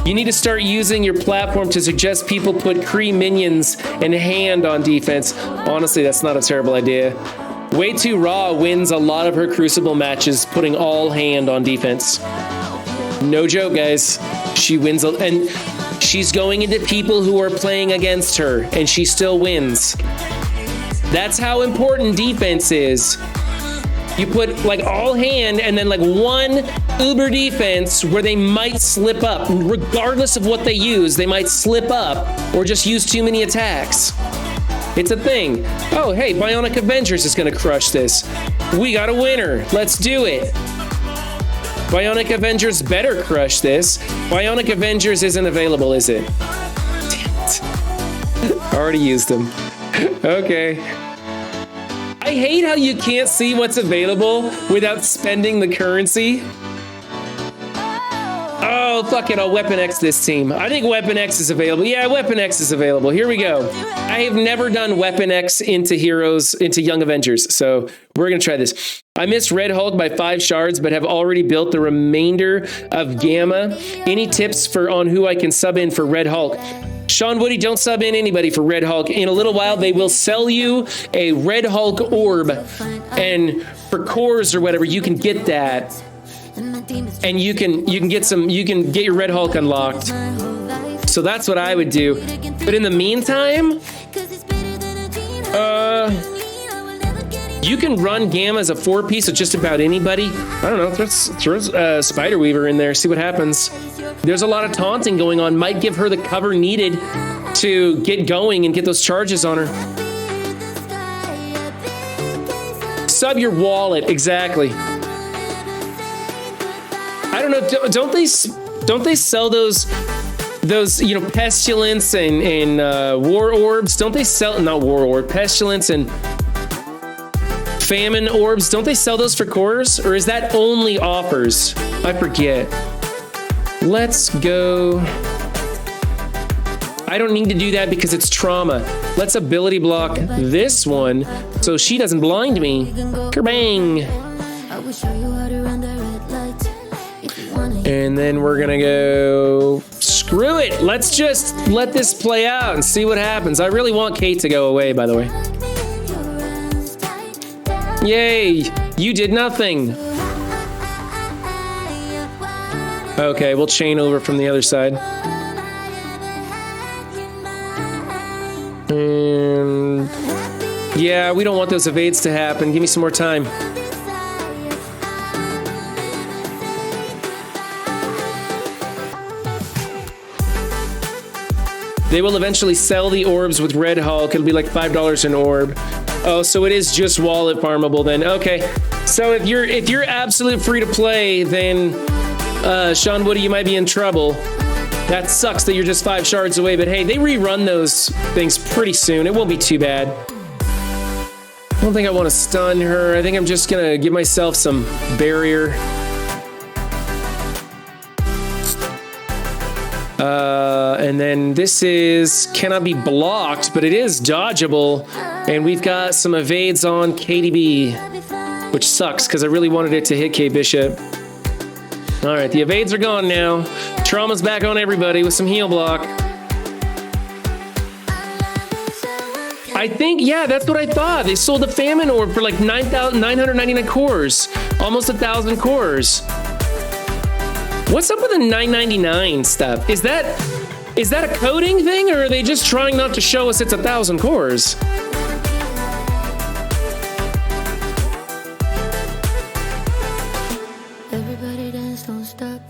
You need to start using your platform to suggest people put Kree minions and hand on defense. Honestly, that's not a terrible idea. Way Too Raw wins a lot of her Crucible matches putting all hand on defense. No joke, guys. She wins, and she's going into people who are playing against her, and she still wins. That's how important defense is. You put like all hand and then like one uber defense where they might slip up. Regardless of what they use, they might slip up or just use too many attacks. It's a thing. Oh, hey, Bionic Avengers is gonna crush this. We got a winner. Let's do it. Bionic Avengers better crush this. Bionic Avengers isn't available, is it? Damn it. Already used them. Okay. I hate how you can't see what's available without spending the currency. Oh, fuck it, I'll Weapon X this team. I think Weapon X is available. Yeah, Weapon X is available. Here we go. I have never done Weapon X into heroes, into Young Avengers, so we're gonna try this. I missed Red Hulk by 5 shards, but have already built the remainder of Gamma. Any tips on who I can sub in for Red Hulk? Sean Woody, don't sub in anybody for Red Hulk. In a little while, they will sell you a Red Hulk orb, and for cores or whatever, you can get that, and you can get your Red Hulk unlocked. So that's what I would do. But in the meantime, you can run Gamma as a 4-piece with just about anybody. I don't know, throw Spider Weaver in there, see what happens. There's a lot of taunting going on. Might give her the cover needed to get going and get those charges on her. Sub your wallet, exactly. I don't know, don't they sell those pestilence and war orbs? Don't they sell, not war orb, pestilence and famine orbs? Don't they sell those for cores, or is that only offers? I forget. Let's go. I don't need to do that because it's trauma. Let's ability block this one so she doesn't blind me. Kerbang. And then we're gonna go, screw it. Let's just let this play out and see what happens. I really want Kate to go away, by the way. Yay, you did nothing. Okay, we'll chain over from the other side. And yeah, we don't want those evades to happen. Give me some more time. They will eventually sell the orbs with Red Hulk. It'll be like $5 an orb. Oh, so it is just wallet farmable then. Okay, so if you're absolute free to play, then Sean Woody, you might be in trouble. That sucks that you're just 5 shards away, but hey, they rerun those things pretty soon. It won't be too bad. I don't think I want to stun her. I think I'm just gonna give myself some barrier. And then this cannot be blocked, but it is dodgeable. And we've got some evades on KDB, which sucks because I really wanted it to hit K Bishop. All right, the evades are gone now. Trauma's back on everybody with some heal block. I think, yeah, that's what I thought. They sold the famine orb for like 999 cores, almost 1,000 cores. What's up with the 999 stuff? Is that a coding thing, or are they just trying not to show us it's 1,000 cores? Everybody dance, don't stop.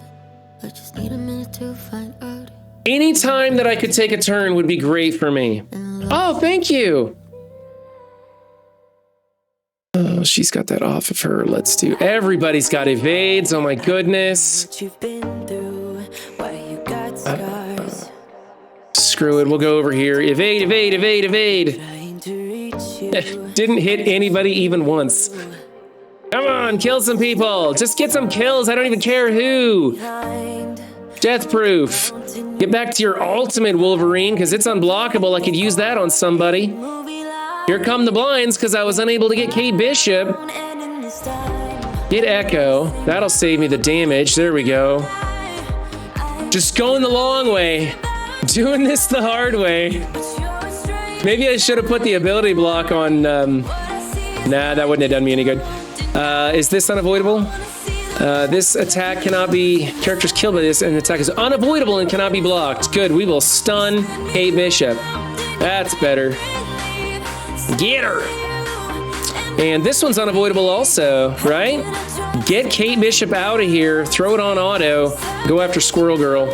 I just need a minute to find out. Any time that I could take a turn would be great for me. Oh, thank you. Oh, she's got that off of her. Let's do. Everybody's got evades. Oh my goodness. What you've been through, why you got scars. Screw it. We'll go over here. Evade, evade, evade, evade. Trying to reach you. Didn't hit anybody even once. Come on, kill some people. Just get some kills. I don't even care who. Mind. Death proof. Get back to your ultimate Wolverine because it's unblockable. I could use that on somebody. Movie life Here come the blinds because I was unable to get Kate Bishop. won't end in this time. Get Echo. That'll save me the damage. There we go. Just going the long way. Doing this the hard way. Maybe I should have put the ability block on. Nah, that wouldn't have done me any good. Is this unavoidable? This attack cannot be. Characters killed by this, and the attack is unavoidable and cannot be blocked. Good. We will stun Kate Bishop. That's better. Get her. And this one's unavoidable also, right? Get Kate Bishop out of here. Throw it on auto. Go after Squirrel Girl.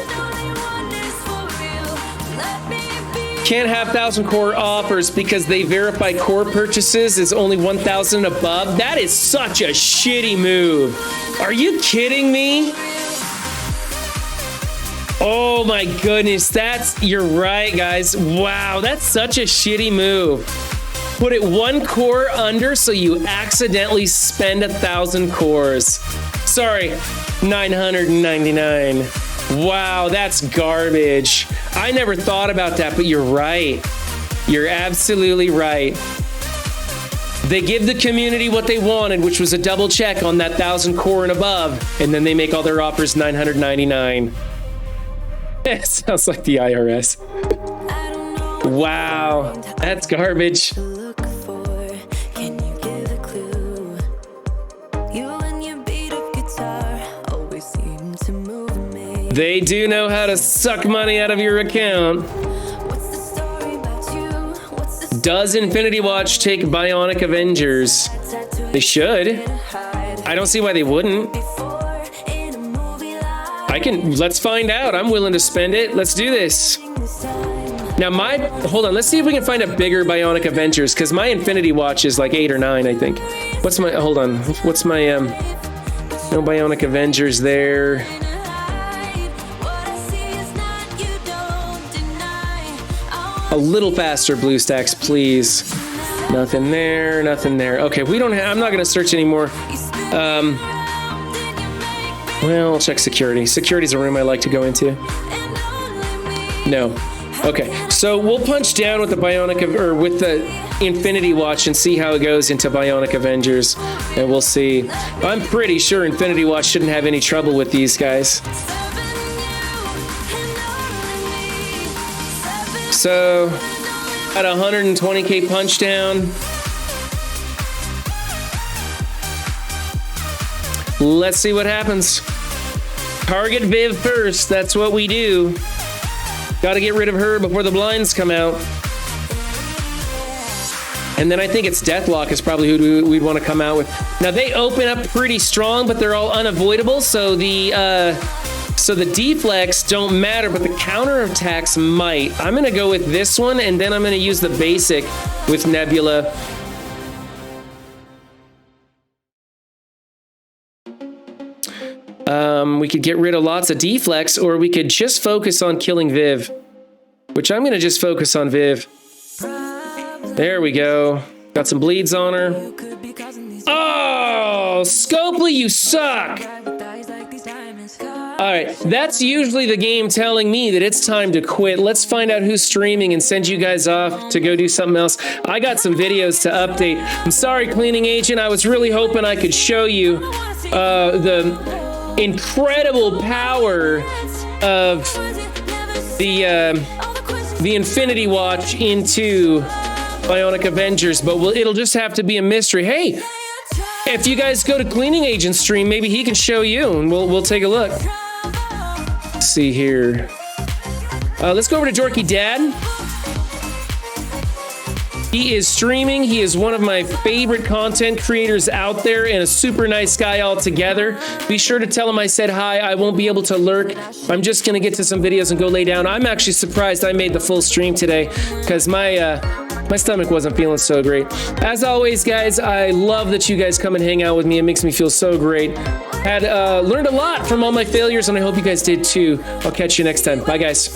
Can't have 1,000 core offers because they verify core purchases is only 1,000 above. That is such a shitty move. Are you kidding me? Oh my goodness, you're right, guys. Wow, that's such a shitty move. Put it one core under so you accidentally spend 1,000 cores. Sorry, 999. Wow, that's garbage. I never thought about that, but you're right. You're absolutely right. They give the community what they wanted, which was a double check on that 1,000 core and above, and then they make all their offers 999. It sounds like the IRS. Wow, that's garbage. Look for, can you give a clue? You and your beat up guitar always seem to move me. They do know how to suck money out of your account. What's the story about you? What's the Does Infinity Watch take Bionic Avengers? tattoo They should. hide I don't see why they wouldn't. before in a movie like Let's find out. I'm willing to spend it. Let's do this. this time? Now hold on, let's see if we can find a bigger Bionic Avengers, because my Infinity Watch is like 8 or 9, I think. What's my no Bionic Avengers there. What I see is not, you don't deny. A little faster, BlueStacks, please. Nothing there, nothing there. Okay, I'm not gonna search anymore. Well, I'll check security. Security's a room I like to go into. No. Okay, so we'll punch down with the with the Infinity Watch and see how it goes into Bionic Avengers, and we'll see. I'm pretty sure Infinity Watch shouldn't have any trouble with these guys. So, at 120k punch down. Let's see what happens. Target Viv first, that's what we do. Gotta get rid of her before the blinds come out. And then I think it's Deathlock is probably who we'd want to come out with. Now they open up pretty strong, but they're all unavoidable, so the deflects don't matter, but the counterattacks might. I'm gonna go with this one, and then I'm gonna use the basic with Nebula. We could get rid of lots of deflects, or we could just focus on killing Viv, which I'm gonna just focus on Viv. There we go. Got some bleeds on her. Oh, Scopely, you suck! Alright, that's usually the game telling me that it's time to quit. Let's find out who's streaming and send you guys off to go do something else. I got some videos to update. I'm sorry, Cleaning Agent. I was really hoping I could show you the incredible power of the Infinity Watch into Bionic Avengers, but it'll just have to be a mystery. Hey, if you guys go to Cleaning Agent stream, maybe he can show you, and we'll take a look. Let's see here. Let's go over to Jorky Dad. He is streaming. He is one of my favorite content creators out there and a super nice guy altogether. Be sure to tell him I said hi. I won't be able to lurk. I'm just going to get to some videos and go lay down. I'm actually surprised I made the full stream today because my stomach wasn't feeling so great. As always, guys, I love that you guys come and hang out with me. It makes me feel so great. Had learned a lot from all my failures, and I hope you guys did too. I'll catch you next time. Bye, guys.